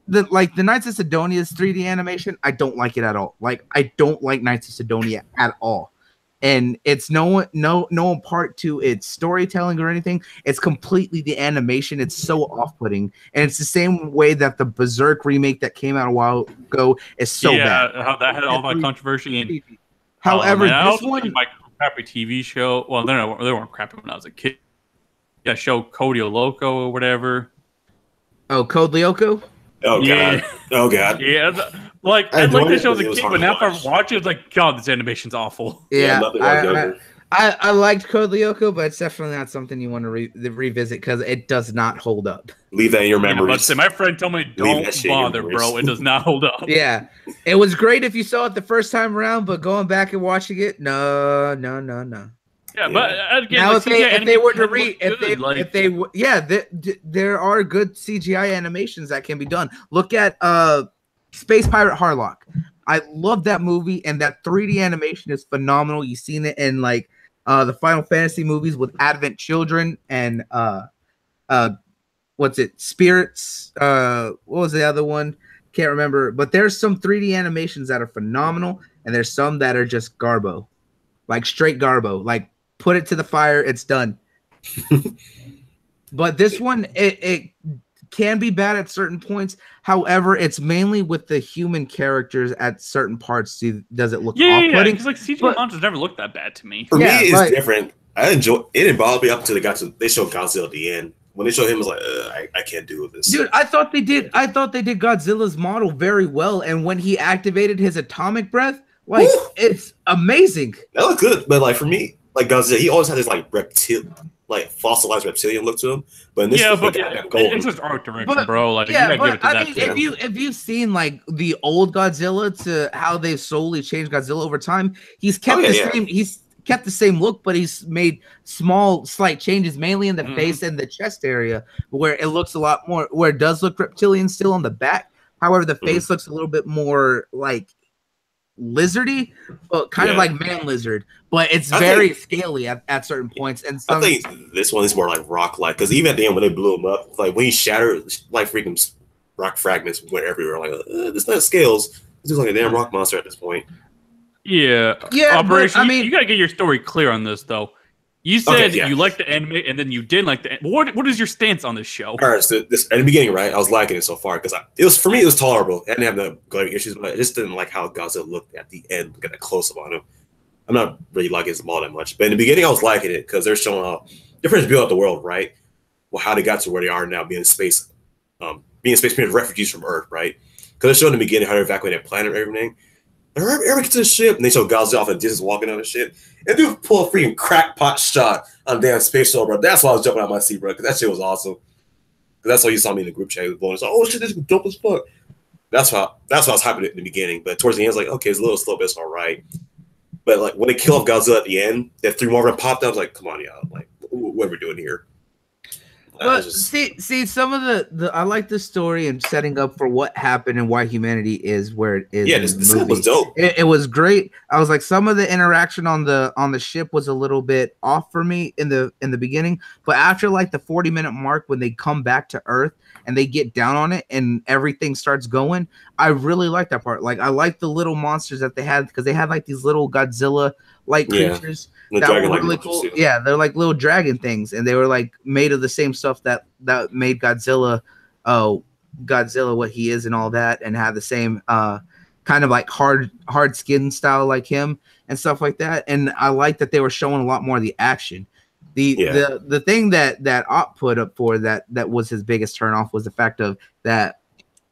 [SPEAKER 1] The Knights of Sidonia's 3D animation, I don't like it at all. Like, I don't like Knights of Sidonia at all. And it's no part to its storytelling or anything. It's completely the animation. It's so off-putting, and it's the same way that the Berserk remake that came out a while ago is so bad.
[SPEAKER 3] Yeah, how that had all that controversy. And
[SPEAKER 1] however,
[SPEAKER 3] this one, my crappy TV show. Well, they weren't crappy when I was a kid. Yeah, show Cody Loco or whatever.
[SPEAKER 1] Oh, Code Lyoko?
[SPEAKER 2] Oh god!
[SPEAKER 3] Yeah.
[SPEAKER 2] Oh god!
[SPEAKER 3] Yeah, I like the show as a kid, but now if I watch it, it's like, God, this animation's awful.
[SPEAKER 1] Yeah, I liked Code Lyoko, but it's definitely not something you want to revisit because it does not hold up.
[SPEAKER 2] Leave that in your memories.
[SPEAKER 3] But my friend told me, don't bother, bro. It does not hold up.
[SPEAKER 1] Yeah, it was great if you saw it the first time around, but going back and watching it, no.
[SPEAKER 3] Yeah, but again,
[SPEAKER 1] now if they were to there are good CGI animations that can be done. Look at Space Pirate Harlock. I love that movie, and that 3D animation is phenomenal. You've seen it in like the Final Fantasy movies with Advent Children and what's it? Spirits. What was the other one? Can't remember. But there's some 3D animations that are phenomenal, and there's some that are just garbo, like straight garbo. Like, put it to the fire, it's done. But this one, it can be bad at certain points. However, it's mainly with the human characters at certain parts. Does it look off-putting?
[SPEAKER 3] Yeah, because like CGI monsters never looked that bad to me.
[SPEAKER 2] For me, it's different. I enjoy it. Didn't bother me up until they showed Godzilla at the end. When they showed him, I was like, I can't do this.
[SPEAKER 1] Dude, I thought they did Godzilla's model very well, and when he activated his atomic breath, like, it's amazing.
[SPEAKER 2] That looked good, but like for me, like Godzilla, he always had this like reptilian like fossilized reptilian look to him. But in this,
[SPEAKER 3] it's just art direction, bro. Like, yeah, but
[SPEAKER 1] I mean, if you've seen like the old Godzilla to how they've slowly changed Godzilla over time, he's kept same. He's kept the same look, but he's made small, slight changes, mainly in the face and the chest area, where it looks a lot more. Where it does look reptilian still on the back. However, the face looks a little bit more like lizardy, but kind of like man lizard, but it's very scaly at certain points. And
[SPEAKER 2] I think this one is more like rock like, because even at the end when they blew him up, like when he shattered, like freaking rock fragments went everywhere. Like this not scales. This is like a damn rock monster at this point.
[SPEAKER 3] Yeah. Operation. I mean, you gotta get your story clear on this though. You said you liked the anime, and then you didn't like the. What is your stance on this show?
[SPEAKER 2] All right, so this at the beginning, right? I was liking it so far because it was for me. It was tolerable. I didn't have the glaring issues, but I just didn't like how Godzilla looked at the end. Get that close up on him. I'm not really liking his all that much, but in the beginning, I was liking it because they're showing how different build up the world, right? Well, how they got to where they are now, being in space, being refugees from Earth, right? Because they're showing in the beginning how they evacuated that planet and everything. Everybody gets to the ship, and they show Godzilla off and distance walking on the ship. And dude pull a freaking crackpot shot on damn space shuttle, bro. That's why I was jumping out my seat, bro, because that shit was awesome. Because that's why you saw me in the group chat with blowing. Like, oh shit, this is dope as fuck. That's why I was hyping it in the beginning. But towards the end, I was like, okay, it's a little slow, but it's all right. But like when they kill off Godzilla at the end, that 3 more of them popped up. I was like, come on, y'all. Like, what are we doing here?
[SPEAKER 1] But see, some of the I like the story and setting up for what happened and why humanity is where it is.
[SPEAKER 2] Yeah, this was dope.
[SPEAKER 1] It was great. I was like, some of the interaction on the ship was a little bit off for me in the beginning, but after like the 40-minute mark when they come back to Earth and they get down on it and everything starts going, I really like that part. Like I like the little monsters that they had because they had like these little Godzilla like creatures. That were really cool. Yeah, they're like little dragon things, and they were like made of the same stuff that made Godzilla, Godzilla what he is and all that, and had the same kind of like hard skin style like him and stuff like that. And I like that they were showing a lot more of the action. The thing that Op put up for that was his biggest turnoff was the fact of that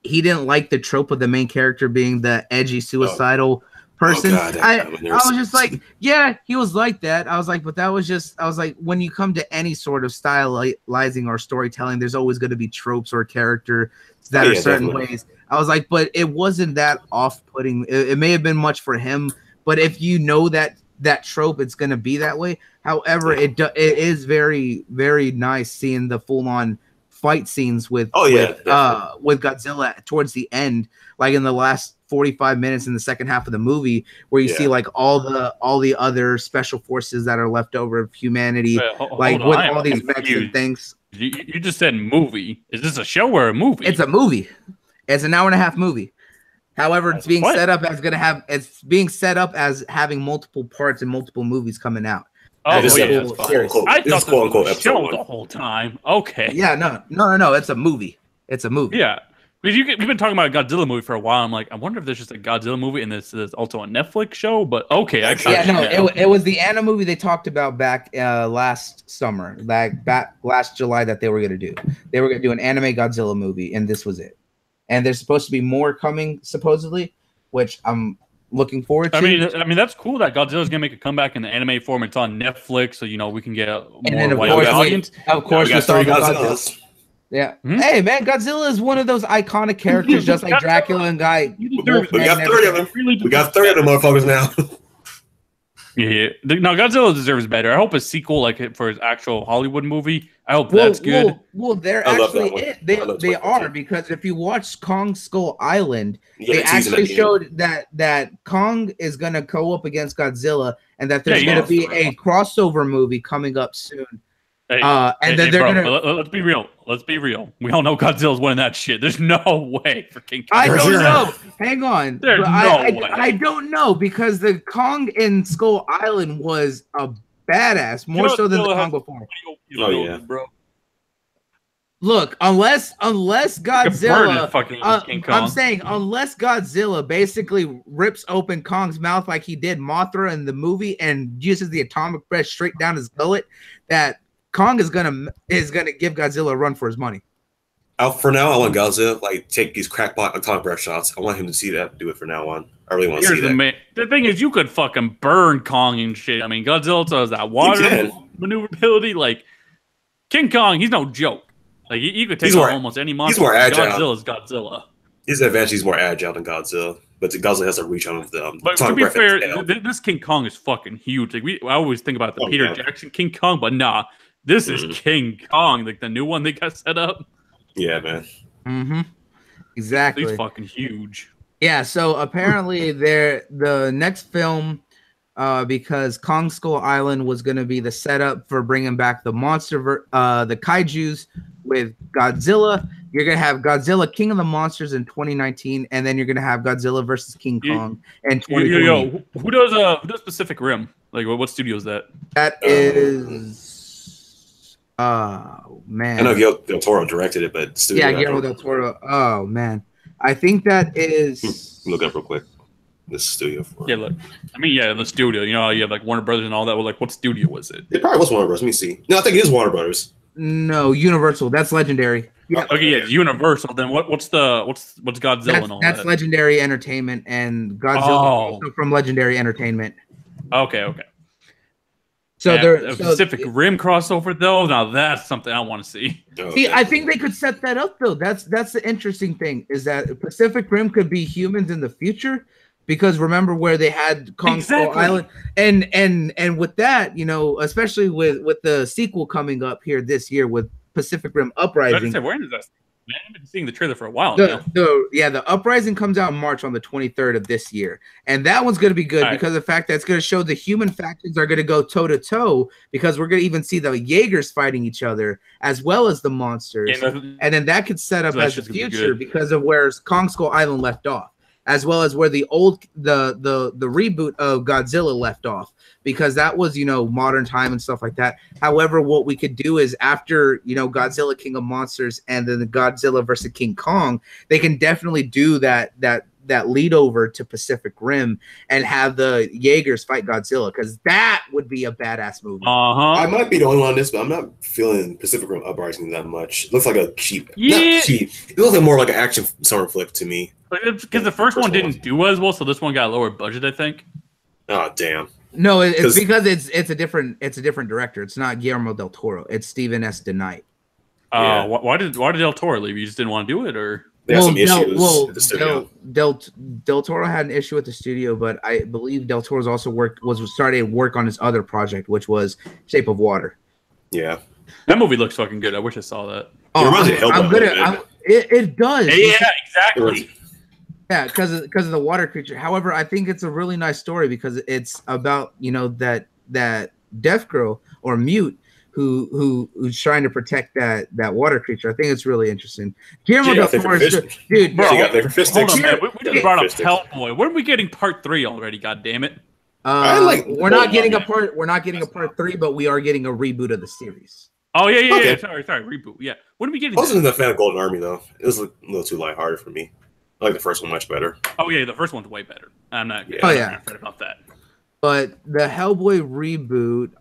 [SPEAKER 1] he didn't like the trope of the main character being the edgy suicidal person. I was just like, yeah, he was like that. I was like, but that was just, I was like, when you come to any sort of stylizing or storytelling, there's always going to be tropes or character that are certain ways. I was like, but it wasn't that off-putting. It may have been much for him, but if you know that trope, it's going to be that way. However, it is very, very nice seeing the full-on fight scenes with Godzilla towards the end, like in the last 45 minutes in the second half of the movie, where you see like all the other special forces that are left over of humanity, with all these mechs and things.
[SPEAKER 3] You just said movie. Is this a show or a movie?
[SPEAKER 1] It's a movie. It's an 1.5-hour movie. However, it's being set up as having multiple parts and multiple movies coming out.
[SPEAKER 3] I thought it was a show the whole time. Okay.
[SPEAKER 1] Yeah, no. It's a movie. It's a movie.
[SPEAKER 3] Yeah. Because you've been talking about a Godzilla movie for a while. I'm like, I wonder if there's just a Godzilla movie and this is also a Netflix show. But okay,
[SPEAKER 1] it was the anime movie they talked about back last summer, back last July that they were going to do. They were going to do an anime Godzilla movie, and this was it. And there's supposed to be more coming, supposedly, which I'm looking forward to.
[SPEAKER 3] I mean, that's cool that Godzilla's gonna make a comeback in the anime form. It's on Netflix, so we can get a more wide audience.
[SPEAKER 1] Of course, we saw Godzilla. Yeah. Hey, man, Godzilla is one of those iconic characters, just like Dracula and Guy.
[SPEAKER 2] We got 30 of them. We got 30 of them motherfuckers now.
[SPEAKER 3] Yeah. No, Godzilla deserves better. I hope a sequel like for his actual Hollywood movie. I hope that's good.
[SPEAKER 1] Well, they're actually they are, because if you watch Kong Skull Island, they actually showed that Kong is gonna go up against Godzilla, and that there's gonna be a crossover movie coming up soon. Let's
[SPEAKER 3] be real. Let's be real. We all know Godzilla's winning that shit. There's no way for King Kong.
[SPEAKER 1] I don't know. Hang on. There's no way. I don't know, because the Kong in Skull Island was a badass, more so than the Kong before.
[SPEAKER 3] Bro.
[SPEAKER 1] Look, unless Godzilla, I'm saying unless Godzilla basically rips open Kong's mouth like he did Mothra in the movie and uses the atomic breath straight down his gullet, that Kong is gonna give Godzilla a run for his money.
[SPEAKER 2] For now, I want Godzilla take these crackpot atomic breath shots. I want him to see that. Do it from now on. I really want to see that.
[SPEAKER 3] The thing is, you could fucking burn Kong and shit. I mean, Godzilla has that water maneuverability. King Kong, he's no joke. Like you could take on almost any monster.
[SPEAKER 2] He's more agile.
[SPEAKER 3] Godzilla's Godzilla.
[SPEAKER 2] His advantage is more agile than Godzilla, but Godzilla has a reach on the.
[SPEAKER 3] But to be fair, this King Kong is fucking huge. Like I always think about the Peter Jackson King Kong, but nah, this is King Kong, like the new one they got set up.
[SPEAKER 2] Yeah, man.
[SPEAKER 1] Mm-hmm. Exactly.
[SPEAKER 3] He's fucking huge.
[SPEAKER 1] Yeah. So apparently, the next film. Because Kong Skull Island was going to be the setup for bringing back the the kaijus with Godzilla. You're going to have Godzilla King of the Monsters in 2019, and then you're going to have Godzilla versus King Kong in 2020.
[SPEAKER 3] Who does Pacific Rim? Like, what studio is that?
[SPEAKER 1] That is... Oh, man.
[SPEAKER 2] I know Del Toro directed it, but studio...
[SPEAKER 1] Yeah, Guillermo Del Toro. Oh, man. I think that is...
[SPEAKER 2] Look up real quick. This studio for
[SPEAKER 3] yeah, look. I mean, yeah, the studio. You know how you have like Warner Brothers and all that. Well, like, what studio was it?
[SPEAKER 2] It probably was Warner Brothers. Let me see. No, I think it is Warner Brothers.
[SPEAKER 1] No, Universal. That's Legendary.
[SPEAKER 3] Yeah. Okay, yeah, Universal. Then what's Godzilla and all that?
[SPEAKER 1] That's Legendary Entertainment and Godzilla also from Legendary Entertainment.
[SPEAKER 3] Okay.
[SPEAKER 1] So
[SPEAKER 3] a Pacific Rim crossover though. Now that's something I want to see.
[SPEAKER 1] See, I think they could set that up though. That's the interesting thing is that Pacific Rim could be humans in the future. Because remember where they had Kong Skull Island, and with that, you know, especially with the sequel coming up here this year with Pacific Rim Uprising.
[SPEAKER 3] Where is that? Man, I've been seeing the trailer for a while now.
[SPEAKER 1] The Uprising comes out in March on the 23rd of this year, and that one's going to be good because of the fact that it's going to show the human factions are going to go toe to toe because we're going to even see the Jaegers fighting each other as well as the monsters, and then that could set up as the future because of where Kong Skull Island left off. As well as where the reboot of Godzilla left off, because that was, you know, modern time and stuff like that. However, what we could do is after, you know, Godzilla King of Monsters and then the Godzilla versus King Kong, they can definitely do that lead over to Pacific Rim and have the Jaegers fight Godzilla, because that would be a badass movie.
[SPEAKER 2] I might be the only one on this, but I'm not feeling Pacific Rim Uprising that much. It looks like a cheap, not cheap. It looks like more like an action summer flick to me.
[SPEAKER 3] Because the first one didn't do as well, so this one got a lower budget, I think.
[SPEAKER 2] Oh damn!
[SPEAKER 1] No, it's because it's a different director. It's not Guillermo del Toro. It's Steven S. DeKnight.
[SPEAKER 3] Why did Del Toro leave? You just didn't want to do it, or
[SPEAKER 2] they had some issues with the studio.
[SPEAKER 1] Del Toro had an issue with the studio, but I believe Del Toro's also started work on his other project, which was Shape of Water.
[SPEAKER 2] Yeah,
[SPEAKER 3] that movie looks fucking good. I wish I saw that.
[SPEAKER 1] It does.
[SPEAKER 3] Yeah, exactly.
[SPEAKER 1] Yeah, because of the water creature. However, I think it's a really nice story because it's about, you know, that deaf girl or mute who's trying to protect that water creature. I think it's really interesting. Guillermo del Toro, dude, bro.
[SPEAKER 3] Hold on, man. We just brought up Hellboy. When are we getting part 3 already? God damn it!
[SPEAKER 1] We're not getting a part 3, but we are getting a reboot of the series.
[SPEAKER 3] Oh yeah. Sorry, reboot. Yeah. When are we getting?
[SPEAKER 2] I wasn't a fan of Golden Army though. It was a little too lighthearted for me. I like the first one much better.
[SPEAKER 3] Oh yeah, the first one's way better. I'm not afraid about that.
[SPEAKER 1] But the Hellboy reboot,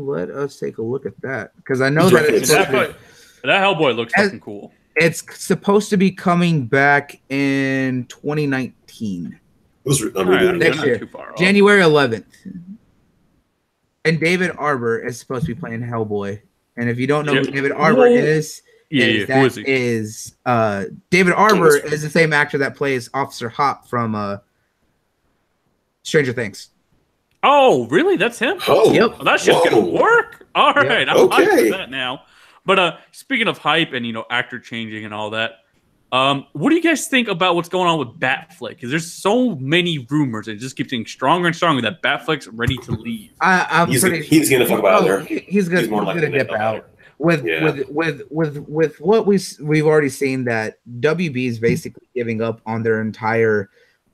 [SPEAKER 1] let us take a look at that because I know that
[SPEAKER 3] that Hellboy looks fucking cool.
[SPEAKER 1] It's supposed to be coming back in 2019. Next year, January 11th. And David Arbor is supposed to be playing Hellboy. And if you don't know who David Arbor is. David Arbor is the same actor that plays Officer Hop from Stranger Things.
[SPEAKER 3] Oh, really? That's him?
[SPEAKER 2] Oh,
[SPEAKER 1] yep.
[SPEAKER 3] Well, that shit's gonna work. All right, I'm hyped for that now. But speaking of hype and actor changing and all that, what do you guys think about what's going on with Batfleck? Because there's so many rumors, and it just keeps getting stronger and stronger that Batfleck's ready to leave.
[SPEAKER 2] He's gonna fuck about there.
[SPEAKER 1] He's gonna dip out. With what we've already seen that WB is basically giving up on their entire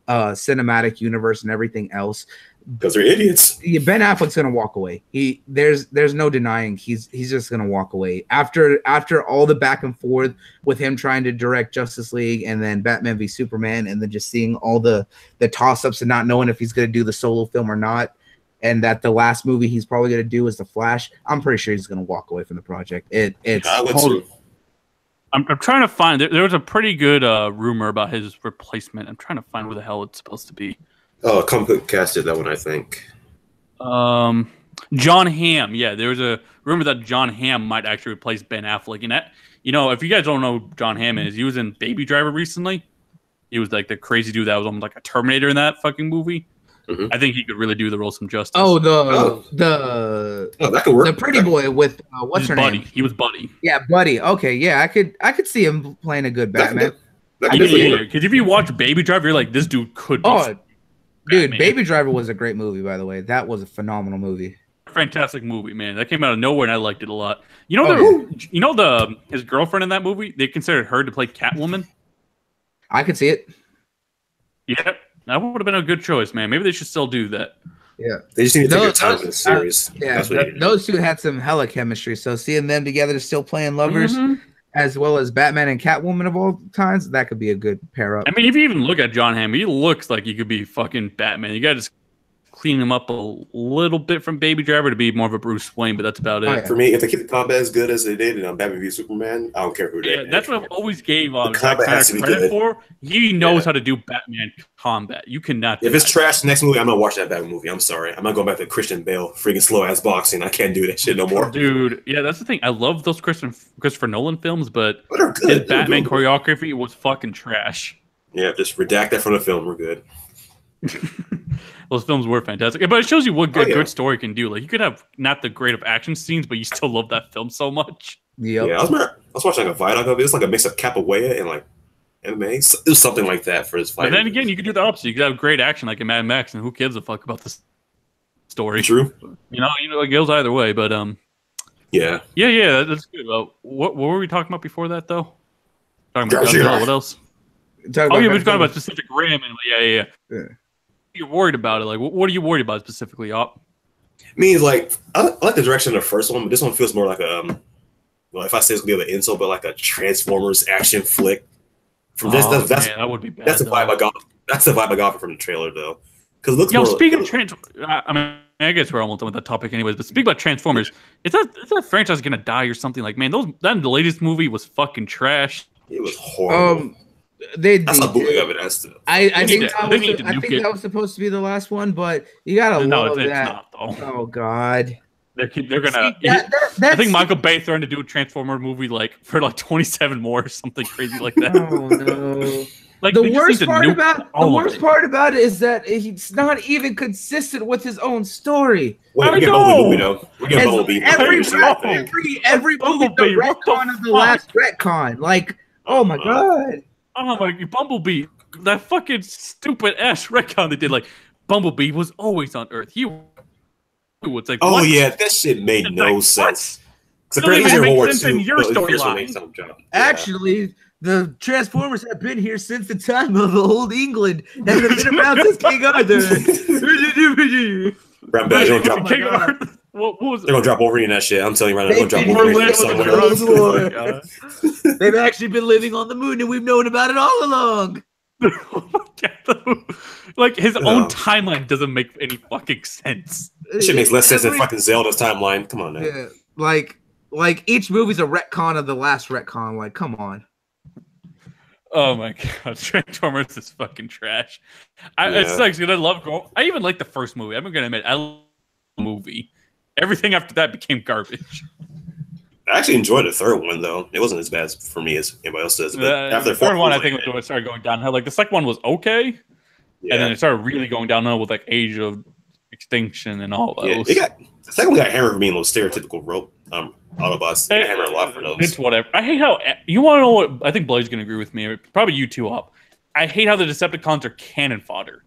[SPEAKER 1] cinematic universe and everything else
[SPEAKER 2] because they're idiots.
[SPEAKER 1] Ben Affleck's gonna walk away. There's no denying he's just gonna walk away after all the back and forth with him trying to direct Justice League and then Batman v Superman and then just seeing all the toss-ups and not knowing if he's gonna do the solo film or not. And that the last movie he's probably going to do is The Flash. I'm pretty sure he's going to walk away from the project. I'm
[SPEAKER 3] trying to find. There was a pretty good rumor about his replacement. I'm trying to find where the hell it's supposed to be.
[SPEAKER 2] Oh, Comic Book casted that one, I think.
[SPEAKER 3] John Hamm. Yeah, there was a rumor that John Hamm might actually replace Ben Affleck. And that, if you guys don't know who John Hamm is, he was in Baby Driver recently. He was like the crazy dude that was almost like a Terminator in that fucking movie. Mm-hmm. I think he could really do the role some justice.
[SPEAKER 1] Oh, that could work. The pretty boy with what's her
[SPEAKER 3] Buddy.
[SPEAKER 1] name?
[SPEAKER 3] He was Buddy.
[SPEAKER 1] Yeah, Buddy. Okay, yeah, I could see him playing a good Batman.
[SPEAKER 3] Because if you watch Baby Driver, you're like, this dude could be
[SPEAKER 1] Dude, Batman. Baby Driver was a great movie, by the way. That was a phenomenal movie.
[SPEAKER 3] Fantastic movie, man. That came out of nowhere, and I liked it a lot. His girlfriend in that movie, they considered her to play Catwoman.
[SPEAKER 1] I could see it.
[SPEAKER 3] Yeah, that would have been a good choice, man. Maybe they should still do that.
[SPEAKER 1] Yeah,
[SPEAKER 2] they just need to take their time in the series.
[SPEAKER 1] Those two had some hella chemistry. So seeing them together, still playing lovers, as well as Batman and Catwoman of all times, that could be a good pair up.
[SPEAKER 3] I mean, if you even look at John Hamm, he looks like he could be fucking Batman. You gotta just clean him up a little bit from Baby Driver to be more of a Bruce Wayne, but that's about it.
[SPEAKER 2] Yeah. For me, if they keep the combat as good as they did in Batman v Superman, I don't care who they.
[SPEAKER 3] Yeah, that's what I've always gave Zack Snyder credit for. He knows how to do Batman combat. You cannot.
[SPEAKER 2] If it's trash, next movie I'm not watching that Batman movie. I'm sorry, I'm not going back to Christian Bale, freaking slow ass boxing. I can't do that shit no more,
[SPEAKER 3] dude. Yeah, that's the thing. I love those Christopher Nolan films, but his Batman choreography was fucking trash.
[SPEAKER 2] Yeah, just redact that from the film. We're good.
[SPEAKER 3] Those films were fantastic, but it shows you what good story can do. Like, you could have not the great of action scenes, but you still love that film so much.
[SPEAKER 1] Yep.
[SPEAKER 2] Yeah, I was watching like a Vidoc of it. It's like a mix of Capoeira and like anime. It was something like that for his fight.
[SPEAKER 3] But then again, you could do the opposite. You could have great action like in Mad Max, and who gives a fuck about this story?
[SPEAKER 2] True.
[SPEAKER 3] It goes either way. But
[SPEAKER 2] yeah,
[SPEAKER 3] that's good. What were we talking about before that though? Talking about Godzilla. What else? We were talking about Pacific Rim, and yeah. You're worried about it. Like, what are you worried about specifically, Op?
[SPEAKER 2] Means like I like the direction of the first one, but this one feels more like a if I say it's gonna be an insult, but like a Transformers action flick. From this,
[SPEAKER 3] that would be bad.
[SPEAKER 2] That's the vibe I got. That's the vibe I got from the trailer, though. Because looks.
[SPEAKER 3] Speaking of Transformers, I guess we're almost done with that topic, anyways. But speaking about Transformers, is that franchise gonna die or something? Like, man, the latest movie was fucking trash.
[SPEAKER 2] It was horrible. That's a bootleg of it.
[SPEAKER 1] I think that was supposed to be the last one, but you gotta love that.
[SPEAKER 3] Not, though.
[SPEAKER 1] Oh God,
[SPEAKER 3] they're gonna. I think Michael Bay threatened to do a Transformer movie for 27 more or something crazy like that.
[SPEAKER 1] Oh no. Like the worst part about it is that he's not even consistent with his own story.
[SPEAKER 2] Wait, we get Bumblebee though. We get Bumblebee.
[SPEAKER 1] Every movie the retcon of the last retcon. Like, oh my God.
[SPEAKER 3] Oh my, Bumblebee, that fucking stupid ass retcon they did. Like, Bumblebee was always on Earth. It's like,
[SPEAKER 2] oh yeah, that shit made no sense.
[SPEAKER 3] It doesn't make sense in your storyline.
[SPEAKER 1] Actually, the Transformers have been here since the time of old England and have been around since King Arthur.
[SPEAKER 2] Brown Badge, don't drop. They're gonna drop Wolverine in that shit. I'm telling you right now, they're gonna drop Wolverine somewhere else.
[SPEAKER 1] They've actually been living on the moon, and we've known about it all along.
[SPEAKER 3] Like, his own timeline doesn't make any fucking sense.
[SPEAKER 2] This shit makes less sense than fucking Zelda's timeline. Come on, man.
[SPEAKER 1] Yeah, like each movie's a retcon of the last retcon. Like, come on.
[SPEAKER 3] Oh my God, Transformers is fucking trash. It sucks because I even like the first movie. I'm gonna admit, I love the movie. Everything after that became garbage.
[SPEAKER 2] I actually enjoyed the third one though. It wasn't as bad for me as anybody else does. But after the
[SPEAKER 3] third one, I think it started going downhill. Like, the second one was okay, and then it started really going downhill with like Age of Extinction and all those.
[SPEAKER 2] The second one got hammered for being those stereotypical Autobots. They got hammered a lot for those.
[SPEAKER 3] It's whatever. I hate how you want to know what I think. Blade's gonna agree with me. Probably you two, Up. I hate how the Decepticons are cannon fodder.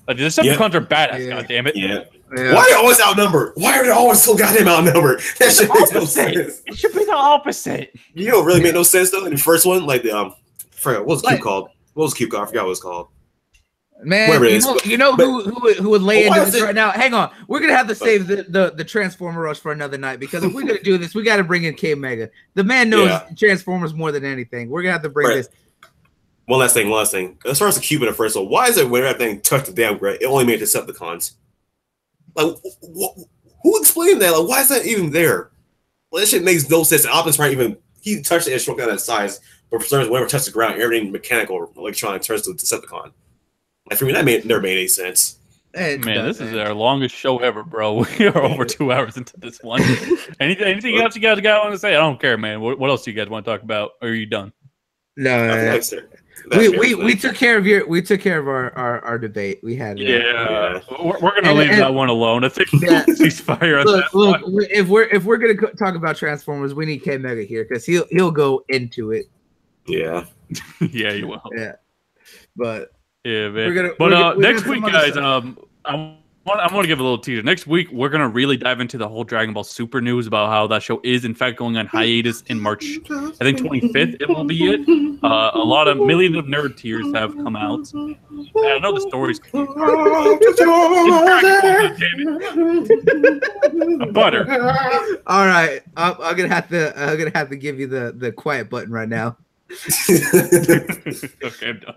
[SPEAKER 3] Like, the Decepticons are badass. God damn it.
[SPEAKER 2] Yeah. Why are they always outnumbered? Why are they always so goddamn outnumbered? That shit makes no sense.
[SPEAKER 3] It should be the opposite.
[SPEAKER 2] You know, it really made no sense though. In the first one, like what was Cube called? What was Cube called? I forgot what it was called.
[SPEAKER 1] Man, who would lay into this right now? Hang on, we're gonna have to save the Transformer rush for another night, because if we're gonna do this, we got to bring in K Mega. The man knows Transformers more than anything. We're gonna have to bring this.
[SPEAKER 2] One last thing. As far as the Cube in the first one, why is it when that thing touched the damn grid, it only made Decepticons? Like, who explained that? Like, why is that even there? Well, that shit makes no sense. Optimus Prime he touched it and shrunk down that size, but for some reason, whenever it touched the ground, everything mechanical or electronic turns to a Decepticon. Like, for me, that never made any sense.
[SPEAKER 3] Man, this is our longest show ever, bro. We are over 2 hours into this one. Anything else you guys got to say? I don't care, man. What else do you guys want to talk about? Or are you done?
[SPEAKER 1] No, we took care of our debate. We had
[SPEAKER 3] we're gonna leave that one alone. I think ceasefire on that.
[SPEAKER 1] Look, if we're gonna talk about Transformers, we need K Mega here because he'll go into it.
[SPEAKER 2] Yeah,
[SPEAKER 3] yeah, you will.
[SPEAKER 1] Yeah, but
[SPEAKER 3] yeah, man. But next week, guys, I want to give a little teaser. Next week, we're going to really dive into the whole Dragon Ball Super news about how that show is, in fact, going on hiatus in March. I think 25th it will be it. A lot of millions of nerd tears have come out. I know the stories. Butter.
[SPEAKER 1] All right, I'm gonna have to give you the quiet button right now.
[SPEAKER 3] Okay, I'm done.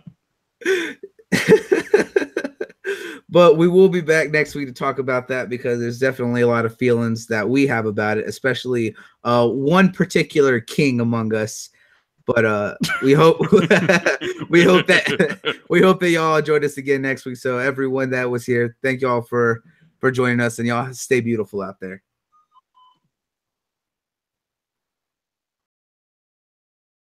[SPEAKER 1] But we will be back next week to talk about that because there's definitely a lot of feelings that we have about it, especially one particular king among us. But we hope we hope that y'all join us again next week. So everyone that was here, thank y'all for joining us, and y'all stay beautiful out there.